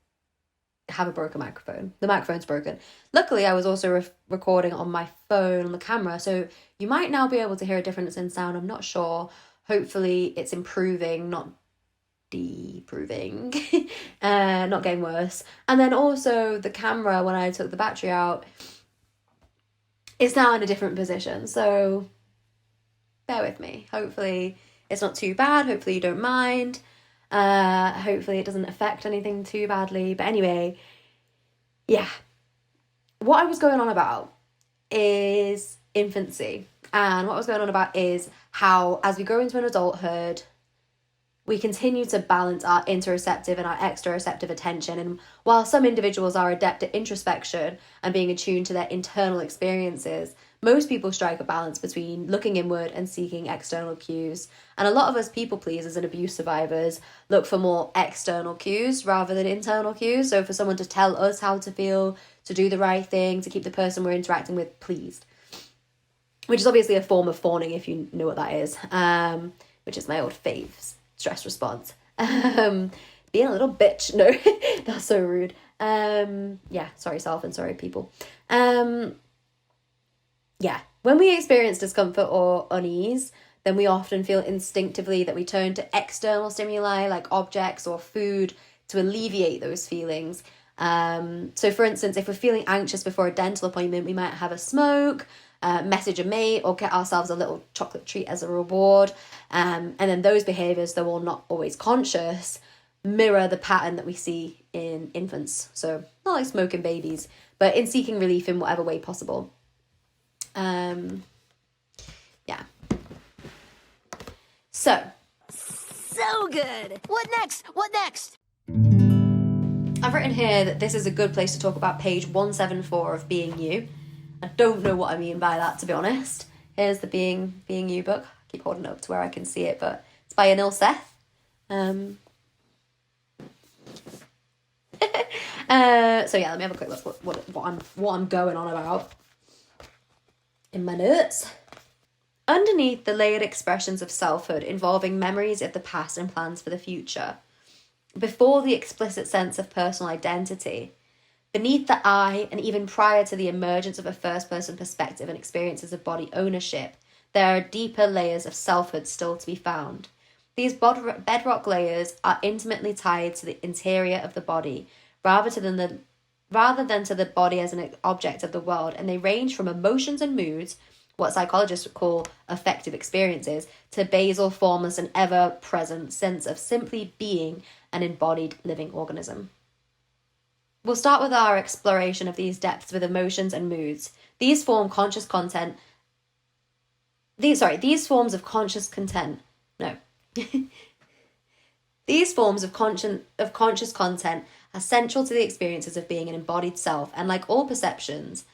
Speaker 3: have a broken microphone. The microphone's broken. Luckily, I was also recording on my phone on the camera, so you might now be able to hear a difference in sound. I'm not sure. Hopefully it's improving, not deproving, not getting worse. And then also the camera, when I took the battery out, is now in a different position, so bear with me. Hopefully it's not too bad. Hopefully you don't mind. Hopefully it doesn't affect anything too badly. But anyway, yeah. What I was going on about is infancy. And what I was going on about is how, as we grow into an adulthood, we continue to balance our interoceptive and our exteroceptive attention. And while some individuals are adept at introspection and being attuned to their internal experiences, most people strike a balance between looking inward and seeking external cues. And a lot of us people pleasers and abuse survivors look for more external cues rather than internal cues. So for someone to tell us how to feel, to do the right thing, to keep the person we're interacting with pleased. Which is obviously a form of fawning, if you know what that is. Which is my old faves. Stress response. Being a little bitch. No, that's so rude. Yeah, sorry self and sorry people. Yeah, when we experience discomfort or unease, then we often feel instinctively that we turn to external stimuli like objects or food to alleviate those feelings. So for instance, if we're feeling anxious before a dental appointment, we might have a smoke, message a mate, or get ourselves a little chocolate treat as a reward. And then those behaviours, though not always conscious, mirror the pattern that we see in infants. So not like smoking babies, but in seeking relief in whatever way possible. Yeah. So
Speaker 4: good. What next?
Speaker 3: I've written here that this is a good place to talk about page 174 of Being You. I don't know what I mean by that, to be honest. Here's the Being You book. I keep holding it up to where I can see it, but it's by Anil Seth. So yeah, let me have a quick look what I'm going on about in my notes. Underneath the layered expressions of selfhood involving memories of the past and plans for the future, before the explicit sense of personal identity, beneath the I, and even prior to the emergence of a first-person perspective and experiences of body ownership, there are deeper layers of selfhood still to be found. These bedrock layers are intimately tied to the interior of the body, rather than to the body as an object of the world, and they range from emotions and moods, what psychologists call affective experiences, to basal, formless, and ever-present sense of simply being an embodied living organism. We'll start with our exploration of these depths with emotions and moods. These forms of conscious content. These forms of conscious content are central to the experiences of being an embodied self, and like all perceptions,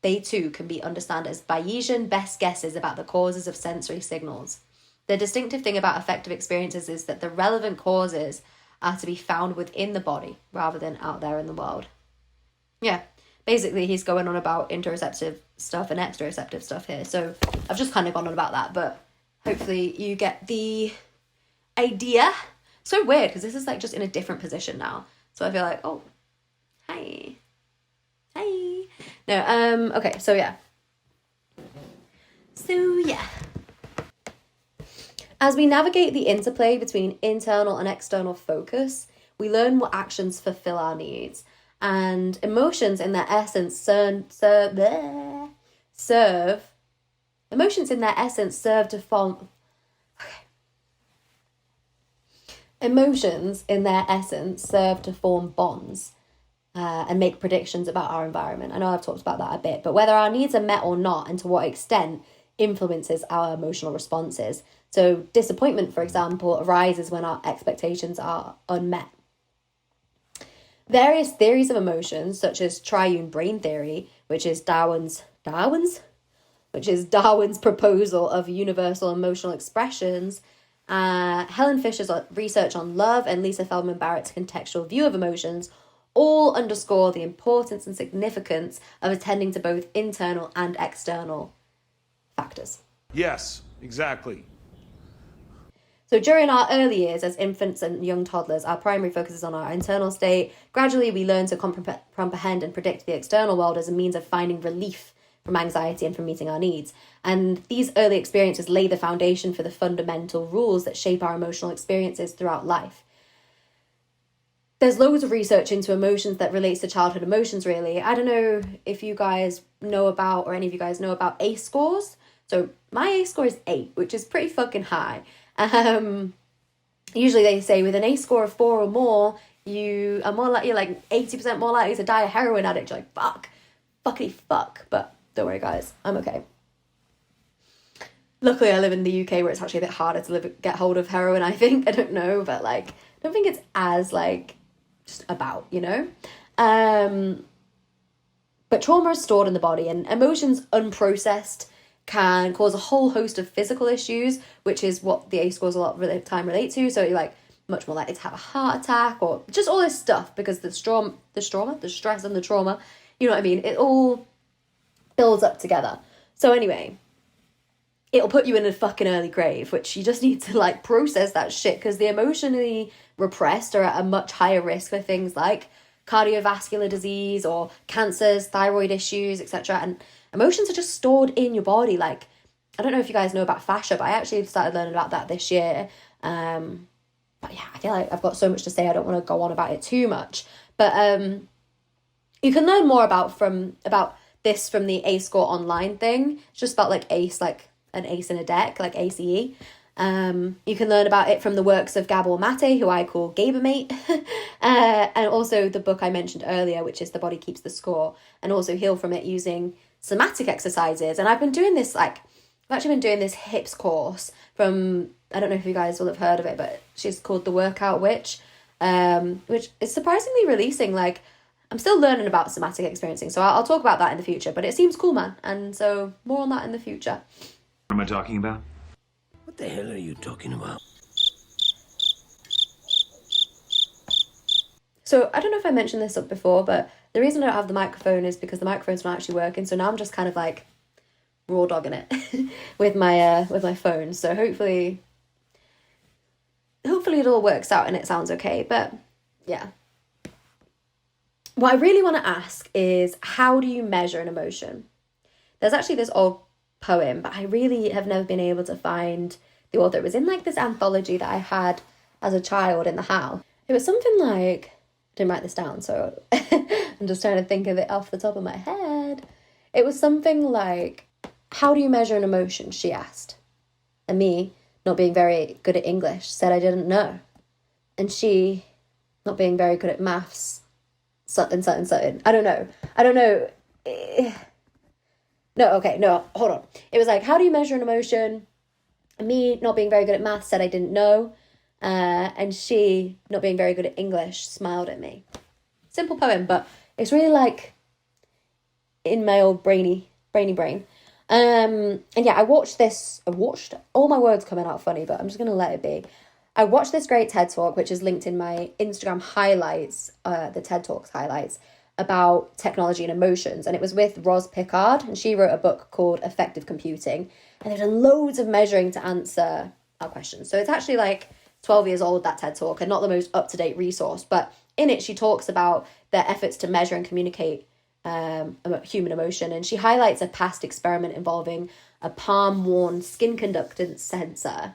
Speaker 3: they too can be understood as Bayesian best guesses about the causes of sensory signals. The distinctive thing about affective experiences is that the relevant causes are to be found within the body rather than out there in the world. Yeah, basically he's going on about interoceptive stuff and exteroceptive stuff here. So I've just kind of gone on about that, but hopefully you get the idea. So weird because this is like just in a different position now. So I feel like, oh, hi. No, okay, so yeah. As we navigate the interplay between internal and external focus, we learn what actions fulfill our needs. And emotions in their essence serve to form bonds and make predictions about our environment. I know I've talked about that a bit, but whether our needs are met or not and to what extent influences our emotional responses. So disappointment, for example, arises when our expectations are unmet. Various theories of emotions, such as triune brain theory, which is Darwin's proposal of universal emotional expressions, Helen Fisher's research on love, and Lisa Feldman Barrett's contextual view of emotions, all underscore the importance and significance of attending to both internal and external factors.
Speaker 2: Yes, exactly.
Speaker 3: So during our early years as infants and young toddlers, our primary focus is on our internal state. Gradually, we learn to comprehend and predict the external world as a means of finding relief from anxiety and from meeting our needs. And these early experiences lay the foundation for the fundamental rules that shape our emotional experiences throughout life. There's loads of research into emotions that relates to childhood emotions, really. I don't know if you guys know about, or any of you guys know about ACE scores. So my ACE score is 8, which is pretty fucking high. Usually they say with an ACE score of 4 or more, you're like 80% more likely to die a heroin addict. You're like, fuck. But don't worry, guys, I'm okay. Luckily, I live in the UK where it's actually a bit harder to get hold of heroin, I think. I don't know, but like, I don't think it's as like just about, you know. But trauma is stored in the body, and emotions unprocessed can cause a whole host of physical issues, which is what the ACE scores a lot of the time relate to. So you're like much more likely to have a heart attack or just all this stuff because the stress and the trauma, you know what I mean? It all builds up together. So anyway, it'll put you in a fucking early grave, which you just need to like process that shit because the emotionally repressed are at a much higher risk for things like cardiovascular disease or cancers, thyroid issues, etc. And emotions are just stored in your body. Like, I don't know if you guys know about fascia, but I actually started learning about that this year. But yeah, I feel like I've got so much to say. I don't want to go on about it too much. But you can learn more about this from the ACE score online thing. It's just about like ACE, like an ace in a deck, like ACE. You can learn about it from the works of Gabor Mate, who I call Gabermate, and also the book I mentioned earlier, which is The Body Keeps the Score, and also heal from it using somatic exercises. And I've actually been doing this hips course from, I don't know if you guys will have heard of it, but she's called The Workout Witch, which is surprisingly releasing. Like, I'm still learning about somatic experiencing, so I'll talk about that in the future, but it seems cool, man. And so more on that in the future.
Speaker 2: What am I talking about?
Speaker 5: What the hell are you talking about?
Speaker 3: So I don't know if I mentioned this up before, but the reason I don't have the microphone is because the microphone's not actually working. So now I'm just kind of like raw dogging it with my phone. So hopefully it all works out and it sounds okay. But yeah. What I really want to ask is, how do you measure an emotion? There's actually this old poem, but I really have never been able to find the author. It was in like this anthology that I had as a child in the house. It was something like, I didn't write this down, so I'm just trying to think of it off the top of my head. It was something like, how do you measure an emotion, she asked. And me, not being very good at English, said I didn't know. And she, not being very good at maths, something. I don't know. No, hold on. It was like, how do you measure an emotion? And me, not being very good at maths, said I didn't know. And she, not being very good at English, smiled at me. Simple poem, but it's really like in my old brainy brain. And yeah, I watched, all my words coming out funny, but I'm just going to let it be. I watched this great TED Talk, which is linked in my Instagram highlights, the TED Talks highlights, about technology and emotions. And it was with Roz Pickard, and she wrote a book called Effective Computing. And they've done loads of measuring to answer our questions. So it's actually like 12 years old, that TED Talk, and not the most up-to-date resource, but in it she talks about their efforts to measure and communicate human emotion, and she highlights a past experiment involving a palm-worn skin conductance sensor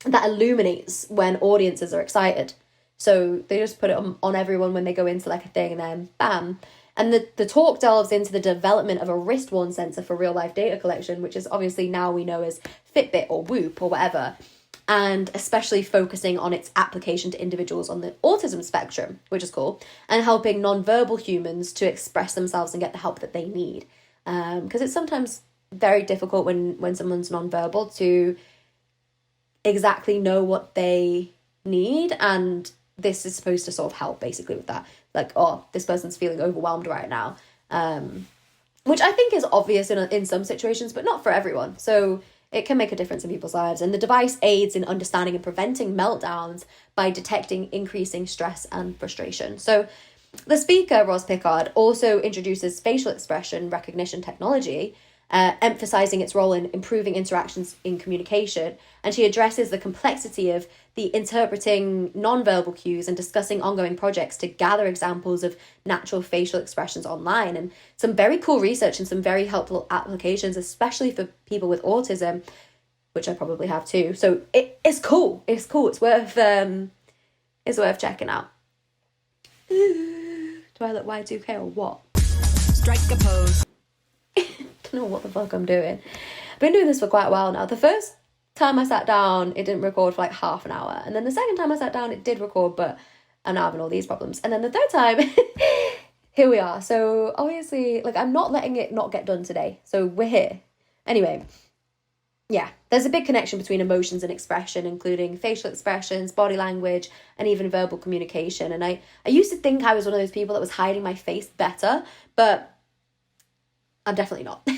Speaker 3: that illuminates when audiences are excited. So they just put it on everyone when they go into like a thing, and then bam. And the talk delves into the development of a wrist-worn sensor for real-life data collection, which is obviously now we know as Fitbit or Whoop or whatever, and especially focusing on its application to individuals on the autism spectrum, which is cool, and helping non-verbal humans to express themselves and get the help that they need. Because it's sometimes very difficult when someone's non-verbal to exactly know what they need, and this is supposed to sort of help basically with that. Like, oh, this person's feeling overwhelmed right now, which I think is obvious in some situations, but not for everyone. So it can make a difference in people's lives. And the device aids in understanding and preventing meltdowns by detecting increasing stress and frustration. So the speaker, Roz Pickard, also introduces facial expression recognition technology, emphasizing its role in improving interactions in communication. And she addresses the complexity of the interpreting nonverbal cues and discussing ongoing projects to gather examples of natural facial expressions online. And some very cool research and some very helpful applications, especially for people with autism, which I probably have too. So it's cool. It's cool. It's worth checking out. Do I look Y2K or what?
Speaker 4: Strike a pose.
Speaker 3: Don't know what the fuck I'm doing. I've been doing this for quite a while now. The first time I sat down, it didn't record for like half an hour. And then the second time I sat down, it did record, but I'm now having all these problems. And then the third time, here we are. So obviously, like, I'm not letting it not get done today. So we're here. Anyway, yeah, there's a big connection between emotions and expression, including facial expressions, body language, and even verbal communication. And I used to think I was one of those people that was hiding my face better, but I'm definitely not.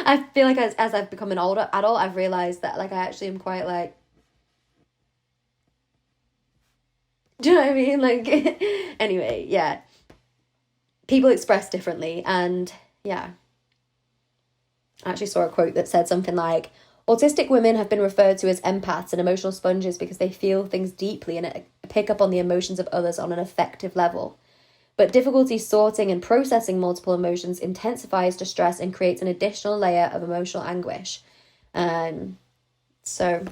Speaker 3: I feel like as I've become an older adult, I've realised that, like, I actually am quite, like... Do you know what I mean? Like, anyway, yeah. People express differently, and, yeah. I actually saw a quote that said something like, autistic women have been referred to as empaths and emotional sponges because they feel things deeply and pick up on the emotions of others on an effective level. But difficulty sorting and processing multiple emotions intensifies distress and creates an additional layer of emotional anguish. So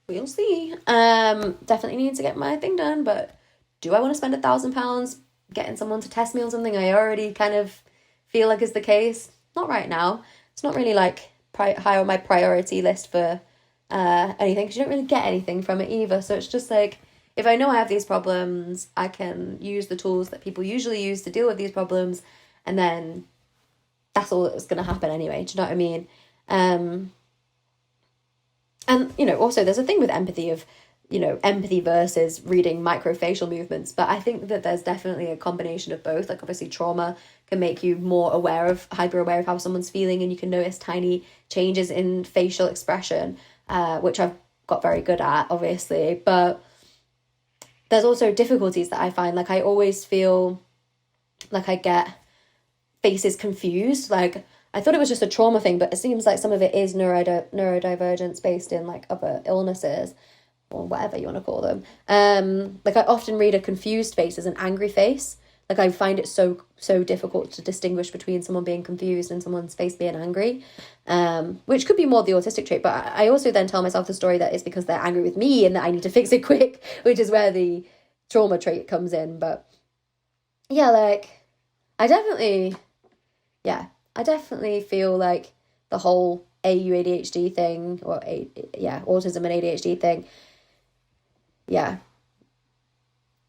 Speaker 3: we'll see. Definitely need to get my thing done, but do I want to spend £1,000 getting someone to test me on something I already kind of feel like is the case? Not right now. It's not really like high on my priority list for anything, because you don't really get anything from it either. So it's just like, if I know I have these problems, I can use the tools that people usually use to deal with these problems, and then that's all that's going to happen anyway. Do you know what I mean? And, you know, also there's a thing with empathy of, you know, empathy versus reading microfacial movements. But I think that there's definitely a combination of both. Like, obviously trauma can make you more hyper aware of how someone's feeling, and you can notice tiny changes in facial expression, which I've got very good at, obviously. But there's also difficulties that I find. Like, I always feel like I get faces confused. Like, I thought it was just a trauma thing, but it seems like some of it is neurodivergence based in, like, other illnesses or whatever you want to call them. Like, I often read a confused face as an angry face. Like, I find it so difficult to distinguish between someone being confused and someone's face being angry, which could be more the autistic trait. But I also then tell myself the story that it's because they're angry with me and that I need to fix it quick, which is where the trauma trait comes in. But yeah, like, I definitely feel like the whole ADHD thing, or autism and ADHD thing, yeah,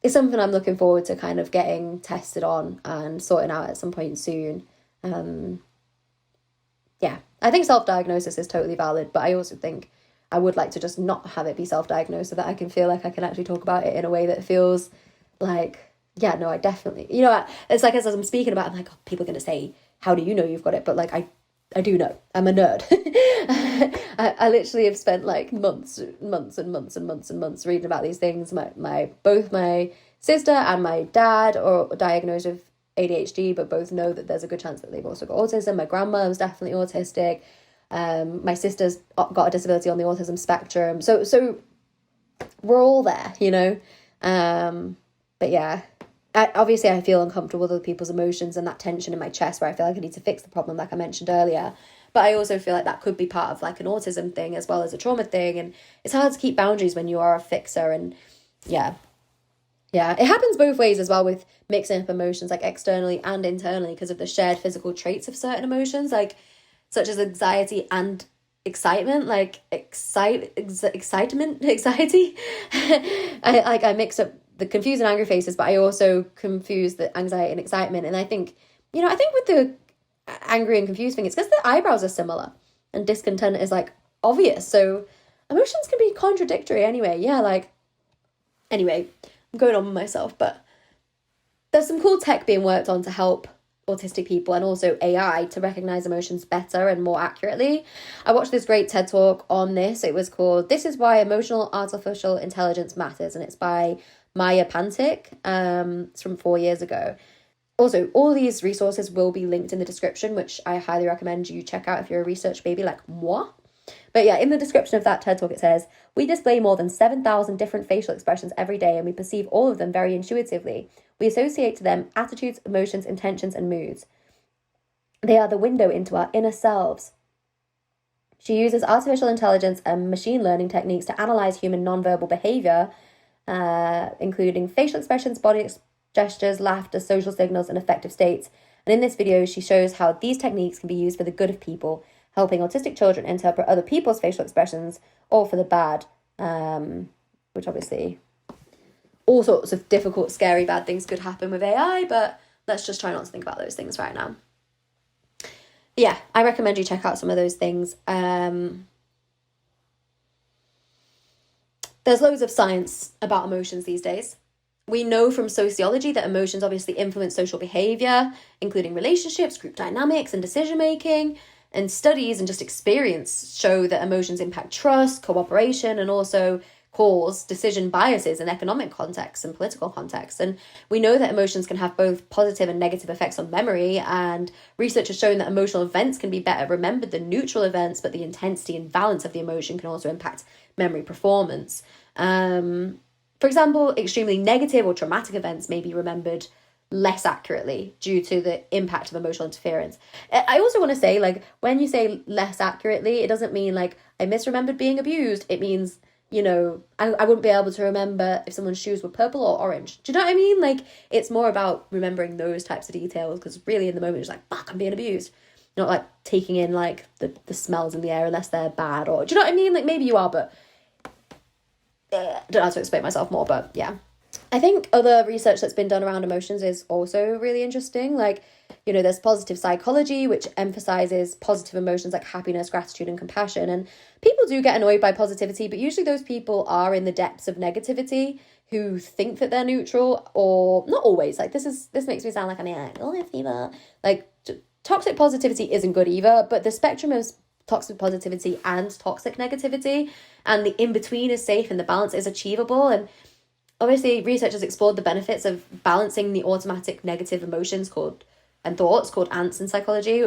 Speaker 3: it's something I'm looking forward to kind of getting tested on and sorting out at some point soon. Yeah, I think self-diagnosis is totally valid, but I also think I would like to just not have it be self-diagnosed so that I can feel like I can actually talk about it in a way that feels like, yeah, no, I definitely, you know, it's like as I'm speaking about it, I'm like, oh, people are going to say, how do you know you've got it? But like, I do know. I'm a nerd. I literally have spent like months reading about these things. Both my sister and my dad are diagnosed with ADHD, but both know that there's a good chance that they've also got autism. My grandma was definitely autistic. My sister's got a disability on the autism spectrum. So we're all there, you know. But yeah, obviously I feel uncomfortable with other people's emotions and that tension in my chest where I feel like I need to fix the problem, like I mentioned earlier. But I also feel like that could be part of like an autism thing as well as a trauma thing. And it's hard to keep boundaries when you are a fixer. And yeah, it happens both ways as well with mixing up emotions, like externally and internally, because of the shared physical traits of certain emotions, like such as anxiety and excitement, like anxiety. I mix up the confused and angry faces, but I also confuse the anxiety and excitement. And I think with the angry and confused thing, it's because the eyebrows are similar and discontent is like obvious. So emotions can be contradictory anyway. Anyway, I'm going on with myself, but there's some cool tech being worked on to help autistic people and also AI to recognize emotions better and more accurately. I watched this great TED talk on this. It was called "This is Why Emotional Artificial Intelligence Matters," and it's by Maya Pantic. It's from 4 years ago. Also, all these resources will be linked in the description, which I highly recommend you check out if you're a research baby like moi. But yeah, in the description of that TED talk, it says, "We display more than 7,000 different facial expressions every day, and we perceive all of them very intuitively. We associate to them attitudes, emotions, intentions, and moods. They are the window into our inner selves." She uses artificial intelligence and machine learning techniques to analyze human nonverbal behavior, including facial expressions, body gestures, laughter, social signals, and affective states. And in this video, she shows how these techniques can be used for the good of people, helping autistic children interpret other people's facial expressions, or for the bad, which obviously all sorts of difficult, scary, bad things could happen with AI, but let's just try not to think about those things right now. Yeah, I recommend you check out some of those things. There's loads of science about emotions these days. We know from sociology that emotions obviously influence social behavior, including relationships, group dynamics, and decision-making. And studies and just experience show that emotions impact trust, cooperation, and also cause decision biases in economic contexts and political contexts. And we know that emotions can have both positive and negative effects on memory, and research has shown that emotional events can be better remembered than neutral events, but the intensity and balance of the emotion can also impact memory performance. For example, extremely negative or traumatic events may be remembered less accurately due to the impact of emotional interference. I also want to say, like, when you say less accurately, it doesn't mean like I misremembered being abused. It means, you know, I wouldn't be able to remember if someone's shoes were purple or orange. Do you know what I mean? Like, it's more about remembering those types of details, because really in the moment it's like, fuck, I'm being abused. Not like taking in like the smells in the air unless they're bad, or do you know what I mean? Like, maybe you are, but I don't know how to explain myself more, but yeah. I think other research that's been done around emotions is also really interesting. Like, you know, there's positive psychology, which emphasizes positive emotions like happiness, gratitude, and compassion. And people do get annoyed by positivity, but usually those people are in the depths of negativity who think that they're neutral, or not always. Like, this makes me sound like like toxic positivity isn't good either, but the spectrum of toxic positivity and toxic negativity, and the in-between is safe and the balance is achievable. And obviously researchers explored the benefits of balancing the automatic negative emotions called ants in psychology,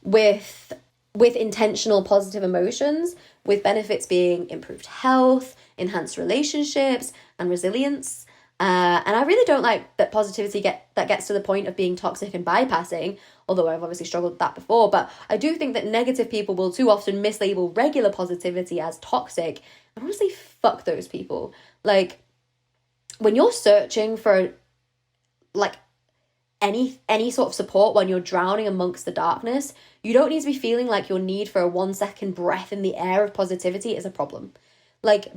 Speaker 3: with intentional positive emotions, with benefits being improved health, enhanced relationships, and resilience. And I really don't like that positivity gets to the point of being toxic and bypassing, although I've obviously struggled with that before. But I do think that negative people will too often mislabel regular positivity as toxic. And honestly, fuck those people. Like, when you're searching for like any sort of support when you're drowning amongst the darkness, you don't need to be feeling like your need for a 1 second breath in the air of positivity is a problem. Like,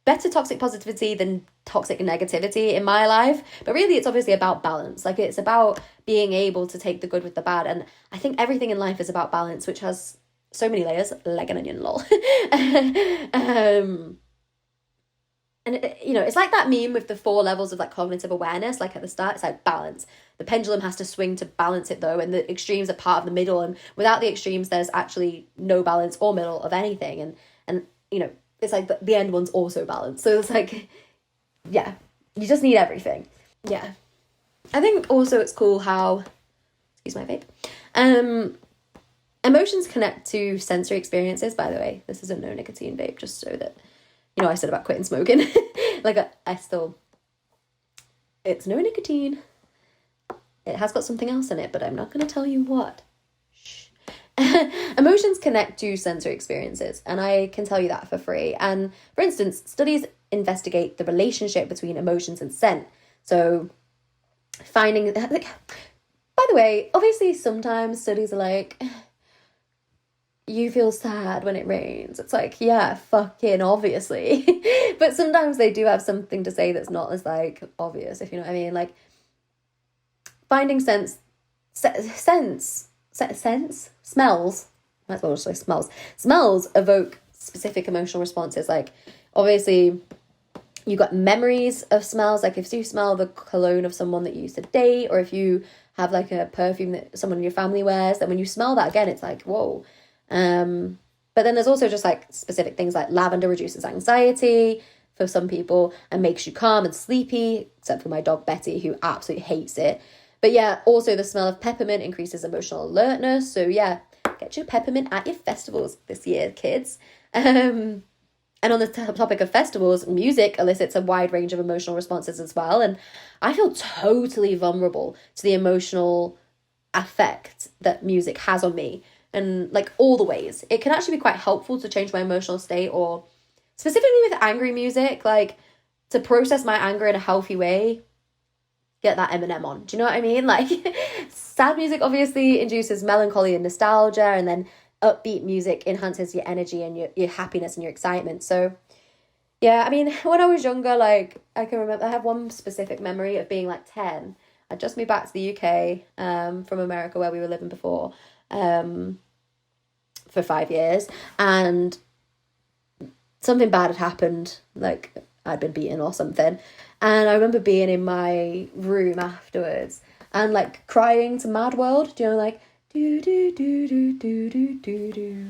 Speaker 3: better toxic positivity than toxic negativity in my life. But really, it's obviously about balance. Like, it's about being able to take the good with the bad. And I think everything in life is about balance, which has so many layers, like an onion, lol. And you know, it's like that meme with the 4 levels of like cognitive awareness. Like, at the start, it's like balance. The pendulum has to swing to balance it, though, and the extremes are part of the middle. And without the extremes, there's actually no balance or middle of anything. And you know, it's like the end one's also balanced. So it's like, yeah, you just need everything. Yeah. I think also it's cool how Excuse my vape. Emotions connect to sensory experiences, by the way. This is a no nicotine vape, just so that, you know, I said about quitting smoking. Like, it's no nicotine. It has got something else in it, but I'm not going to tell you what. Shh. Emotions connect to sensory experiences, and I can tell you that for free. And for instance, studies investigate the relationship between emotions and scent. So finding, like, by the way, obviously sometimes studies are like, you feel sad when it rains. It's like, yeah, fucking obviously. But sometimes they do have something to say that's not as, like, obvious, if you know what I mean. Like, finding smells, might as well just say smells evoke specific emotional responses. Like, obviously, you got memories of smells. Like, if you smell the cologne of someone that you used to date, or if you have, like, a perfume that someone in your family wears, then when you smell that again, it's like, whoa. But then there's also just, like, specific things like lavender reduces anxiety for some people and makes you calm and sleepy, except for my dog Betty, who absolutely hates it. But yeah, also the smell of peppermint increases emotional alertness. So yeah, get your peppermint at your festivals this year, kids. And on the topic of festivals, music elicits a wide range of emotional responses as well. And I feel totally vulnerable to the emotional effect that music has on me. And, like, all the ways. It can actually be quite helpful to change my emotional state, or specifically with angry music, like, to process my anger in a healthy way, get that Eminem on. Do you know what I mean? Like, sad music obviously induces melancholy and nostalgia, and then upbeat music enhances your energy and your happiness and your excitement. So, yeah, I mean, when I was younger, like, I can remember, I have one specific memory of being, like, 10. I just moved back to the UK from America, where we were living before, for 5 years, and something bad had happened, like I'd been beaten or something, and I remember being in my room afterwards and, like, crying to Mad World, do you know, like, do do do do do do do do,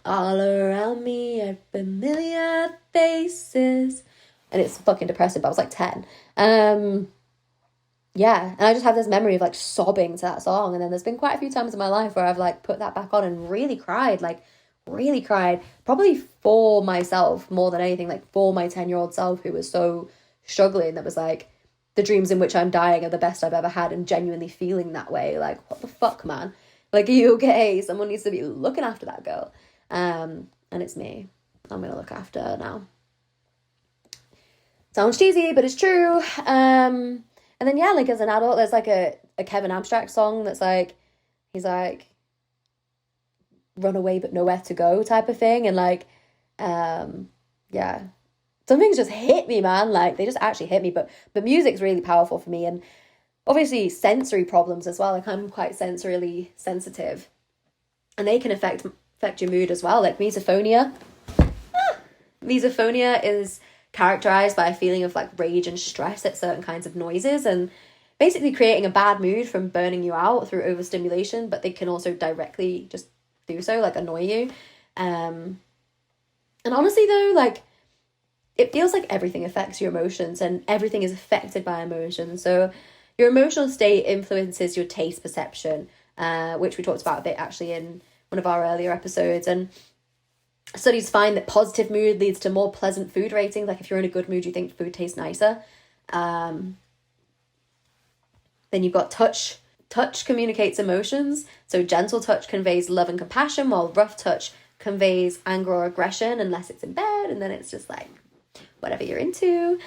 Speaker 3: all around me are familiar faces, and it's fucking depressing, but I was like 10. Yeah, and I just have this memory of, like, sobbing to that song. And then there's been quite a few times in my life where I've, like, put that back on and really cried, probably for myself more than anything, like, for my 10-year-old self who was so struggling, that was like, the dreams in which I'm dying are the best I've ever had, and genuinely feeling that way. Like, what the fuck, man? Like, are you okay? Someone needs to be looking after that girl. And it's me. I'm going to look after her now. Sounds cheesy, but it's true. And then, yeah, like, as an adult, there's, like, a Kevin Abstract song that's, like, he's, like, run away but nowhere to go type of thing. And, like, yeah, some things just hit me, man. Like, they just actually hit me. But music's really powerful for me. And obviously sensory problems as well. Like, I'm quite sensorily sensitive. And they can affect your mood as well. Like, misophonia. Misophonia is characterized by a feeling of, like, rage and stress at certain kinds of noises, and basically creating a bad mood from burning you out through overstimulation. But they can also directly just do so, like, annoy you. And honestly though, like, it feels like everything affects your emotions, and everything is affected by emotions. So your emotional state influences your taste perception, which we talked about a bit actually in one of our earlier episodes. And studies find that positive mood leads to more pleasant food rating. Like, if you're in a good mood, you think food tastes nicer. Then you've got touch. Touch communicates emotions. So gentle touch conveys love and compassion, while rough touch conveys anger or aggression, unless it's in bed, and then it's just like whatever you're into.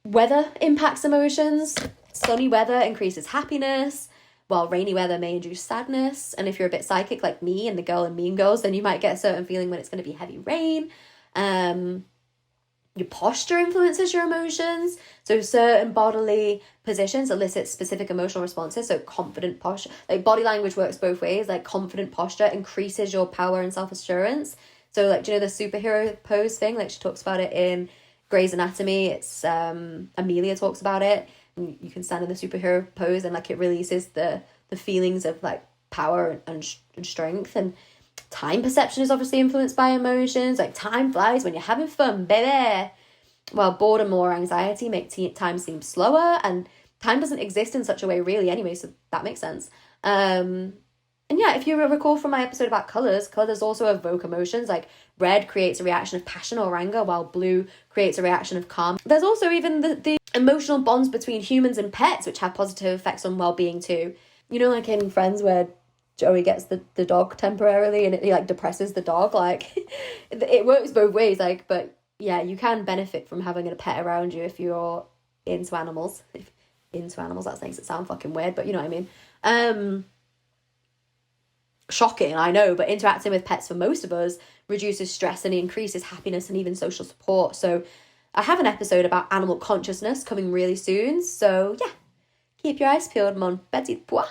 Speaker 3: Weather impacts emotions. Sunny weather increases happiness, while rainy weather may induce sadness. And if you're a bit psychic like me and the girl in Mean Girls, then you might get a certain feeling when it's going to be heavy rain. Your posture influences your emotions. So certain bodily positions elicit specific emotional responses. So confident posture, like, body language works both ways. Like, confident posture increases your power and self-assurance. So, like, do you know the superhero pose thing? Like, she talks about it in Grey's Anatomy. It's Amelia talks about it. And you can stand in the superhero pose, and, like, it releases the feelings of, like, power and strength. And time perception is obviously influenced by emotions. Like, time flies when you're having fun, baby. While boredom or anxiety make time seem slower, and time doesn't exist in such a way really anyway, so that makes sense. And yeah, if you recall from my episode about colours also evoke emotions. Like red creates a reaction of passion or anger, while blue creates a reaction of calm. There's also even the emotional bonds between humans and pets, which have positive effects on well-being too. You know, like in Friends where Joey gets the dog temporarily and it like depresses the dog. Like it works both ways. Like, but yeah, you can benefit from having a pet around you if you're into animals. That makes it sound fucking weird, but you know what I mean. Shocking, I know, but interacting with pets for most of us reduces stress and increases happiness and even social support. So I have an episode about animal consciousness coming really soon. So yeah, keep your eyes peeled, mon petit pois.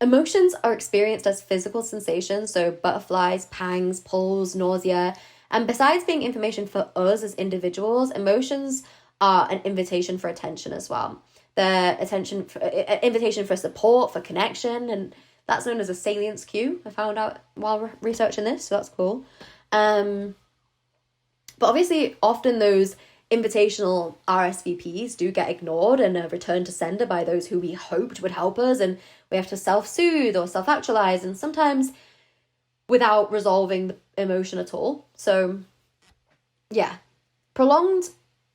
Speaker 3: Emotions are experienced as physical sensations, so butterflies, pangs, pulls, nausea. And besides being information for us as individuals, emotions are an invitation for attention as well. The invitation for support, for connection, and that's known as a salience cue. I found out while researching this, so that's cool. But obviously, often those invitational RSVPs do get ignored and are returned to sender by those who we hoped would help us, and we have to self-soothe or self-actualize, and sometimes without resolving the emotion at all. So, yeah, prolonged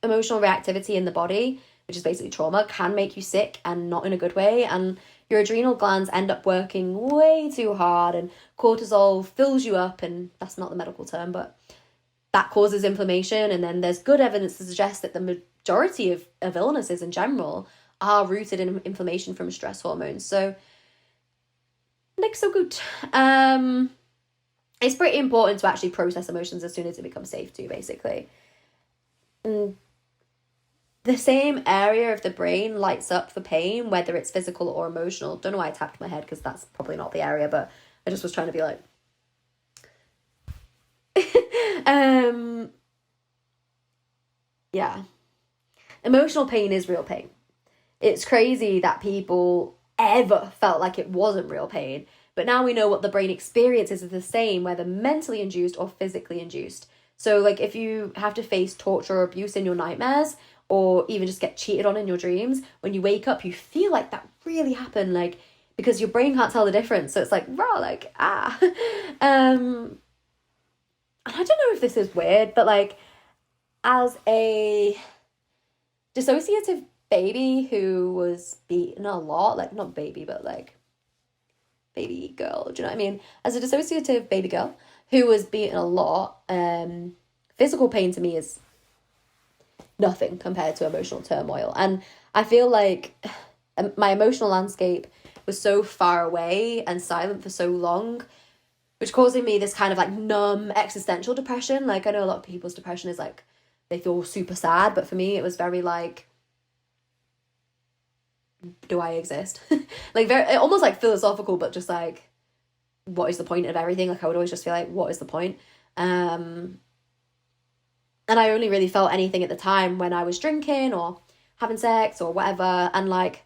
Speaker 3: emotional reactivity in the body, which is basically trauma, can make you sick and not in a good way. And your adrenal glands end up working way too hard and cortisol fills you up. And that's not the medical term, but that causes inflammation. And then there's good evidence to suggest that the majority of illnesses in general are rooted in inflammation from stress hormones. So, not so good. It's pretty important to actually process emotions as soon as it becomes safe to, basically. The same area of the brain lights up for pain, whether it's physical or emotional. Don't know why I tapped my head, because that's probably not the area, but I just was trying to be like... yeah. Emotional pain is real pain. It's crazy that people ever felt like it wasn't real pain, but now we know what the brain experiences is the same, whether mentally induced or physically induced. So, like, if you have to face torture or abuse in your nightmares, or even just get cheated on in your dreams, when you wake up, you feel like that really happened, like, because your brain can't tell the difference. So it's like, raw, like, ah. And I don't know if this is weird, but, like, as a dissociative baby who was beaten a lot, like, not baby, but, like, baby girl, do you know what I mean? As a dissociative baby girl who was beaten a lot, physical pain to me is nothing compared to emotional turmoil. And I feel like my emotional landscape was so far away and silent for so long, which causing me this kind of like numb existential depression. Like, I know a lot of people's depression is like they feel super sad, but for me it was very like, do I exist? Like very almost like philosophical, but just like, what is the point of everything? Like I would always just feel like, what is the point? And I only really felt anything at the time when I was drinking or having sex or whatever. And like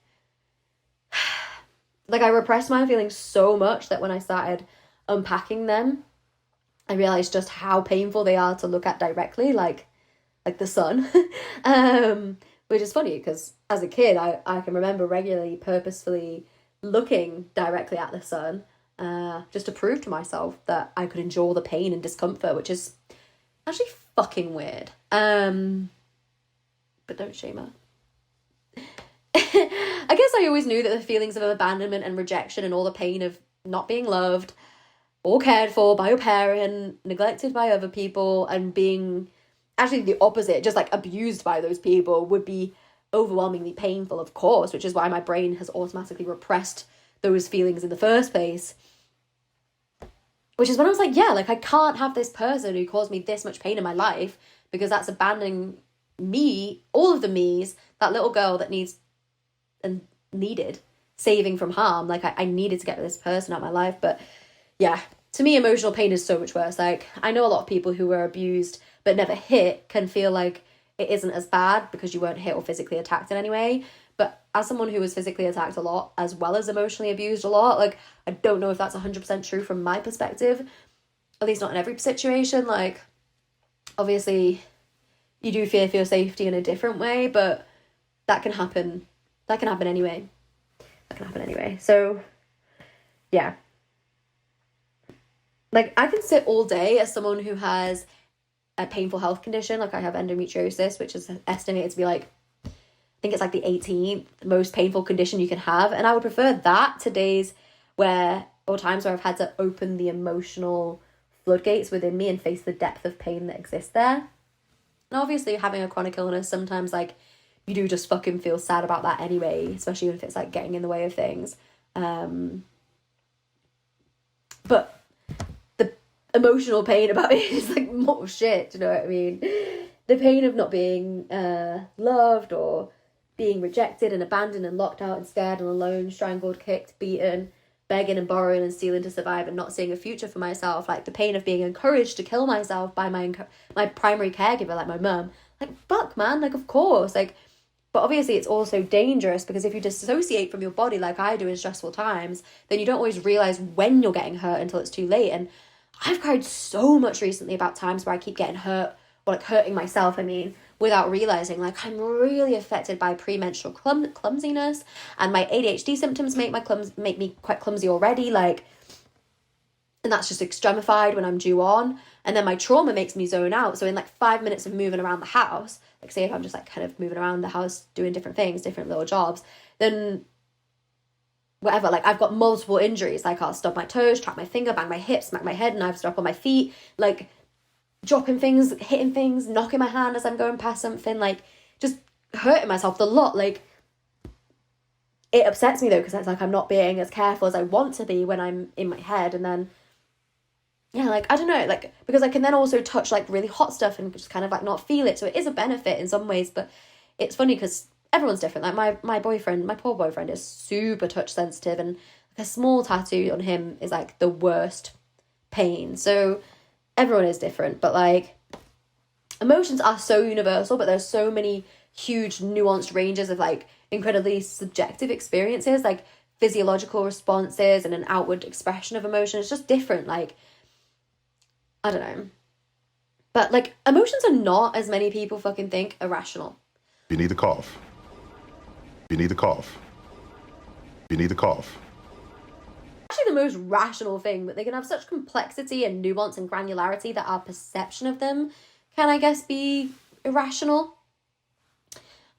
Speaker 3: I repressed my feelings so much that when I started unpacking them, I realized just how painful they are to look at directly, like the sun. Which is funny because as a kid, I can remember regularly, purposefully looking directly at the sun, just to prove to myself that I could endure the pain and discomfort, which is actually fucking weird. But don't shame her. I guess I always knew that the feelings of abandonment and rejection and all the pain of not being loved or cared for by your parent, neglected by other people, and being actually the opposite, just like abused by those people, would be overwhelmingly painful, of course, which is why my brain has automatically repressed those feelings in the first place. Which is when I was like, yeah, like I can't have this person who caused me this much pain in my life, because that's abandoning me, all of the me's, that little girl that needs and needed saving from harm. Like I needed to get this person out of my life. But yeah, to me, emotional pain is so much worse. Like I know a lot of people who were abused but never hit can feel like it isn't as bad because you weren't hit or physically attacked in any way. But as someone who was physically attacked a lot as well as emotionally abused a lot, like I don't know if that's 100% true from my perspective, at least not in every situation. Like obviously you do fear for your safety in a different way, but that can happen. That can happen anyway. So, yeah. Like, I can sit all day as someone who has a painful health condition. Like, I have endometriosis, which is estimated to be like, I think it's like the 18th most painful condition you can have. And I would prefer that to days or times where I've had to open the emotional floodgates within me and face the depth of pain that exists there. And obviously, having a chronic illness, sometimes, like, you do just fucking feel sad about that anyway, especially if it's, like, getting in the way of things. But the emotional pain about it is, like, more shit, do you know what I mean? The pain of not being loved, or being rejected and abandoned and locked out and scared and alone, strangled, kicked, beaten, begging and borrowing and stealing to survive and not seeing a future for myself, like the pain of being encouraged to kill myself by my primary caregiver, like my mum. Like, fuck, man, like, of course, like, but obviously it's also dangerous because if you dissociate from your body like I do in stressful times, then you don't always realize when you're getting hurt until it's too late. And I've cried so much recently about times where I keep getting hurt, or like hurting myself, without realizing, like, I'm really affected by premenstrual clumsiness, and my ADHD symptoms make me quite clumsy already, like, and that's just extremified when I'm due on. And then my trauma makes me zone out. So in like 5 minutes of moving around the house, like, say if I'm just like kind of moving around the house doing different things, different little jobs, then whatever, like, I've got multiple injuries. Like, I'll stub my toes, trap my finger, bang my hip, smack my head, knives drop on my feet, like, dropping things, hitting things, knocking my hand as I'm going past something, like, just hurting myself a lot. Like, it upsets me though, because it's like I'm not being as careful as I want to be when I'm in my head. And then, yeah, like, I don't know, like, because I can then also touch like really hot stuff and just kind of like not feel it. So it is a benefit in some ways, but it's funny because everyone's different. Like, my poor boyfriend is super touch sensitive, and like a small tattoo on him is like the worst pain. So everyone is different, but like, emotions are so universal, but there's so many huge nuanced ranges of like incredibly subjective experiences, like physiological responses and an outward expression of emotion. It's just different. Like, I don't know, but like, emotions are not, as many people fucking think, irrational.
Speaker 6: You need to cough. You need to cough. You need to cough.
Speaker 3: Actually the most rational thing, but they can have such complexity and nuance and granularity that our perception of them can, I guess, be irrational.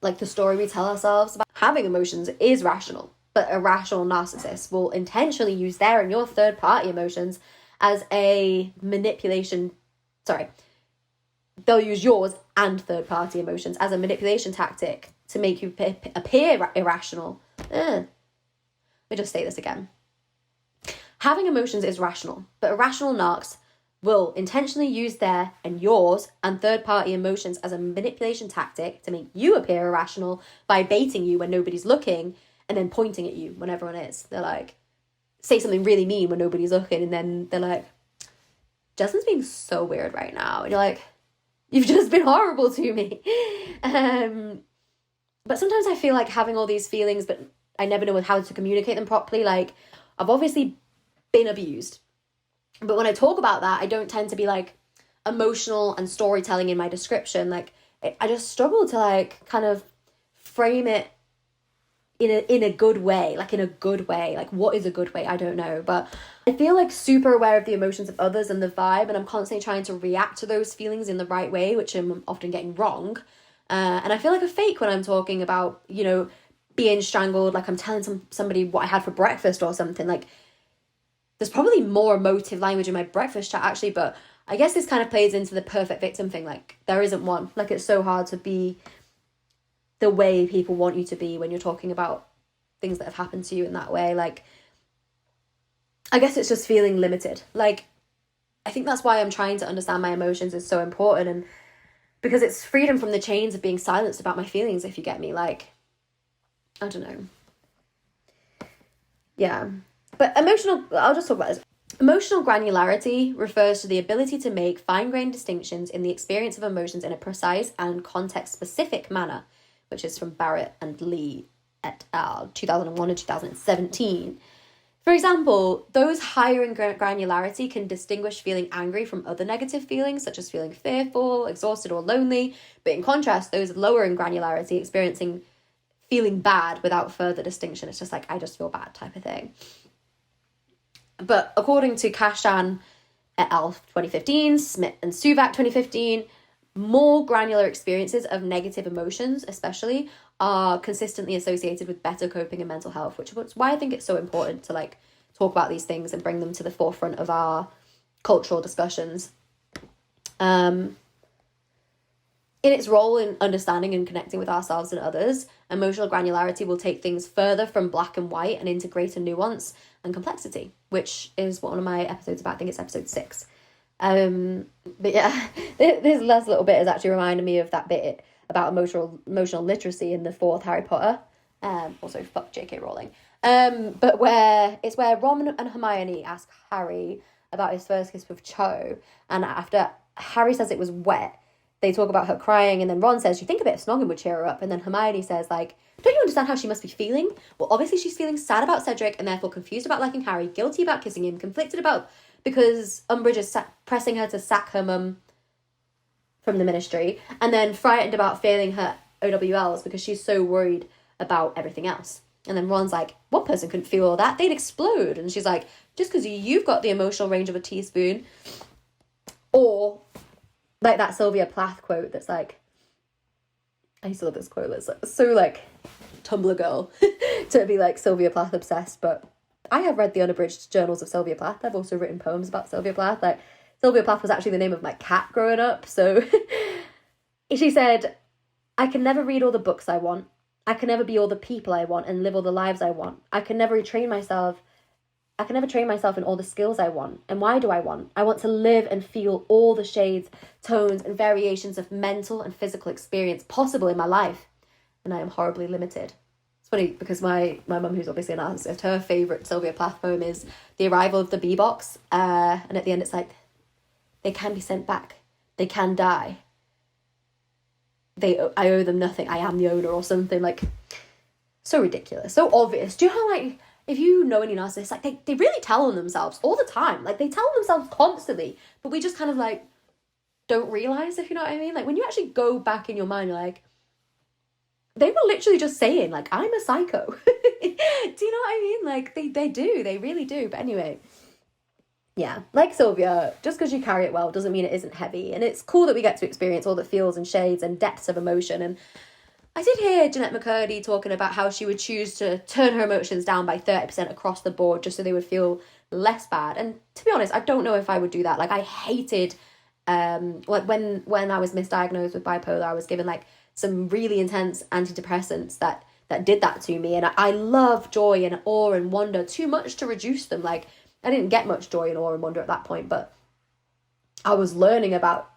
Speaker 3: Like the story we tell ourselves about having emotions is rational, but irrational narcissists will intentionally use their and your third party emotions as a manipulation. They'll use yours and third party emotions as a manipulation tactic to make you appear irrational. Let me just say this again. Having emotions is rational, but irrational narcs will intentionally use their and yours and third-party emotions as a manipulation tactic to make you appear irrational by baiting you when nobody's looking and then pointing at you when everyone is. They're like, say something really mean when nobody's looking, and then they're like, Jasmine's being so weird right now. And you're like, you've just been horrible to me. But sometimes I feel like having all these feelings, but I never know how to communicate them properly. Like, I've obviously been abused, but when I talk about that, I don't tend to be like emotional and storytelling in my description. Like, I just struggle to like kind of frame it in a good way. Like, what is a good way? I don't know, but I feel like super aware of the emotions of others and the vibe, and I'm constantly trying to react to those feelings in the right way, which I'm often getting wrong. And I feel like a fake when I'm talking about, you know, being strangled, like I'm telling somebody what I had for breakfast or something. Like, there's probably more emotive language in my breakfast chat actually, but I guess this kind of plays into the perfect victim thing. Like, there isn't one. Like, it's so hard to be the way people want you to be when you're talking about things that have happened to you in that way. Like, I guess it's just feeling limited. Like, I think that's why I'm trying to understand my emotions is so important, and because it's freedom from the chains of being silenced about my feelings, if you get me. Like, I don't know. Yeah. But I'll just talk about this. Emotional granularity refers to the ability to make fine-grained distinctions in the experience of emotions in a precise and context-specific manner, which is from Barrett and Lee et al., 2001 and 2017. For example, those higher in granularity can distinguish feeling angry from other negative feelings, such as feeling fearful, exhausted, or lonely. But in contrast, those lower in granularity experiencing feeling bad without further distinction. It's just like, I just feel bad type of thing. But according to Kashan et al. 2015, Smith and Suvak 2015, more granular experiences of negative emotions, especially, are consistently associated with better coping and mental health, which is why I think it's so important to like talk about these things and bring them to the forefront of our cultural discussions. In its role in understanding and connecting with ourselves and others, emotional granularity will take things further from black and white and into greater nuance and complexity, which is what one of my episodes about. I think it's episode 6. But yeah, this last little bit has actually reminded me of that bit about emotional literacy in the 4th Harry Potter. Also, fuck J.K. Rowling. But where Ron and Hermione ask Harry about his first kiss with Cho, and after Harry says it was wet, they talk about her crying, and then Ron says, "You think a bit of snogging would cheer her up?" And then Hermione says, like, "Don't you understand how she must be feeling?" Well, obviously she's feeling sad about Cedric, and therefore confused about liking Harry, guilty about kissing him, conflicted about because Umbridge is pressing her to sack her mum from the ministry, and then frightened about failing her OWLs because she's so worried about everything else. And then Ron's like, one person couldn't feel all that, they'd explode. And she's like, just because you've got the emotional range of a teaspoon. Or like that Sylvia Plath quote that's like, I used to love this quote, it's like, so like Tumblr girl to be like Sylvia Plath obsessed, but I have read the unabridged journals of Sylvia Plath. I've also written poems about Sylvia Plath. Like, Sylvia Plath was actually the name of my cat growing up. So she said, "I can never read all the books I want. I can never be all the people I want and live all the lives I want. I can never train myself in all the skills I want. And why do I want? I want to live and feel all the shades, tones, and variations of mental and physical experience possible in my life. And I am horribly limited." It's funny because my mum, who's obviously a narcissist, her favourite Sylvia Plath poem is The Arrival of the Bee Box. And at the end it's like, they can be sent back. They can die. I owe them nothing. I am the owner or something. Like, so ridiculous. So obvious. Do you know how, like, if you know any narcissists, like, they really tell on themselves all the time. Like, they tell on themselves constantly. But we just kind of, like, don't realise, if you know what I mean. Like, when you actually go back in your mind, you're like, they were literally just saying, like, I'm a psycho. Do you know what I mean? Like, they do. They really do. But anyway, yeah, like Sylvia, just because you carry it well doesn't mean it isn't heavy. And it's cool that we get to experience all the feels and shades and depths of emotion. And I did hear Jeanette McCurdy talking about how she would choose to turn her emotions down by 30% across the board just so they would feel less bad. And to be honest, I don't know if I would do that. Like, I hated, like when I was misdiagnosed with bipolar, I was given like some really intense antidepressants that did that to me. And I love joy and awe and wonder too much to reduce them. Like, I didn't get much joy and awe and wonder at that point, but I was learning about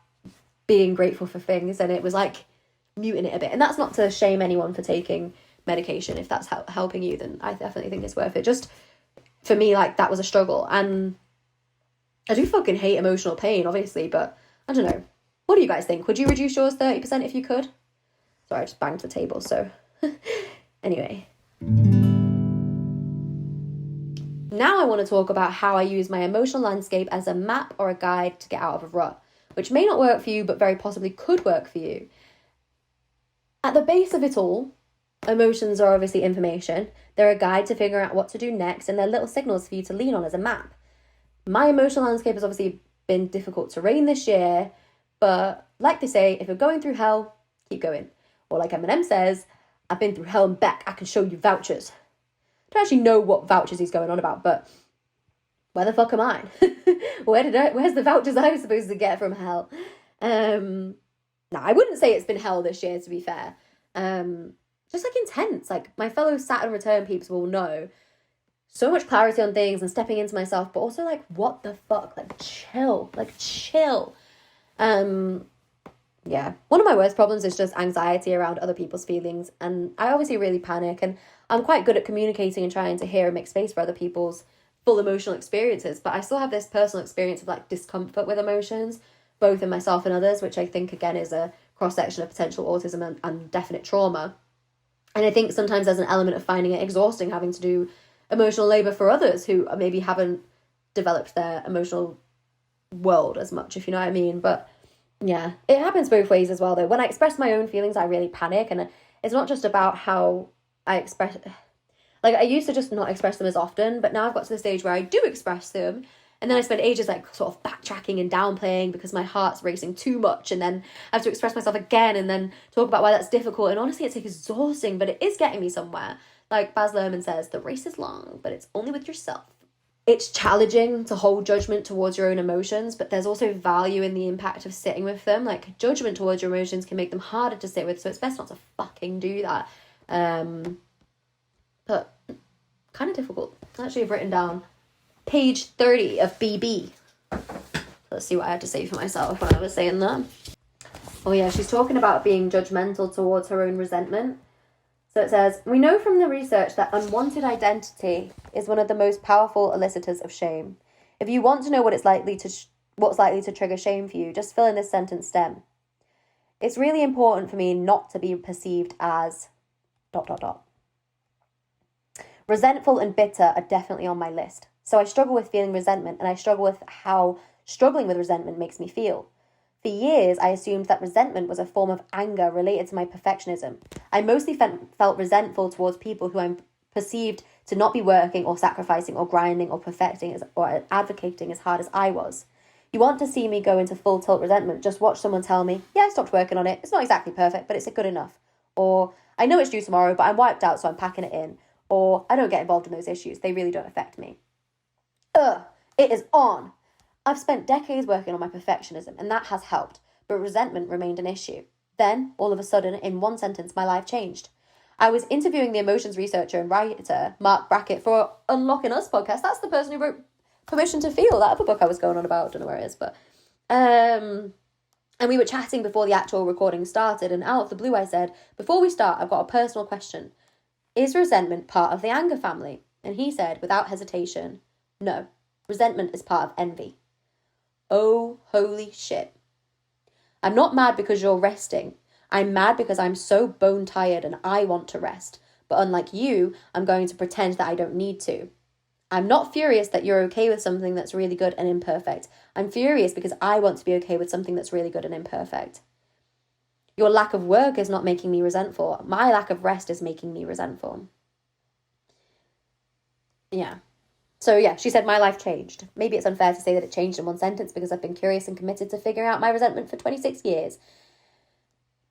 Speaker 3: being grateful for things, and it was like muting it a bit. And that's not to shame anyone for taking medication. If that's helping you, then I definitely think it's worth it. Just for me, like, that was a struggle. And I do fucking hate emotional pain, obviously, but I don't know. What do you guys think? Would you reduce yours 30% if you could? Sorry, I just banged the table, so anyway. Now I want to talk about how I use my emotional landscape as a map or a guide to get out of a rut, which may not work for you, but very possibly could work for you. At the base of it all, emotions are obviously information. They're a guide to figure out what to do next, and they're little signals for you to lean on as a map. My emotional landscape has obviously been difficult terrain this year, but like they say, if you're going through hell, keep going. Or like Eminem says, I've been through hell and back, I can show you vouchers. I don't actually know what vouchers he's going on about, but where the fuck am I? Where's the vouchers I was supposed to get from hell? No, I wouldn't say it's been hell this year, to be fair. Just like intense. Like, my fellow Saturn return peeps will know. So much clarity on things and stepping into myself, but also like, what the fuck? Like, chill. Yeah, one of my worst problems is just anxiety around other people's feelings, and I obviously really panic, and I'm quite good at communicating and trying to hear and make space for other people's full emotional experiences, but I still have this personal experience of like discomfort with emotions, both in myself and others, which I think again is a cross-section of potential autism and definite trauma. And I think sometimes there's an element of finding it exhausting having to do emotional labor for others who maybe haven't developed their emotional world as much, if you know what I mean. But yeah, it happens both ways as well though. When I express my own feelings, I really panic, and it's not just about how I express, like I used to just not express them as often, but now I've got to the stage where I do express them, and then I spend ages like sort of backtracking and downplaying because my heart's racing too much, and then I have to express myself again and then talk about why that's difficult. And honestly, it's exhausting, but it is getting me somewhere. Like Baz Luhrmann says, the race is long, but it's only with yourself. It's challenging to hold judgment towards your own emotions, but there's also value in the impact of sitting with them. Like, judgment towards your emotions can make them harder to sit with, so it's best not to fucking do that. But kind of difficult. Actually, I've written down page 30 of BB. Let's see what I had to say for myself when I was saying that. Oh yeah, she's talking about being judgmental towards her own resentment. So it says, we know from the research that unwanted identity is one of the most powerful elicitors of shame. If you want to know what's likely to trigger shame for you, just fill in this sentence stem. It's really important for me not to be perceived as ... Resentful and bitter are definitely on my list. So I struggle with feeling resentment, and I struggle with how struggling with resentment makes me feel. For years, I assumed that resentment was a form of anger related to my perfectionism. I mostly felt resentful towards people who I'm perceived to not be working or sacrificing or grinding or perfecting or advocating as hard as I was. You want to see me go into full tilt resentment, just watch someone tell me, yeah, I stopped working on it. It's not exactly perfect, but it's good enough. Or, I know it's due tomorrow, but I'm wiped out, so I'm packing it in. Or, I don't get involved in those issues. They really don't affect me. It is on. I've spent decades working on my perfectionism, and that has helped, but resentment remained an issue. Then, all of a sudden, in one sentence, my life changed. I was interviewing the emotions researcher and writer, Mark Brackett, for Unlocking Us podcast. That's the person who wrote Permission to Feel, that other book I was going on about. I don't know where it is, but... And we were chatting before the actual recording started, and out of the blue I said, before we start, I've got a personal question. Is resentment part of the anger family? And he said, without hesitation, no. Resentment is part of envy. Oh, holy shit. I'm not mad because you're resting. I'm mad because I'm so bone tired and I want to rest. But unlike you, I'm going to pretend that I don't need to. I'm not furious that you're okay with something that's really good and imperfect. I'm furious because I want to be okay with something that's really good and imperfect. Your lack of work is not making me resentful. My lack of rest is making me resentful. Yeah. So yeah, she said my life changed. Maybe it's unfair to say that it changed in one sentence because I've been curious and committed to figuring out my resentment for 26 years.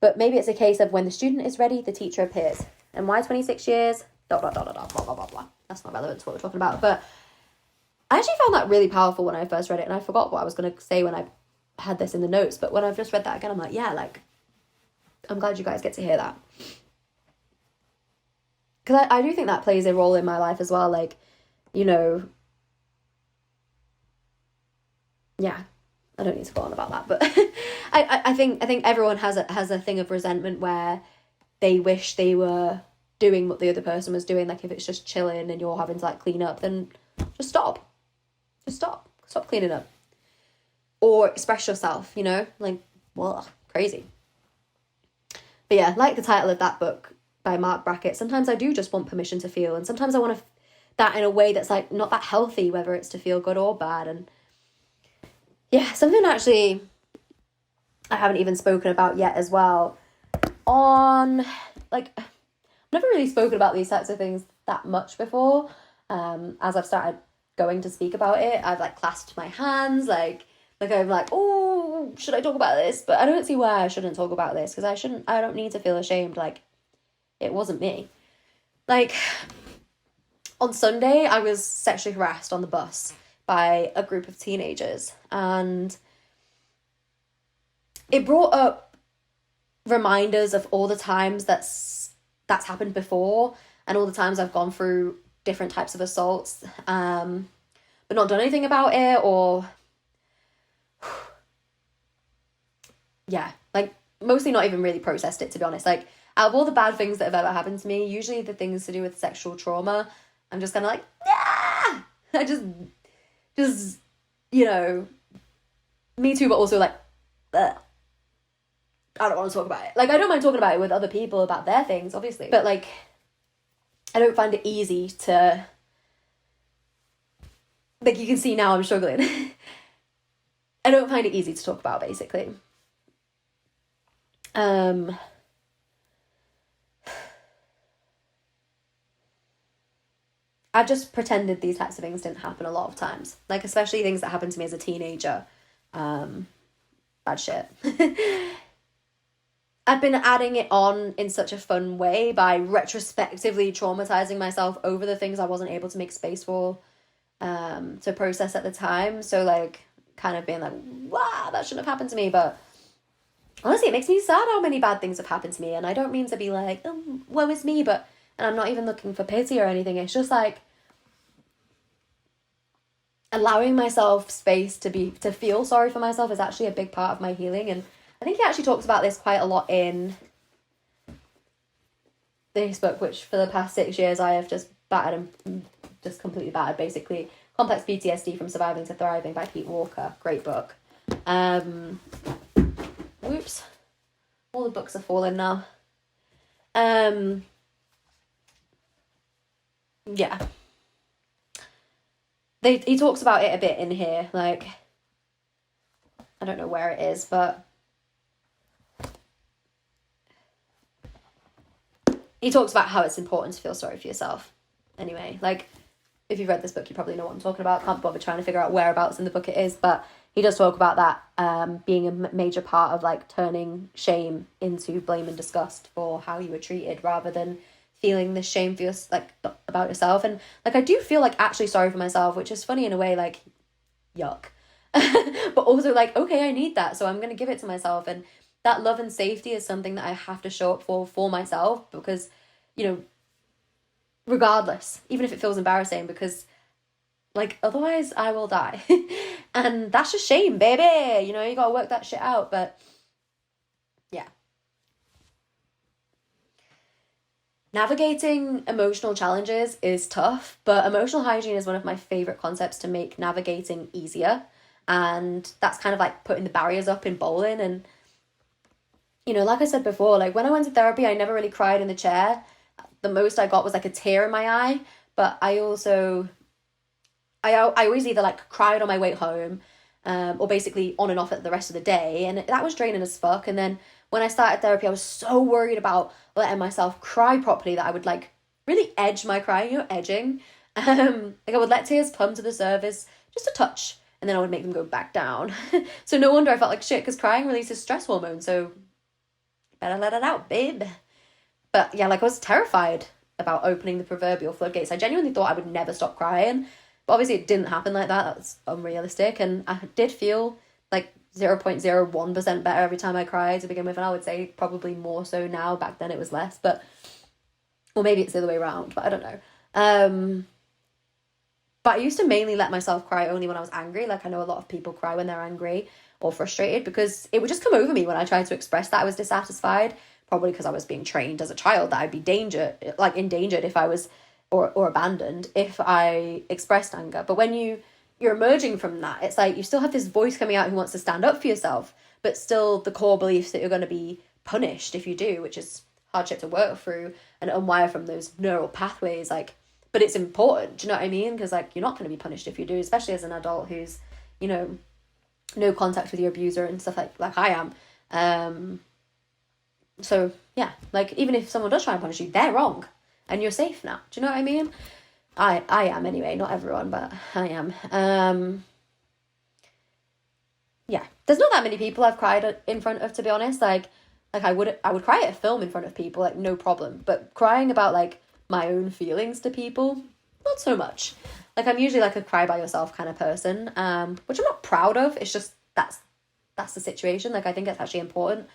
Speaker 3: But maybe it's a case of when the student is ready, the teacher appears. And why 26 years? ... blah, blah, blah, blah. That's not relevant to what we're talking about. But I actually found that really powerful when I first read it, and I forgot what I was going to say when I had this in the notes. But when I've just read that again, I'm like, yeah, like, I'm glad you guys get to hear that. Because I do think that plays a role in my life as well. Like, you know, yeah, I don't need to go on about that, but I think everyone has a thing of resentment where they wish they were doing what the other person was doing. Like if it's just chilling and you're having to like clean up, then just stop cleaning up, or express yourself, you know, like, well, crazy. But yeah, like the title of that book by Mark Brackett, sometimes I do just want permission to feel, and sometimes I want that in a way that's like not that healthy, whether it's to feel good or bad. And yeah, something actually I haven't even spoken about yet as well, on like, I've never really spoken about these types of things that much before. As I've started going to speak about it, I've like clasped my hands, like I'm like, oh, should I talk about this? But I don't see why I shouldn't talk about this, because I don't need to feel ashamed. Like, it wasn't me. Like, on Sunday, I was sexually harassed on the bus by a group of teenagers, and it brought up reminders of all the times that's happened before, and all the times I've gone through different types of assaults, but not done anything about it, or yeah, like mostly not even really processed it, to be honest. Like, out of all the bad things that have ever happened to me, usually the things to do with sexual trauma, I'm just kind of like, yeah, I just, you know, me too, but also like, ugh. I don't want to talk about it. Like, I don't mind talking about it with other people about their things, obviously, but like, I don't find it easy to like you can see now I'm struggling. I don't find it easy to talk about, basically. I've just pretended these types of things didn't happen a lot of times. Like, especially things that happened to me as a teenager. Bad shit. I've been adding it on in such a fun way by retrospectively traumatizing myself over the things I wasn't able to make space for, to process at the time. So, like, kind of being like, wow, that shouldn't have happened to me. But honestly, it makes me sad how many bad things have happened to me. And I don't mean to be like, oh, woe is me, but... And I'm not even looking for pity or anything. It's just like allowing myself space to feel sorry for myself is actually a big part of my healing. And I think he actually talks about this quite a lot in this book, which for the past 6 years I have just battered and just completely battered, basically. Complex PTSD from Surviving to Thriving by Pete Walker. Great book. Whoops. All the books are falling now. Yeah. He talks about it a bit in here, like, I don't know where it is, but he talks about how it's important to feel sorry for yourself. Anyway, like, if you've read this book, you probably know what I'm talking about. Can't bother trying to figure out whereabouts in the book it is, but he does talk about that being a major part of, like, turning shame into blame and disgust for how you were treated, rather than feeling this shame for about yourself. And like, I do feel like actually sorry for myself, which is funny in a way, like, yuck. But also like, okay, I need that, so I'm going to give it to myself. And that love and safety is something that I have to show up for myself, because, you know, regardless, even if it feels embarrassing, because like, otherwise I will die. And that's just shame, baby. You know, you got to work that shit out. But yeah. Navigating emotional challenges is tough, but emotional hygiene is one of my favorite concepts to make navigating easier. And that's kind of like putting the barriers up in bowling. And, you know, like I said before, like when I went to therapy, I never really cried in the chair. The most I got was like a tear in my eye. But I also, I always either like cried on my way home, or basically on and off at the rest of the day. And that was draining as fuck. And then when I started therapy, I was so worried about letting myself cry properly that I would like really edge my crying, you know, edging. Like I would let tears come to the surface just a touch, and then I would make them go back down. So no wonder I felt like shit, because crying releases stress hormone, so better let it out, babe. But yeah, like I was terrified about opening the proverbial floodgates. I genuinely thought I would never stop crying, but obviously it didn't happen like that. That's unrealistic. And I did feel like 0.01% better every time I cried to begin with, and I would say probably more so now. Back then it was less, but, or maybe it's the other way around, but I don't know. But I used to mainly let myself cry only when I was angry. Like I know a lot of people cry when they're angry or frustrated, because it would just come over me when I tried to express that I was dissatisfied, probably because I was being trained as a child that I'd be endangered if I was, or abandoned if I expressed anger. But when you're emerging from that, it's like you still have this voice coming out who wants to stand up for yourself, but still the core beliefs that you're going to be punished if you do, which is hardship to work through and unwire from those neural pathways. Like, but it's important, do you know what I mean? Because like, you're not going to be punished if you do, especially as an adult who's, you know, no contact with your abuser and stuff like I am. So yeah, like even if someone does try and punish you, they're wrong and you're safe now. Do you know what I mean? I am anyway, not everyone, but I am. Yeah, there's not that many people I've cried in front of, to be honest. Like I would cry at a film in front of people, like no problem. But crying about like my own feelings to people, not so much. Like I'm usually like a cry by yourself kind of person, which I'm not proud of. It's just that's the situation. Like I think it's actually important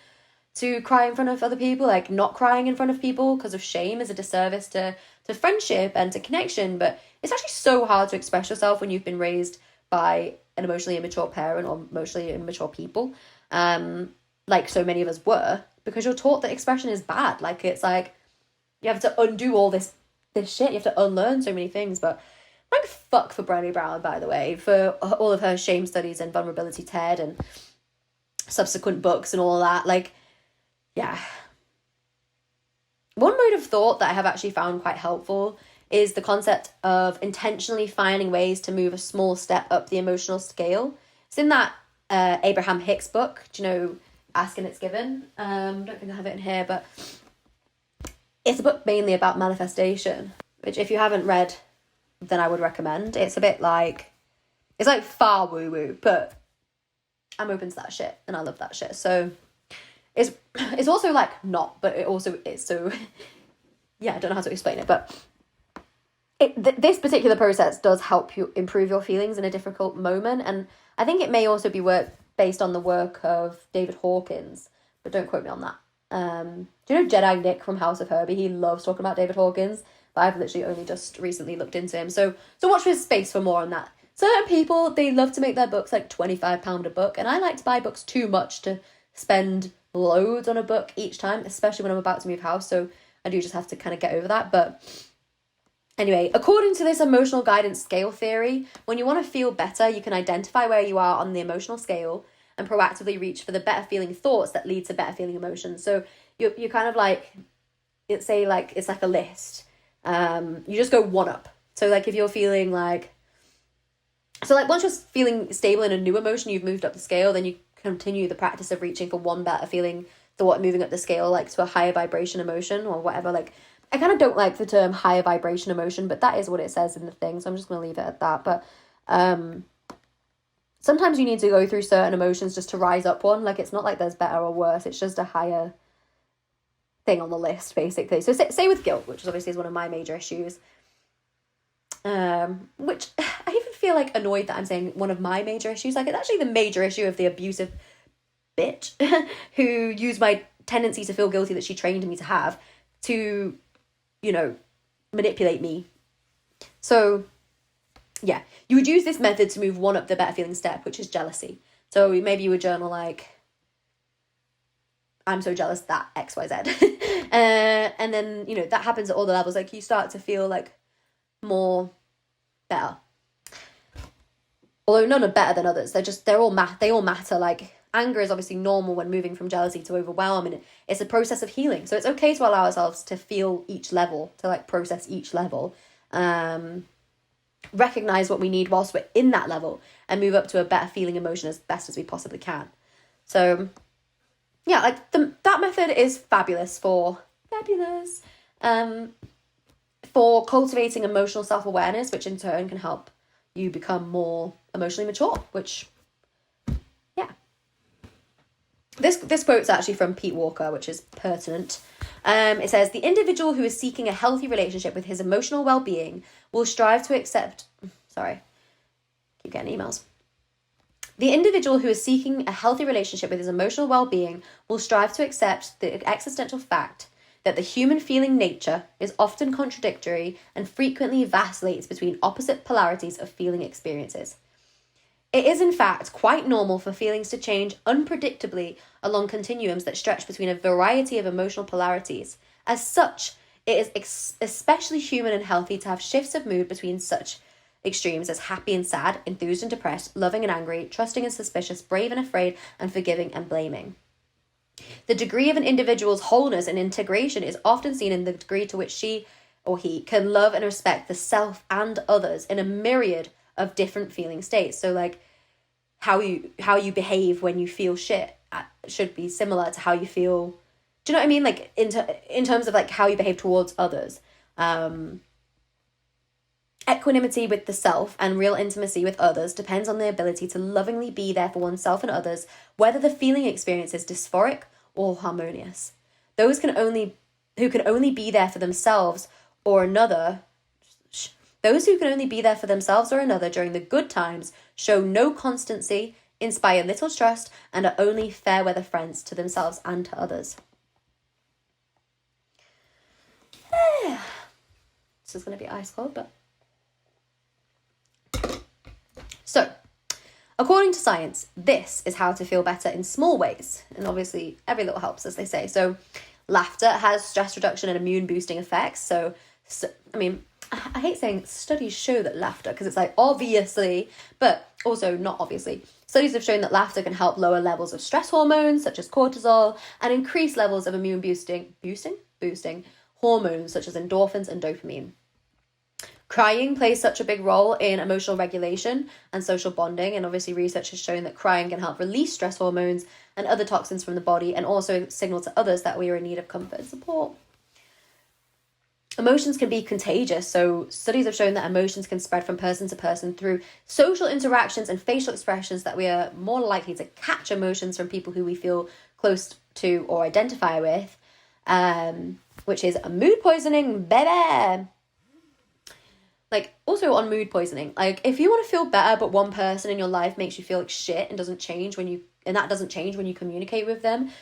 Speaker 3: to cry in front of other people. Like not crying in front of people because of shame is a disservice to friendship and to connection. But it's actually so hard to express yourself when you've been raised by an emotionally immature parent or emotionally immature people, like so many of us were, because you're taught that expression is bad. Like it's like you have to undo all this shit. You have to unlearn so many things. But thank fuck for Brene Brown, by the way, for all of her shame studies and vulnerability TED and subsequent books and all of that. Like, yeah. One mode of thought that I have actually found quite helpful is the concept of intentionally finding ways to move a small step up the emotional scale. It's in that Abraham Hicks book, do you know, Ask and It's Given? I don't think I have it in here, but it's a book mainly about manifestation, which if you haven't read, then I would recommend. It's a bit like, it's like far woo-woo, but I'm open to that shit, and I love that shit. So it's also like not, but it also is. So yeah, I don't know how to explain it, but this particular process does help you improve your feelings in a difficult moment. And I think it may also be based on the work of David Hawkins, but don't quote me on that. Do you know Jedi Nick from House of Herbie? He loves talking about David Hawkins, but I've literally only just recently looked into him. So watch this space for more on that. Certain people, they love to make their books like £25 a book, and I like to buy books too much to spend loads on a book each time, especially when I'm about to move house. So I do just have to kind of get over that. But anyway, according to this emotional guidance scale theory, when you want to feel better, you can identify where you are on the emotional scale and proactively reach for the better feeling thoughts that lead to better feeling emotions. So you're kind of like, it's like a list. You just go one up. So like if you're feeling like, so like once you're feeling stable in a new emotion, you've moved up the scale, then you continue the practice of reaching for one better feeling thought, moving up the scale like to a higher vibration emotion or whatever. Like I kind of don't like the term higher vibration emotion, but that is what it says in the thing, so I'm just going to leave it at that. But sometimes you need to go through certain emotions just to rise up one. Like it's not like there's better or worse, it's just a higher thing on the list, basically. So say with guilt, which obviously is one of my major issues, which I even feel like annoyed that I'm saying one of my major issues. Like it's actually the major issue of the abusive bitch who used my tendency to feel guilty that she trained me to have to, you know, manipulate me. So yeah, you would use this method to move one up the better feeling step, which is jealousy. So maybe you would journal like, I'm so jealous that XYZ. And then, you know, that happens at all the levels. Like you start to feel like more better. Although none are better than others. They all matter. Like anger is obviously normal when moving from jealousy to overwhelm, and it's a process of healing. So it's okay to allow ourselves to feel each level, to like process each level. Recognize what we need whilst we're in that level and move up to a better feeling emotion as best as we possibly can. So yeah, like that method is fabulous for cultivating emotional self-awareness, which in turn can help you become more emotionally mature, which yeah. This quote's actually from Pete Walker, which is pertinent. It says, the individual who is seeking a healthy relationship with his emotional well-being will strive to accept... Sorry, keep getting emails. The individual who is seeking a healthy relationship with his emotional well-being will strive to accept the existential fact that the human feeling nature is often contradictory and frequently vacillates between opposite polarities of feeling experiences. It is, in fact, quite normal for feelings to change unpredictably along continuums that stretch between a variety of emotional polarities. As such, it is especially human and healthy to have shifts of mood between such extremes as happy and sad, enthused and depressed, loving and angry, trusting and suspicious, brave and afraid, and forgiving and blaming. The degree of an individual's wholeness and integration is often seen in the degree to which she or he can love and respect the self and others in a myriad of different feeling states. So like how you behave when you feel shit should be similar to how you feel, do you know what I mean, like in terms of like how you behave towards others. Equanimity with the self and real intimacy with others depends on the ability to lovingly be there for oneself and others, whether the feeling experience is dysphoric or harmonious. Those who can only be there for themselves or another during the good times show no constancy, inspire little trust, and are only fair weather friends to themselves and to others. This is going to be ice cold, but... So, according to science, this is how to feel better in small ways. And obviously, every little helps, as they say. So, laughter has stress reduction and immune boosting effects. So I mean, I hate saying studies show that laughter, because it's like, obviously, but also not obviously. Studies have shown that laughter can help lower levels of stress hormones, such as cortisol, and increase levels of immune boosting hormones, such as endorphins and dopamine. Crying plays such a big role in emotional regulation and social bonding, and obviously research has shown that crying can help release stress hormones and other toxins from the body, and also signal to others that we are in need of comfort and support. Emotions can be contagious, so studies have shown that emotions can spread from person to person through social interactions and facial expressions, that we are more likely to catch emotions from people who we feel close to or identify with, which is mood poisoning, baby. Like, also on mood poisoning, like, if you want to feel better but one person in your life makes you feel like shit and that doesn't change when you communicate with them,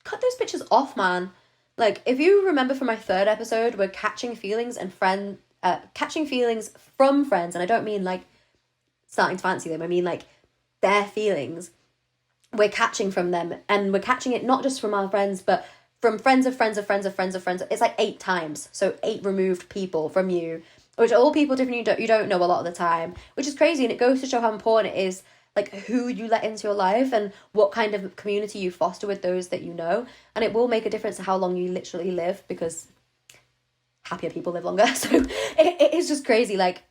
Speaker 3: cut those bitches off, man. Like, if you remember from my 3rd episode, we're catching feelings from friends, and I don't mean like starting to fancy them, I mean like their feelings. We're catching from them, and we're catching it not just from our friends, but from friends of friends of friends of friends of friends. It's like 8 times, so 8 removed people from you, which are all people different you don't know a lot of the time, which is crazy. And it goes to show how important it is, like, who you let into your life and what kind of community you foster with those that you know. And it will make a difference to how long you literally live, because happier people live longer. So it is just crazy. Like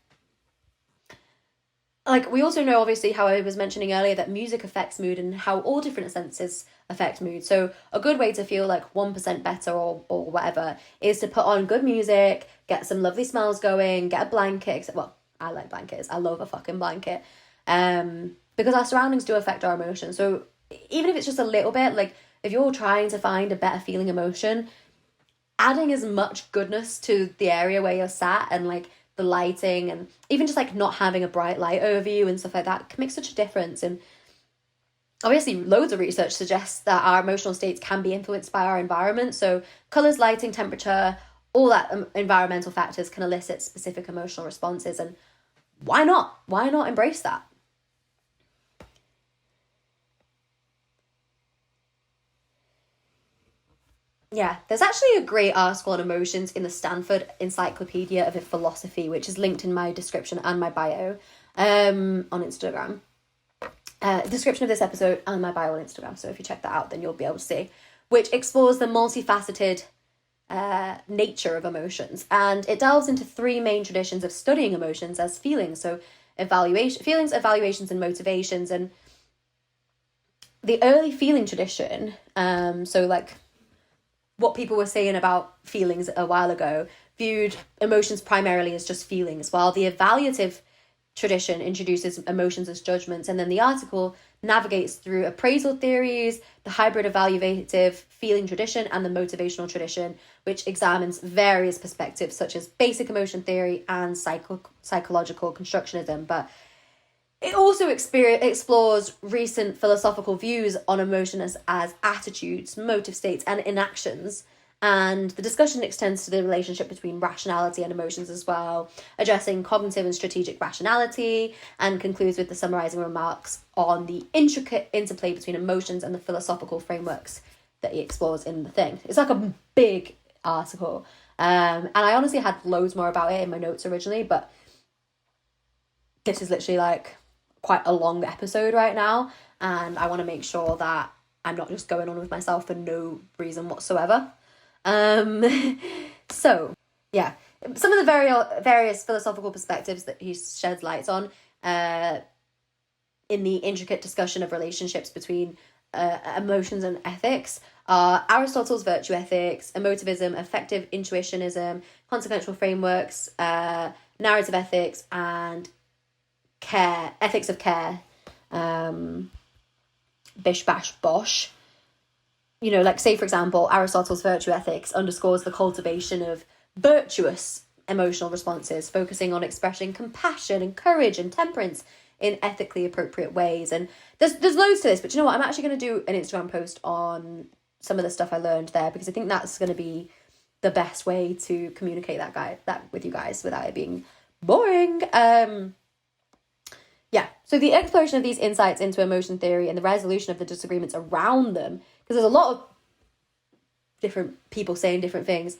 Speaker 3: we also know, obviously, how I was mentioning earlier, that music affects mood and how all different senses affect mood. So a good way to feel like 1% better or whatever is to put on good music, get some lovely smells going, get a blanket. Well, I like blankets. I love a fucking blanket. Because our surroundings do affect our emotions. So even if it's just a little bit, like, if you're trying to find a better feeling emotion, adding as much goodness to the area where you're sat, and like the lighting, and even just like not having a bright light over you and stuff like that, can make such a difference. And obviously loads of research suggests that our emotional states can be influenced by our environment. So colours, lighting, temperature, all that environmental factors can elicit specific emotional responses. And why not embrace that? Yeah, there's actually a great article on emotions in the Stanford Encyclopedia of Philosophy, which is linked in my description and my bio on Instagram. Description of this episode and my bio on Instagram. So if you check that out, then you'll be able to see, which explores the multifaceted nature of emotions. And it delves into 3 main traditions of studying emotions as feelings. So feelings, evaluations, and motivations. And the early feeling tradition, so like what people were saying about feelings a while ago, viewed emotions primarily as just feelings, while the evaluative tradition introduces emotions as judgments. And then the article navigates through appraisal theories, the hybrid evaluative feeling tradition, and the motivational tradition, which examines various perspectives such as basic emotion theory and psychological constructionism. But it also explores recent philosophical views on emotions as attitudes, motive states, and inactions. And the discussion extends to the relationship between rationality and emotions as well, addressing cognitive and strategic rationality, and concludes with the summarizing remarks on the intricate interplay between emotions and the philosophical frameworks that he explores in the thing. It's like a big article. And I honestly had loads more about it in my notes originally, but this is literally like quite a long episode right now, and I want to make sure that I'm not just going on with myself for no reason whatsoever. So yeah, some of the various philosophical perspectives that he sheds lights on in the intricate discussion of relationships between emotions and ethics are Aristotle's virtue ethics, emotivism, affective intuitionism, consequential frameworks, narrative ethics, and ethics of care, bish bash bosh. You know, like, say for example, Aristotle's virtue ethics underscores the cultivation of virtuous emotional responses, focusing on expressing compassion and courage and temperance in ethically appropriate ways. And there's loads to this, but you know what, I'm actually going to do an Instagram post on some of the stuff I learned there, because I think that's going to be the best way to communicate that with you guys without it being boring. Yeah, so the exploration of these insights into emotion theory and the resolution of the disagreements around them, because there's a lot of different people saying different things.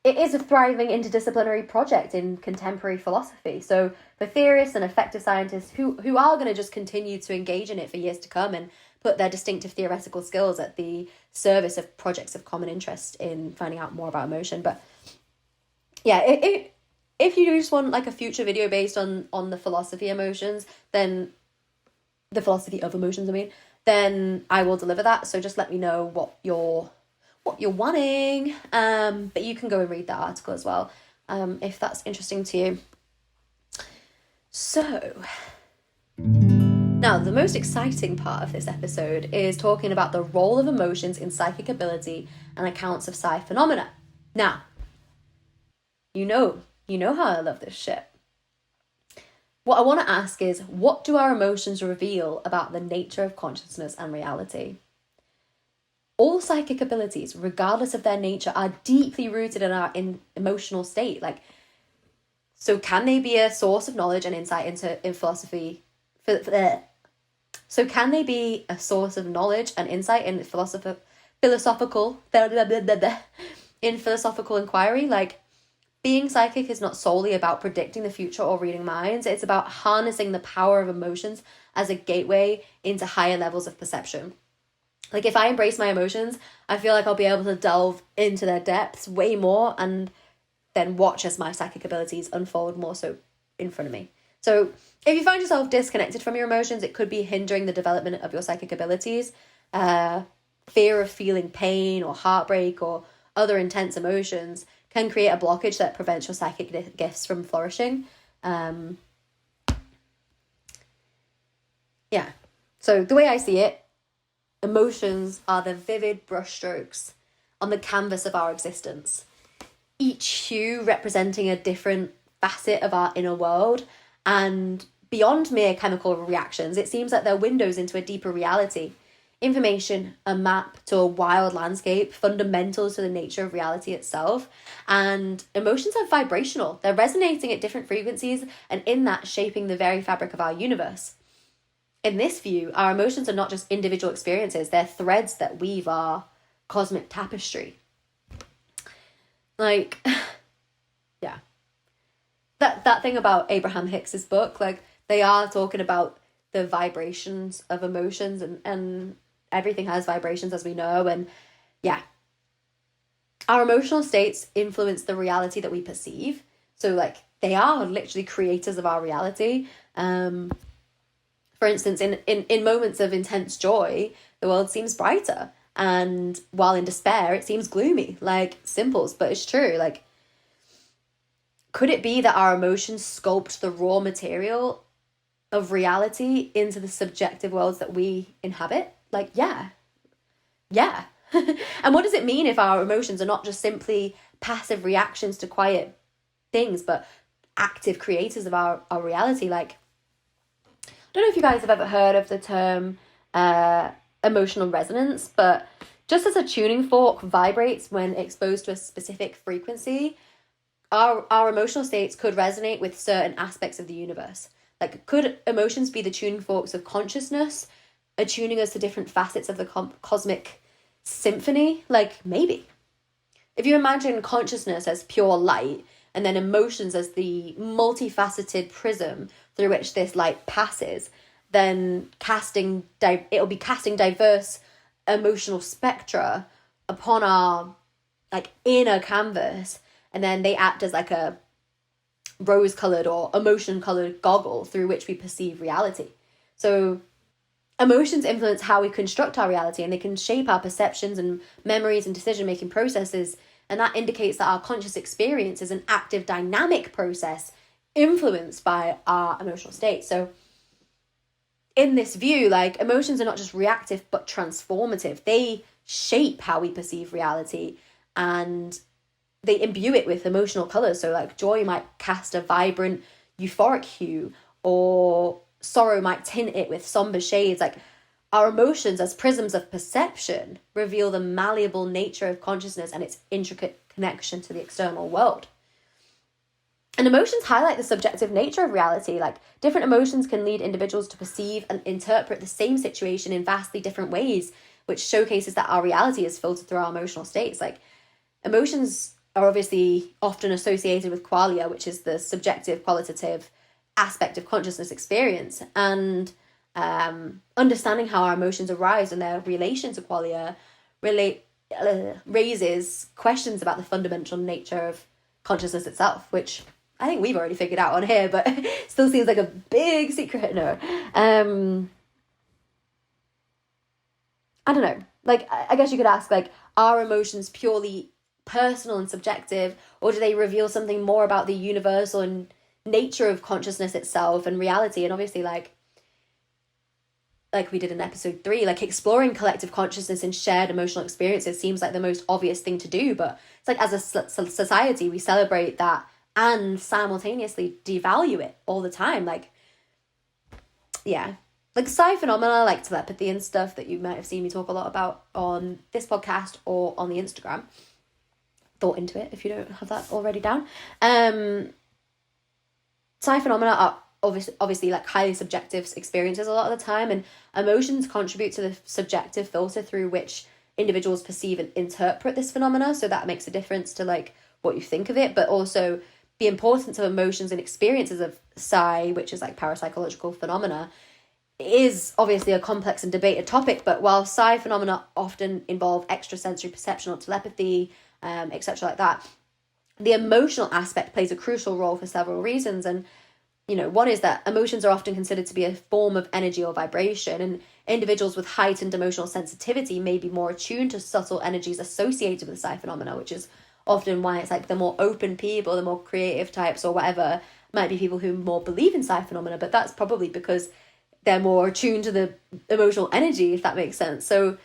Speaker 3: It is a thriving interdisciplinary project in contemporary philosophy. So for theorists and effective scientists who are going to just continue to engage in it for years to come and put their distinctive theoretical skills at the service of projects of common interest in finding out more about emotion. But yeah, if you just want like a future video based on the philosophy emotions, then the philosophy of emotions, I mean, then I will deliver that. So just let me know what you're wanting. But you can go and read that article as well, if that's interesting to you. So now the most exciting part of this episode is talking about the role of emotions in psychic ability and accounts of psi phenomena. Now, you know how I love this shit. What I want to ask is, what do our emotions reveal about the nature of consciousness and reality? All psychic abilities, regardless of their nature, are deeply rooted in our emotional state. Like, so can they be a source of knowledge and insight in philosophy? So can they be a source of knowledge and insight in philosophical inquiry? Like, being psychic is not solely about predicting the future or reading minds. It's about harnessing the power of emotions as a gateway into higher levels of perception. Like, if I embrace my emotions, I feel like I'll be able to delve into their depths way more and then watch as my psychic abilities unfold more so in front of me. So if you find yourself disconnected from your emotions, it could be hindering the development of your psychic abilities. Fear of feeling pain or heartbreak or other intense emotions can create a blockage that prevents your psychic gifts from flourishing. Yeah. So the way I see it, emotions are the vivid brushstrokes on the canvas of our existence, each hue representing a different facet of our inner world. And beyond mere chemical reactions, it seems like they're windows into a deeper reality. Information, a map to a wild landscape, fundamentals to the nature of reality itself. And emotions are vibrational. They're resonating at different frequencies, and in that, shaping the very fabric of our universe. In this view, our emotions are not just individual experiences, they're threads that weave our cosmic tapestry. Like, yeah. That thing about Abraham Hicks's book, like, they are talking about the vibrations of emotions, and everything has vibrations, as we know. And yeah, our emotional states influence the reality that we perceive. So, like, they are literally creators of our reality. For instance, in moments of intense joy, the world seems brighter. And while in despair, it seems gloomy. Like, simples, but it's true. Like, could it be that our emotions sculpt the raw material of reality into the subjective worlds that we inhabit? Like, yeah. And what does it mean if our emotions are not just simply passive reactions to quiet things, but active creators of our reality? Like, I don't know if you guys have ever heard of the term emotional resonance, but just as a tuning fork vibrates when exposed to a specific frequency, our emotional states could resonate with certain aspects of the universe. Like, could emotions be the tuning forks of consciousness, attuning us to different facets of the cosmic symphony? Like, maybe. If you imagine consciousness as pure light, and then emotions as the multifaceted prism through which this light passes, then it'll be casting diverse emotional spectra upon our, like, inner canvas, and then they act as like a rose-colored or emotion-colored goggle through which we perceive reality. So emotions influence how we construct our reality, and they can shape our perceptions and memories and decision-making processes. And that indicates that our conscious experience is an active, dynamic process influenced by our emotional state. So in this view, like, emotions are not just reactive, but transformative. They shape how we perceive reality, and they imbue it with emotional colors. So, like, joy might cast a vibrant, euphoric hue, or sorrow might tint it with somber shades. Like, our emotions as prisms of perception reveal the malleable nature of consciousness and its intricate connection to the external world. And emotions highlight the subjective nature of reality. Like, different emotions can lead individuals to perceive and interpret the same situation in vastly different ways, which showcases that our reality is filtered through our emotional states. Like, emotions are obviously often associated with qualia, which is the subjective, qualitative aspect of consciousness experience. And understanding how our emotions arise and their relation to qualia raises questions about the fundamental nature of consciousness itself, which I think we've already figured out on here, but still seems like a big secret. No. I don't know. Like, I guess you could ask, like, are emotions purely personal and subjective, or do they reveal something more about the universal and nature of consciousness itself and reality? And obviously, like we did in episode 3, like, exploring collective consciousness and shared emotional experiences seems like the most obvious thing to do, but it's like, as a society, we celebrate that and simultaneously devalue it all the time. Like, yeah, like psi phenomena, like telepathy and stuff that you might have seen me talk a lot about on this podcast or on the Instagram. Thought into it if you don't have that already down. Psi phenomena are obviously like highly subjective experiences a lot of the time, and emotions contribute to the subjective filter through which individuals perceive and interpret this phenomena. So that makes a difference to like what you think of it, but also the importance of emotions and experiences of psi, which is like parapsychological phenomena, is obviously a complex and debated topic. But while psi phenomena often involve extrasensory perception or telepathy, etc. like that, the emotional aspect plays a crucial role for several reasons. And one is that emotions are often considered to be a form of energy or vibration, and individuals with heightened emotional sensitivity may be more attuned to subtle energies associated with psi phenomena, which is often why it's like the more open people, the more creative types or whatever, might be people who more believe in psi phenomena, but that's probably because they're more attuned to the emotional energy, if that makes sense. So,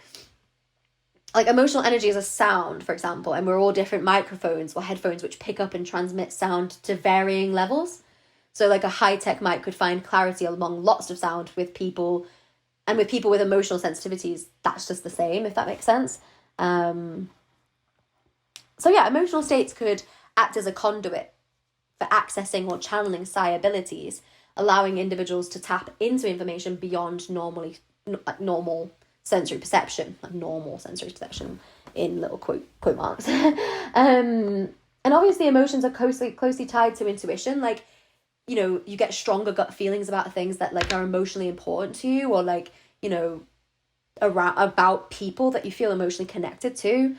Speaker 3: like, emotional energy is a sound, for example, and we're all different microphones or headphones which pick up and transmit sound to varying levels. So like a high-tech mic could find clarity among lots of sound with people, and with people with emotional sensitivities, that's just the same, if that makes sense. So yeah, emotional states could act as a conduit for accessing or channeling psi abilities, allowing individuals to tap into information beyond normal sensory perception, like normal sensory perception in little quote marks. And obviously emotions are closely tied to intuition. Like, you get stronger gut feelings about things that like are emotionally important to you, or like, about people that you feel emotionally connected to.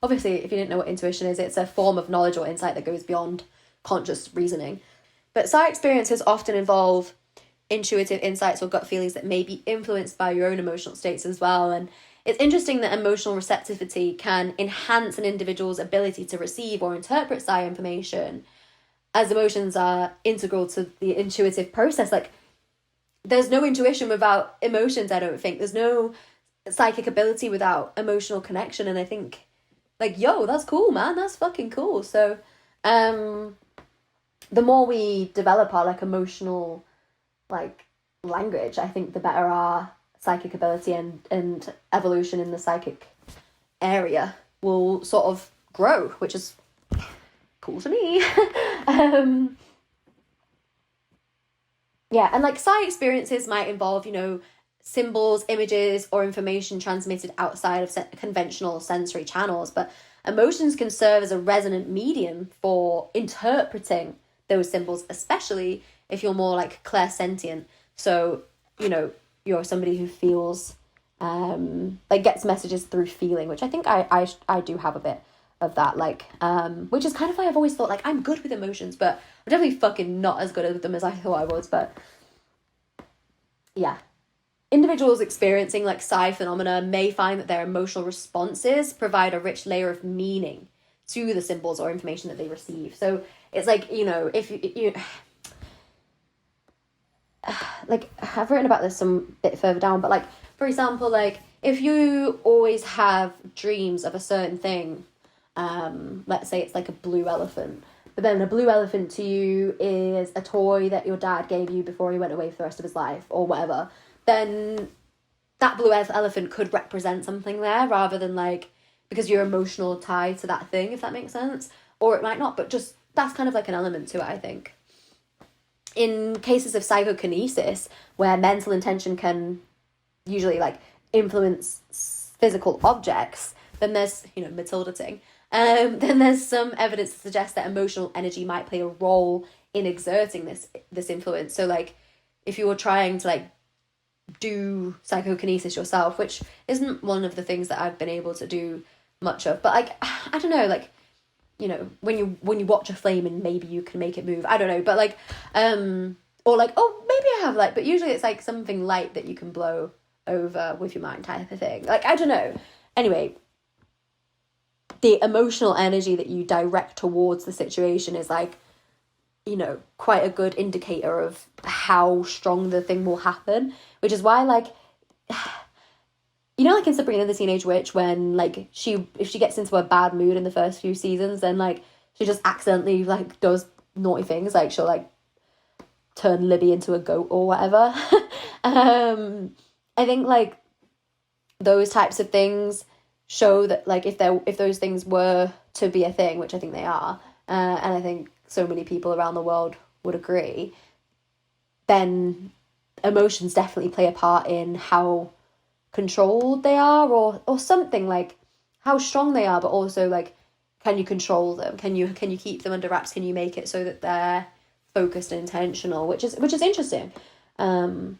Speaker 3: Obviously, if you didn't know what intuition is, it's a form of knowledge or insight that goes beyond conscious reasoning. But psi experiences often involve intuitive insights or gut feelings that may be influenced by your own emotional states as well. And it's interesting that emotional receptivity can enhance an individual's ability to receive or interpret psi information, as emotions are integral to the intuitive process. Like, there's no intuition without emotions, I don't think. There's no psychic ability without emotional connection. And I think, like, yo, that's cool, man. That's fucking cool. So, the more we develop our, like, emotional, like, language, I think the better our psychic ability and evolution in the psychic area will sort of grow, which is cool to me. Yeah, and like psi experiences might involve, symbols, images, or information transmitted outside of conventional sensory channels, but emotions can serve as a resonant medium for interpreting those symbols, especially if you're more like clairsentient. So, you're somebody who feels, like gets messages through feeling, which I think I do have a bit of that, like, which is kind of why I've always thought, like, I'm good with emotions, but I'm definitely fucking not as good with them as I thought I was. But yeah, individuals experiencing like psi phenomena may find that their emotional responses provide a rich layer of meaning to the symbols or information that they receive. So it's like, if you like, I've written about this some bit further down, but like, for example, like if you always have dreams of a certain thing, let's say it's like a blue elephant, but then a blue elephant to you is a toy that your dad gave you before he went away for the rest of his life or whatever, then that blue elephant could represent something there, rather than like, because you're emotional tied to that thing, if that makes sense. Or it might not, but just that's kind of like an element to it, I think. In cases of psychokinesis, where mental intention can usually like influence physical objects, then there's, Matilda ting, then there's some evidence to suggest that emotional energy might play a role in exerting this influence. So like, if you were trying to like do psychokinesis yourself, which isn't one of the things that I've been able to do much of. But like, I don't know, like, you know, when you watch a flame and maybe you can make it move. I don't know, but like, or like, oh, maybe I have light, but usually it's like something light that you can blow over with your mind type of thing. Like, I don't know. Anyway, the emotional energy that you direct towards the situation is like, you know, quite a good indicator of how strong the thing will happen, which is why, like, you know, like in Sabrina the Teenage Witch, when like if she gets into a bad mood in the first few seasons, then like she just accidentally like does naughty things, like she'll like turn Libby into a goat or whatever. I think like those types of things show that like if those things were to be a thing, which I think they are, and I think so many people around the world would agree, then emotions definitely play a part in how controlled they are, or something, like how strong they are, but also like, can you control them? Can you keep them under wraps? Can you make it so that they're focused and intentional, which is interesting. And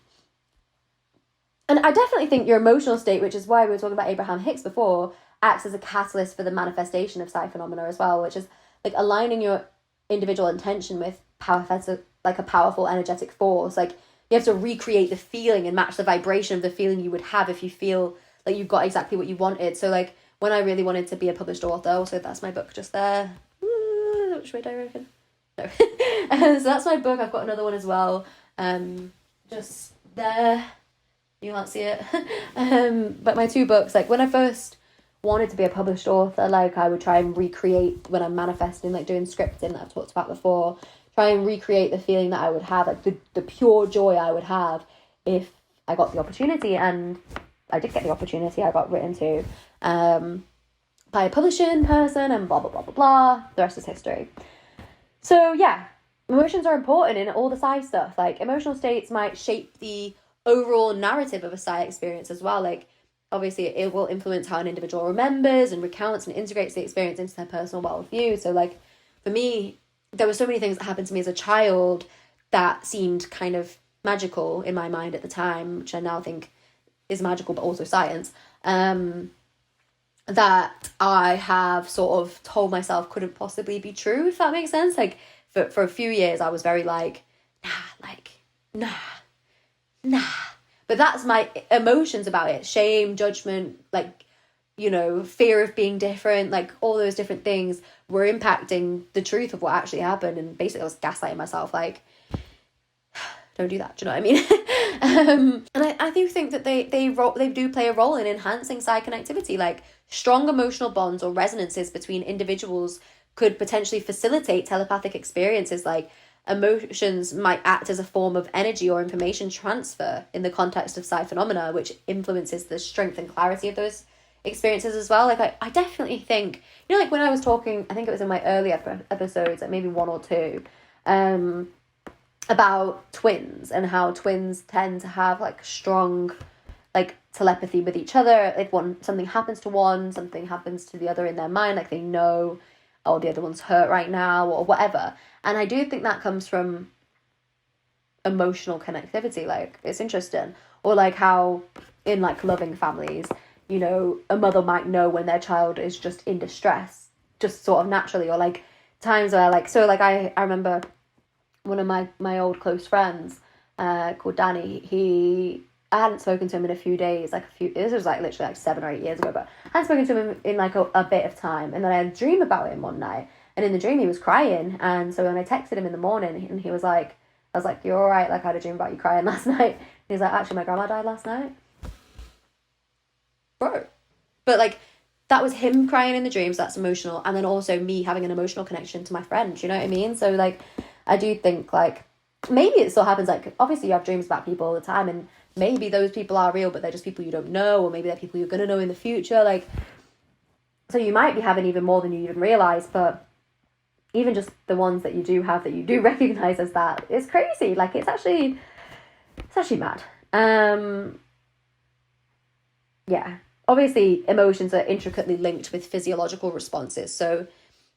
Speaker 3: I definitely think your emotional state, which is why we were talking about Abraham Hicks before, acts as a catalyst for the manifestation of psi phenomena as well, which is like aligning your individual intention with like a powerful energetic force. Like, you have to recreate the feeling and match the vibration of the feeling you would have if you feel like you got exactly what you wanted. So like when I really wanted to be a published author, also that's my book just there. Which way do I reckon? No. So that's my book. I've got another one as well. Just there. You can't see it. But my 2 books, like when I first wanted to be a published author, like I would try and recreate when I'm manifesting, like doing scripting that I've talked about before, try and recreate the feeling that I would have, like the pure joy I would have if I got the opportunity. And I did get the opportunity. I got written to by a publishing person and blah, blah, blah, blah, blah. The rest is history. So yeah, emotions are important in all the psi stuff. Like emotional states might shape the overall narrative of a psi experience as well. Like obviously it will influence how an individual remembers and recounts and integrates the experience into their personal worldview. So like for me, there were so many things that happened to me as a child that seemed kind of magical in my mind at the time, which I now think is magical, but also science, that I have sort of told myself couldn't possibly be true, if that makes sense. Like for a few years, I was very like, nah. But that's my emotions about it. Shame, judgment, like, you know, fear of being different, like all those different things were impacting the truth of what actually happened. And basically I was gaslighting myself, like, don't do that. Do you know what I mean? And I do think that they do play a role in enhancing psi connectivity. Like strong emotional bonds or resonances between individuals could potentially facilitate telepathic experiences. Like emotions might act as a form of energy or information transfer in the context of psi phenomena, which influences the strength and clarity of those experiences as well. Like I definitely think, you know, like when I was talking, I think it was in my earlier episodes, like maybe 1 or 2, about twins and how twins tend to have like strong like telepathy with each other. If something happens to one, something happens to the other in their mind, like they know, oh, the other one's hurt right now or whatever. And I do think that comes from emotional connectivity. Like it's interesting. Or like how in like loving families, you know, a mother might know when their child is just in distress, just sort of naturally. Or like times where like, so like I remember one of my old close friends called Danny, I hadn't spoken to him in a few days, this was like literally like 7 or 8 years ago, but I hadn't spoken to him in like a bit of time. And then I had a dream about him one night, and in the dream he was crying. And so when I texted him in the morning, and he was like, I was like, you're all right? Like I had a dream about you crying last night. And he was like, actually my grandma died last night. Bro. But like that was him crying in the dreams, that's emotional. And then also me having an emotional connection to my friend, you know what I mean? So like I do think like maybe it still happens. Like obviously you have dreams about people all the time, and maybe those people are real, but they're just people you don't know, or maybe they're people you're going to know in the future. Like, so you might be having even more than you even realize, but even just the ones that you do have that you do recognize as that is crazy. Like it's actually mad. Yeah, obviously emotions are intricately linked with physiological responses. So,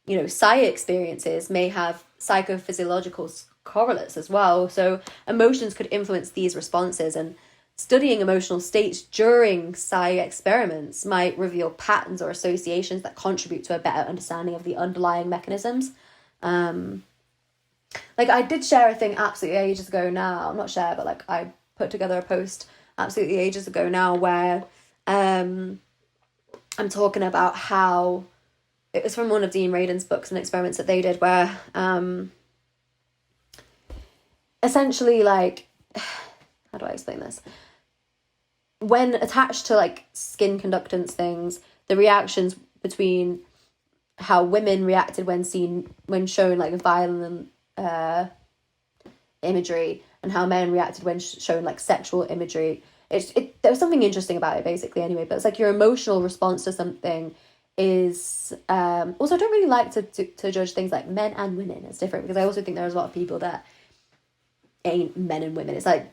Speaker 3: you know, psi experiences may have psychophysiological correlates as well. So emotions could influence these responses, and studying emotional states during psi experiments might reveal patterns or associations that contribute to a better understanding of the underlying mechanisms. Like, I did share a thing absolutely ages ago now, not share, but like I put together a post absolutely ages ago now where I'm talking about how it was from one of Dean Radin's books and experiments that they did, where essentially, like, how do I explain this? When attached to like skin conductance things, the reactions between how women reacted when shown like violent imagery and how men reacted when shown like sexual imagery, there was something interesting about it basically anyway, but it's like your emotional response to something is also, I don't really like to judge things like men and women as different, because I also think there's a lot of people that ain't men and women. It's like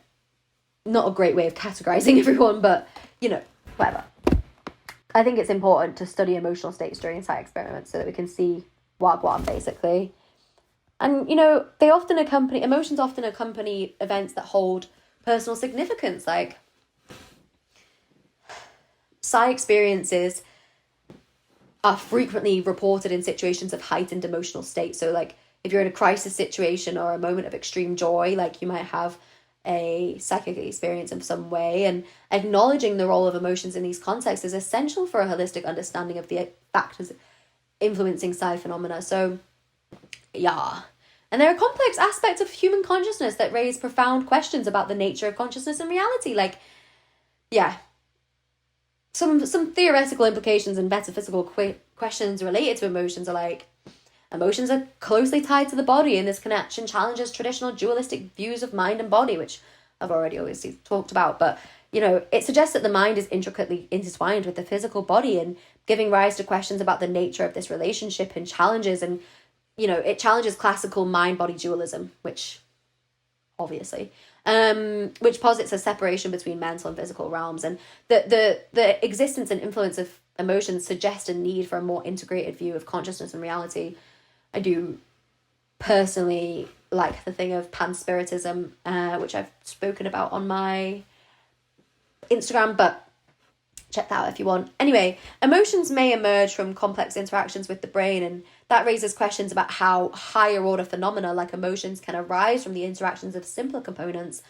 Speaker 3: not a great way of categorizing everyone, but you know, whatever. I think it's important to study emotional states during psi experiments so that we can see wagwan basically. And you know, emotions often accompany events that hold personal significance. Like, psi experiences are frequently reported in situations of heightened emotional state. So like if you're in a crisis situation or a moment of extreme joy, like you might have a psychic experience in some way, and acknowledging the role of emotions in these contexts is essential for a holistic understanding of the factors influencing psi phenomena. So yeah. And there are complex aspects of human consciousness that raise profound questions about the nature of consciousness and reality. Like, yeah, some theoretical implications and metaphysical questions related to emotions are like, emotions are closely tied to the body, and this connection challenges traditional dualistic views of mind and body, which I've already always talked about. But, you know, it suggests that the mind is intricately intertwined with the physical body, and giving rise to questions about the nature of this relationship and challenges. And, you know, it challenges classical mind-body dualism, which obviously, which posits a separation between mental and physical realms. And the existence and influence of emotions suggest a need for a more integrated view of consciousness and reality. I do personally like the thing of panspiritism, which I've spoken about on my Instagram, but check that out if you want. Anyway, emotions may emerge from complex interactions with the brain, and that raises questions about how higher order phenomena like emotions can arise from the interactions of simpler components,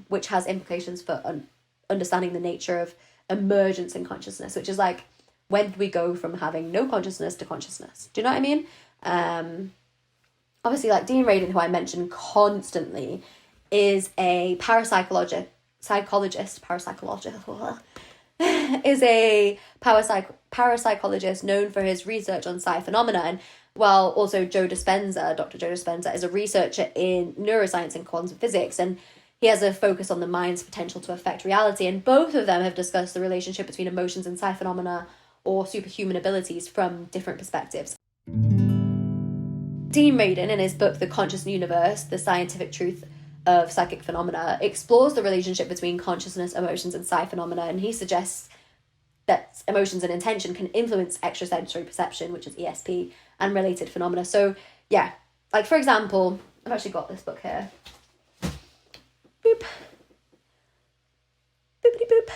Speaker 3: which has implications for understanding the nature of emergence in consciousness, which is like, when do we go from having no consciousness to consciousness? Do you know what I mean? Obviously, like Dean Radin, who I mention constantly, is a parapsychologist, is a parapsychologist known for his research on psi phenomena. And while also Dr. Joe Dispenza is a researcher in neuroscience and quantum physics, and he has a focus on the mind's potential to affect reality. And both of them have discussed the relationship between emotions and psi phenomena or superhuman abilities from different perspectives. Dean Radin, in his book The Conscious Universe, The Scientific Truth of Psychic Phenomena, explores the relationship between consciousness, emotions, and psi phenomena, and he suggests that emotions and intention can influence extrasensory perception, which is ESP, and related phenomena. So, yeah, like for example, I've actually got this book here. Boop. Boopity boop.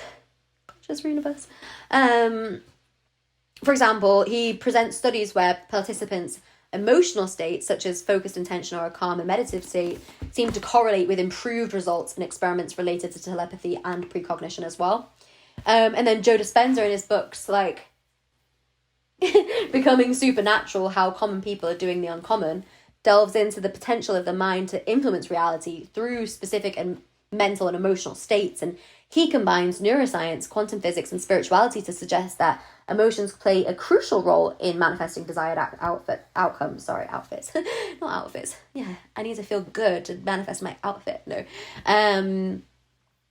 Speaker 3: Conscious Universe. For example, he presents studies where participants' emotional states, such as focused intention or a calm and meditative state, seem to correlate with improved results in experiments related to telepathy and precognition as well. And then Joe Dispenza, in his books like Becoming Supernatural, How Common People Are Doing the Uncommon, delves into the potential of the mind to influence reality through specific and mental and emotional states. And he combines neuroscience, quantum physics, and spirituality to suggest that emotions play a crucial role in manifesting desired outcomes. Sorry, outfits. Not outfits. Yeah, I need to feel good to manifest my outfit. No.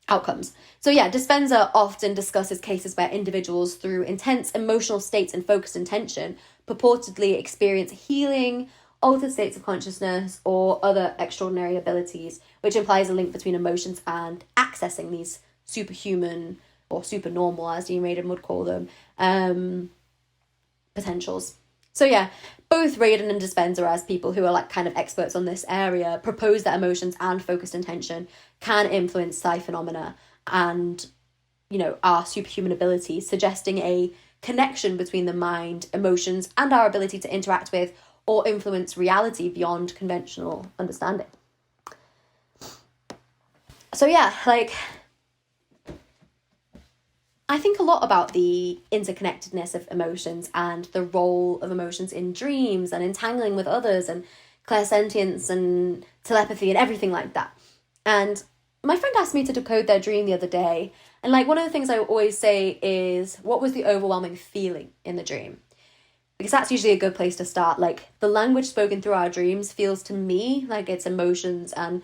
Speaker 3: Outcomes. So yeah, Dispenza often discusses cases where individuals, through intense emotional states and focused intention, purportedly experience healing, altered states of consciousness, or other extraordinary abilities, which implies a link between emotions and accessing these superhuman or supernormal, as Dean Radin would call them, potentials. So yeah, both Radin and Dispenza, as people who are like kind of experts on this area, propose that emotions and focused intention can influence psi phenomena, and, you know, our superhuman abilities, suggesting a connection between the mind, emotions, and our ability to interact with or influence reality beyond conventional understanding. So yeah, like, I think a lot about the interconnectedness of emotions and the role of emotions in dreams and entangling with others and clairsentience and telepathy and everything like that. And my friend asked me to decode their dream the other day. And like, one of the things I always say is, what was the overwhelming feeling in the dream? Because that's usually a good place to start. Like, the language spoken through our dreams feels to me like it's emotions, and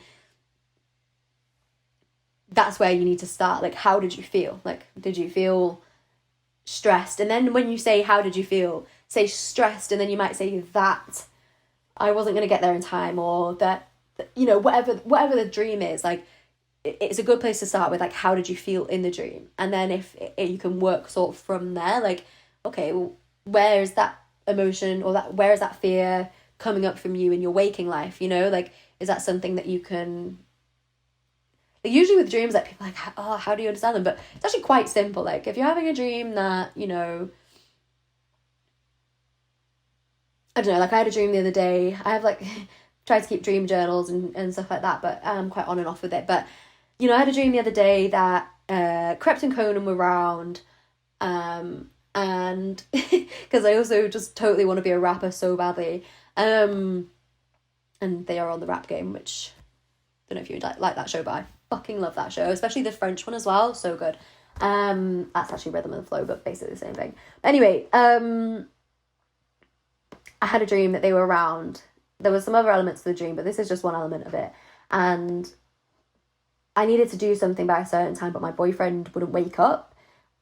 Speaker 3: that's where you need to start. Like, how did you feel? Like, did you feel stressed? And then when you say, how did you feel? Say stressed, and then you might say that I wasn't going to get there in time, or that, you know, whatever the dream is, like, it's a good place to start with, like, how did you feel in the dream? And then if you can work sort of from there, like, okay, well, where is that emotion, or that, where is that fear coming up from you in your waking life? You know, like, is that something that you can, like, usually with dreams, like, people are like, oh, how do you understand them? But it's actually quite simple. Like, if you're having a dream that, you know, I don't know, like, I had a dream the other day. I have, like, tried to keep dream journals and stuff like that, but I'm quite on and off with it. But, you know, I had a dream the other day that Crept and Conan were around, and because I also just totally want to be a rapper so badly, and they are on the rap game, which I don't know if you like that show, but I fucking love that show, especially the French one as well, so good. That's actually Rhythm and Flow, but basically the same thing. But anyway, I had a dream that they were around. There were some other elements to the dream, but this is just one element of it. And I needed to do something by a certain time, but my boyfriend wouldn't wake up.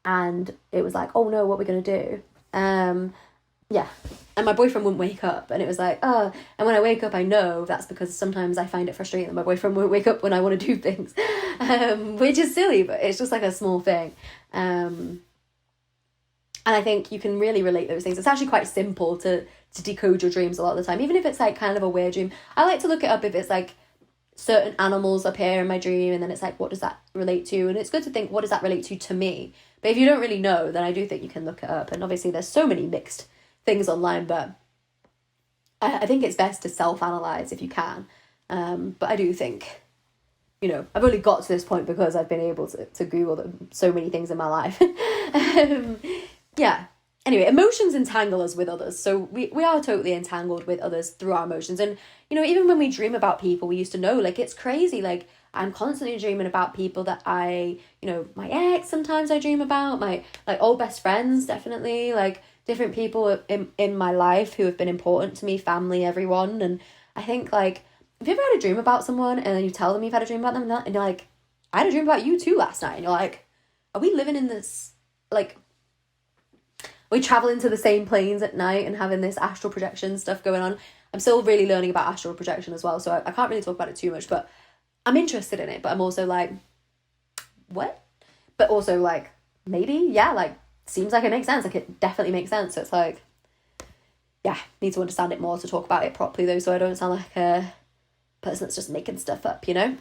Speaker 3: And it was like, oh no, what are we going to do? Yeah. And my boyfriend wouldn't wake up. And it was like, oh. And when I wake up, I know that's because sometimes I find it frustrating that my boyfriend won't wake up when I want to do things. Which is silly, but it's just like a small thing. And I think you can really relate those things. It's actually quite simple to decode your dreams a lot of the time, even if it's like kind of a weird dream. I like to look it up if it's like certain animals appear in my dream, and then it's like, what does that relate to? And it's good to think, what does that relate to me? But if you don't really know, then I do think you can look it up. And obviously there's so many mixed things online, but I think it's best to self-analyze if you can. But I do think, you know, I've only got to this point because I've been able to Google so many things in my life. Yeah. Anyway, emotions entangle us with others. So we are totally entangled with others through our emotions. And, you know, even when we dream about people we used to know, like, it's crazy. Like, I'm constantly dreaming about people that I, you know, my ex, sometimes I dream about, my, like, old best friends, definitely, like, different people in my life who have been important to me, family, everyone. And I think, like, have you ever had a dream about someone and then you tell them you've had a dream about them and you're like, I had a dream about you too last night. And you're like, are we living in this, like, we traveling to the same planes at night and having this astral projection stuff going on? I'm still really learning about astral projection as well, so I can't really talk about it too much, but I'm interested in it. But I'm also like, what? But also like, maybe, yeah, like, seems like it makes sense. Like, it definitely makes sense. So it's like, yeah, need to understand it more to talk about it properly though, so I don't sound like a person that's just making stuff up, you know?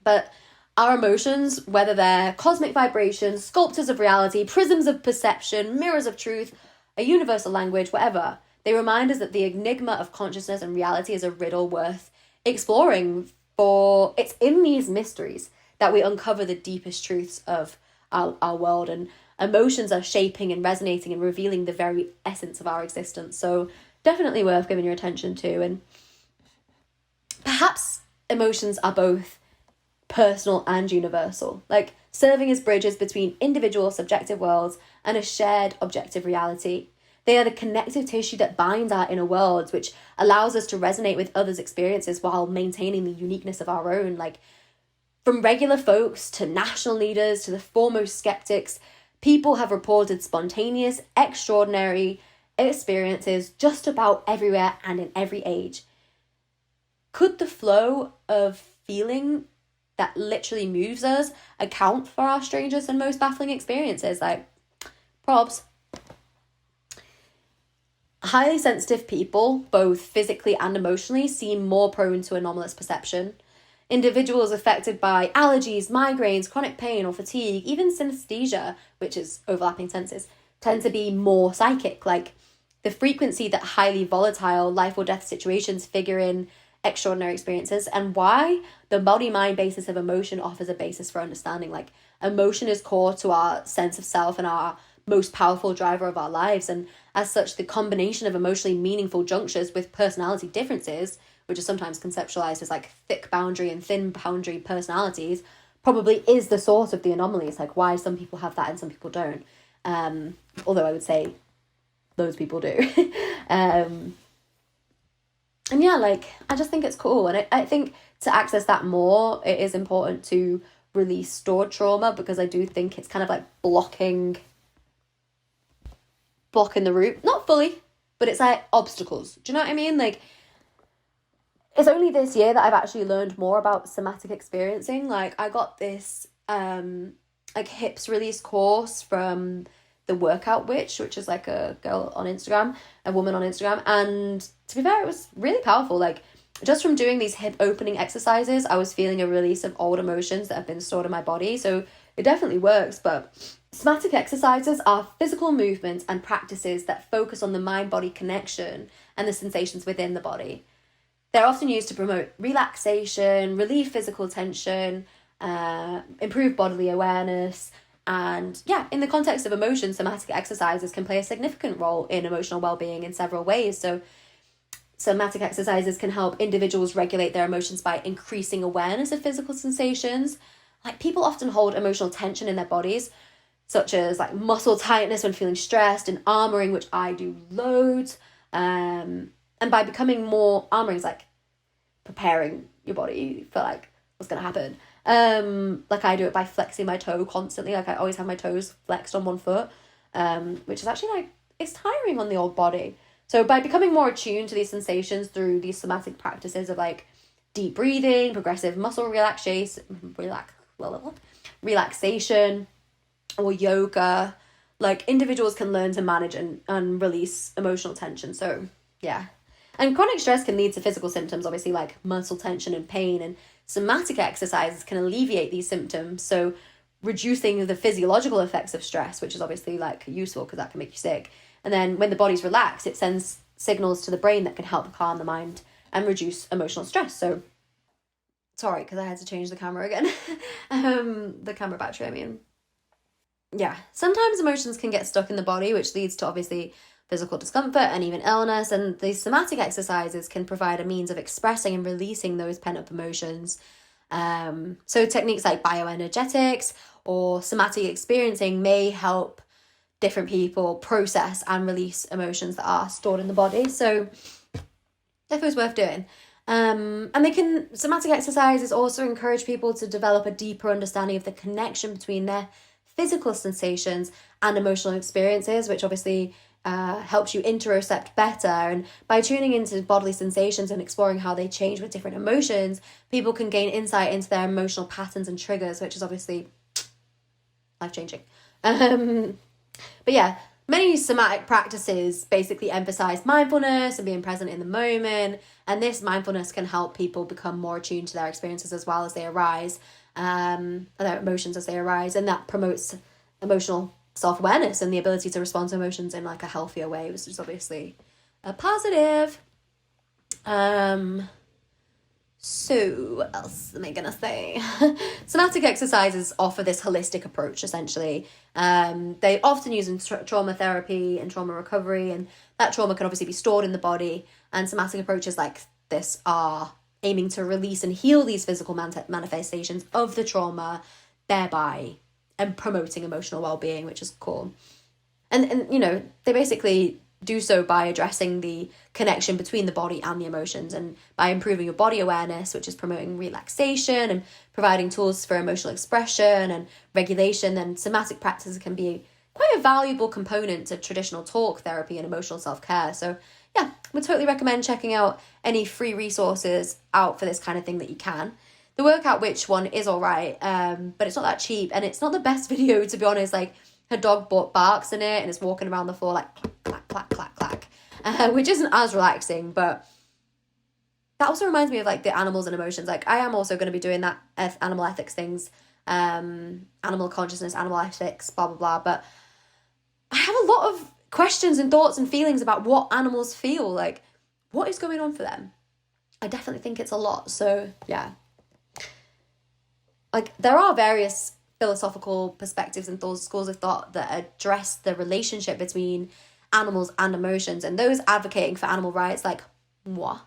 Speaker 3: But our emotions, whether they're cosmic vibrations, sculptors of reality, prisms of perception, mirrors of truth, a universal language, whatever, they remind us that the enigma of consciousness and reality is a riddle worth exploring, for it's in these mysteries that we uncover the deepest truths of our world, and emotions are shaping and resonating and revealing the very essence of our existence. So definitely worth giving your attention to. And perhaps emotions are both personal and universal, like serving as bridges between individual subjective worlds and a shared objective reality. They are the connective tissue that binds our inner worlds, which allows us to resonate with others' experiences while maintaining the uniqueness of our own. Like, from regular folks to national leaders to the foremost skeptics, people have reported spontaneous, extraordinary experiences just about everywhere and in every age. Could the flow of feeling that literally moves us account for our strangest and most baffling experiences? Like, probs. Highly sensitive people, both physically and emotionally, seem more prone to anomalous perception. Individuals affected by allergies, migraines, chronic pain or fatigue, even synesthesia, which is overlapping senses, tend to be more psychic. Like the frequency that highly volatile life or death situations figure in extraordinary experiences, and why the body-mind basis of emotion offers a basis for understanding. Like emotion is core to our sense of self and our most powerful driver of our lives, and as such the combination of emotionally meaningful junctures with personality differences, which is sometimes conceptualized as like thick boundary and thin boundary personalities, probably is the source of the anomalies, like why some people have that and some people don't. Although I would say those people do. And yeah, like I just think it's cool, and I think to access that more, it is important to release stored trauma, because I do think it's kind of like blocking the route, not fully, but it's like obstacles. Do you know what I mean? Like it's only this year that I've actually learned more about somatic experiencing. Like I got this like hips release course from the Workout Witch, which is like a girl on Instagram, a woman on Instagram, and to be fair, it was really powerful. Like just from doing these hip opening exercises, I was feeling a release of old emotions that have been stored in my body. So it definitely works. But somatic exercises are physical movements and practices that focus on the mind-body connection and the sensations within the body. They're often used to promote relaxation, relieve physical tension, improve bodily awareness. And yeah, in the context of emotion, somatic exercises can play a significant role in emotional well-being in several ways. So somatic exercises can help individuals regulate their emotions by increasing awareness of physical sensations. Like people often hold emotional tension in their bodies, such as like muscle tightness when feeling stressed, and armoring, which I do loads. And by becoming more, armoring is like preparing your body for like what's going to happen. Like I do it by flexing my toe constantly. Like I always have my toes flexed on one foot, which is actually like, it's tiring on the old body. So by becoming more attuned to these sensations through these somatic practices of like deep breathing, progressive muscle relaxation, or yoga, like individuals can learn to manage and release emotional tension. So yeah. And chronic stress can lead to physical symptoms, obviously, like muscle tension and pain, and somatic exercises can alleviate these symptoms. So reducing the physiological effects of stress, which is obviously like useful because that can make you sick. And then when the body's relaxed, it sends signals to the brain that can help calm the mind and reduce emotional stress. So sorry, because I had to change the camera again. The camera battery, I mean. Yeah, sometimes emotions can get stuck in the body, which leads to obviously physical discomfort and even illness, and these somatic exercises can provide a means of expressing and releasing those pent-up emotions. So techniques like bioenergetics or somatic experiencing may help different people process and release emotions that are stored in the body. So definitely was worth doing. And somatic exercises also encourage people to develop a deeper understanding of the connection between their physical sensations and emotional experiences, which obviously helps you interocept better. And by tuning into bodily sensations and exploring how they change with different emotions, people can gain insight into their emotional patterns and triggers, which is obviously life-changing. But yeah, many somatic practices basically emphasize mindfulness and being present in the moment, and this mindfulness can help people become more attuned to their experiences as well as they arise, their emotions as they arise, and that promotes emotional self-awareness and the ability to respond to emotions in like a healthier way, which is obviously a positive. So what else am I gonna say? Somatic exercises offer this holistic approach, essentially. They often use in trauma therapy and trauma recovery, and that trauma can obviously be stored in the body, and somatic approaches like this are aiming to release and heal these physical manifestations of the trauma, thereby and promoting emotional well-being, which is cool. And you know, they basically do so by addressing the connection between the body and the emotions, and by improving your body awareness, which is promoting relaxation and providing tools for emotional expression and regulation. Then somatic practices can be quite a valuable component to traditional talk therapy and emotional self-care. So yeah, would totally recommend checking out any free resources out for this kind of thing that you can. The Workout Witch one is all right, but it's not that cheap, and it's not the best video, to be honest. Like, her dog barks in it, and it's walking around the floor like clack, clack, clack, clack, clack, which isn't as relaxing, but that also reminds me of like the animals and emotions. Like I am also going to be doing that animal ethics things, animal consciousness, animal ethics, blah, blah, blah. But I have a lot of questions and thoughts and feelings about what animals feel. Like, what is going on for them? I definitely think it's a lot. So yeah, like there are various philosophical perspectives and schools of thought that address the relationship between animals and emotions, and those advocating for animal rights, like moi,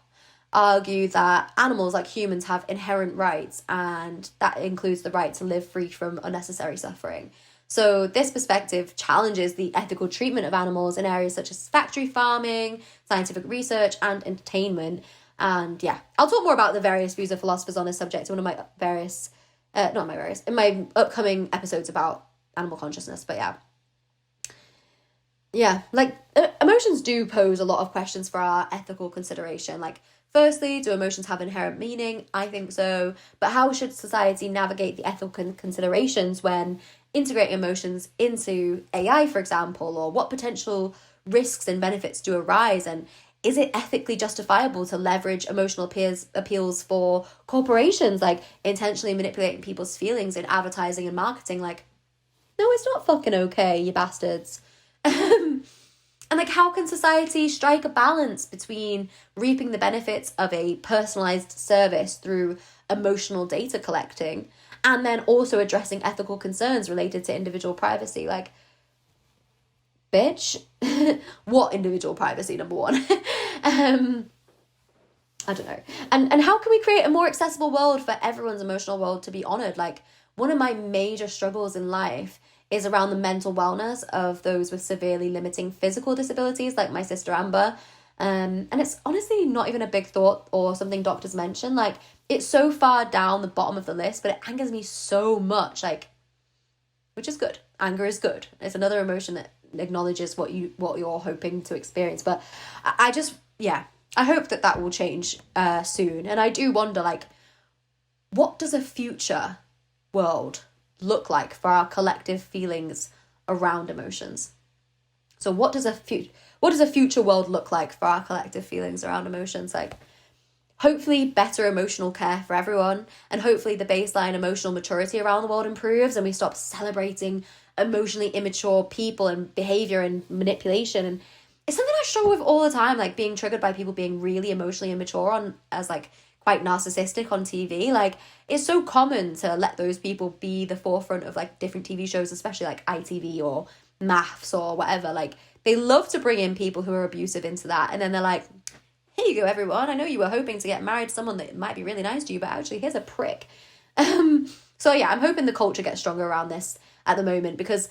Speaker 3: argue that animals, like humans, have inherent rights, and that includes the right to live free from unnecessary suffering. So this perspective challenges the ethical treatment of animals in areas such as factory farming, scientific research, and entertainment. And yeah, I'll talk more about the various views of philosophers on this subject in one of my in my upcoming episodes about animal consciousness. But yeah, like emotions do pose a lot of questions for our ethical consideration. Like, firstly, do emotions have inherent meaning? I think so. But how should society navigate the ethical considerations when integrating emotions into AI, for example? Or what potential risks and benefits do arise? And is it ethically justifiable to leverage emotional appeals for corporations, like intentionally manipulating people's feelings in advertising and marketing? Like, no, it's not fucking okay, you bastards. And like, how can society strike a balance between reaping the benefits of a personalized service through emotional data collecting and then also addressing ethical concerns related to individual privacy? Like, bitch, what individual privacy, number one? I don't know. And how can we create a more accessible world for everyone's emotional world to be honoured? Like, one of my major struggles in life is around the mental wellness of those with severely limiting physical disabilities, like my sister Amber. And it's honestly not even a big thought or something doctors mention. Like, it's so far down the bottom of the list, but it angers me so much, like, which is good. Anger is good. It's another emotion that acknowledges what you're hoping to experience. But I just, yeah, I hope that will change soon. And I do wonder, like, what does a future world look like for our collective feelings around emotions? So what does a future world look like for our collective feelings around emotions? Like, hopefully better emotional care for everyone, and hopefully the baseline emotional maturity around the world improves and we stop celebrating emotionally immature people and behavior and manipulation. And it's something I struggle with all the time, like being triggered by people being really emotionally immature as like quite narcissistic on TV. Like, it's so common to let those people be the forefront of like different TV shows, especially like ITV or Maths or whatever. Like, they love to bring in people who are abusive into that, and then they're like, here you go, everyone, I know you were hoping to get married to someone that might be really nice to you, but actually here's a prick. So yeah, I'm hoping the culture gets stronger around this at the moment, because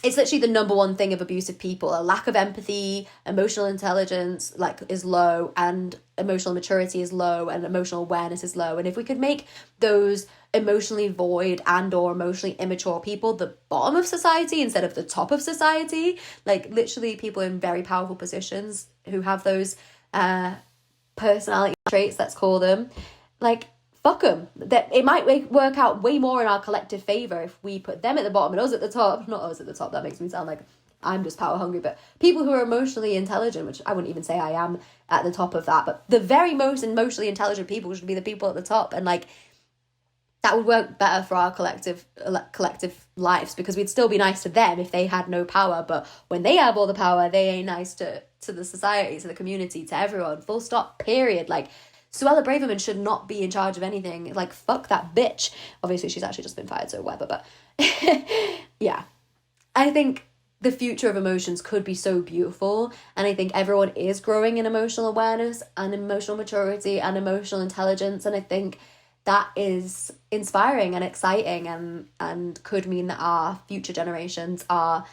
Speaker 3: it's literally the number one thing of abusive people. A lack of empathy, emotional intelligence like is low, and emotional maturity is low, and emotional awareness is low. And if we could make those emotionally void and or emotionally immature people the bottom of society instead of the top of society, like literally people in very powerful positions who have those personality traits, let's call them, like, fuck them. That it might work out way more in our collective favor if we put them at the bottom and us at the top. Not us at the top, that makes me sound like I'm just power hungry, but people who are emotionally intelligent, which I wouldn't even say I am at the top of that, but the very most emotionally intelligent people should be the people at the top. And like, that would work better for our collective lives, because we'd still be nice to them if they had no power. But when they have all the power, they ain't nice to the society, to the community, to everyone. Full stop, period. Like, Suella Braverman should not be in charge of anything. Like, fuck that bitch. Obviously, she's actually just been fired, so whatever. But yeah, I think the future of emotions could be so beautiful. And I think everyone is growing in emotional awareness and emotional maturity and emotional intelligence. And I think that is inspiring and exciting, and could mean that our future generations are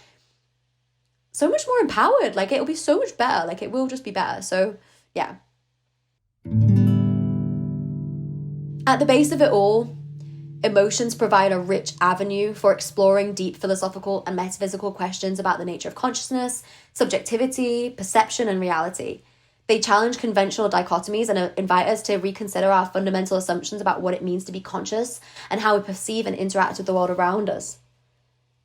Speaker 3: so much more empowered. Like, it'll be so much better. Like, it will just be better. So yeah. At the base of it all, emotions provide a rich avenue for exploring deep philosophical and metaphysical questions about the nature of consciousness, subjectivity, perception, and reality. They challenge conventional dichotomies and invite us to reconsider our fundamental assumptions about what it means to be conscious and how we perceive and interact with the world around us.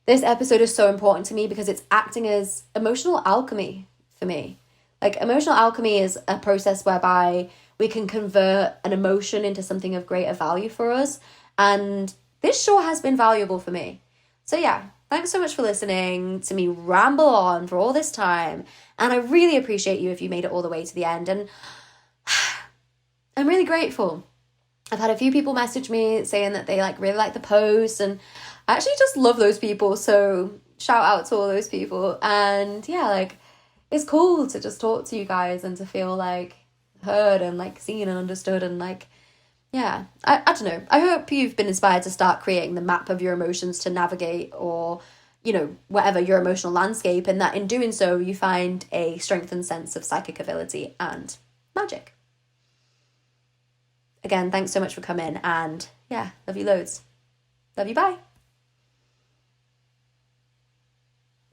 Speaker 3: This episode is so important to me because it's acting as emotional alchemy for me. Like, emotional alchemy is a process whereby we can convert an emotion into something of greater value for us. And this sure has been valuable for me. So yeah, thanks so much for listening to me ramble on for all this time. And I really appreciate you if you made it all the way to the end. And I'm really grateful. I've had a few people message me saying that they really like the post, and I actually just love those people. So shout out to all those people. And yeah, it's cool to just talk to you guys and to feel heard and seen and understood, and yeah, I don't know. I hope you've been inspired to start creating the map of your emotions to navigate, or whatever your emotional landscape, and that in doing so you find a strengthened sense of psychic ability and magic. Again, thanks so much for coming, and yeah, love you loads. Love you, bye.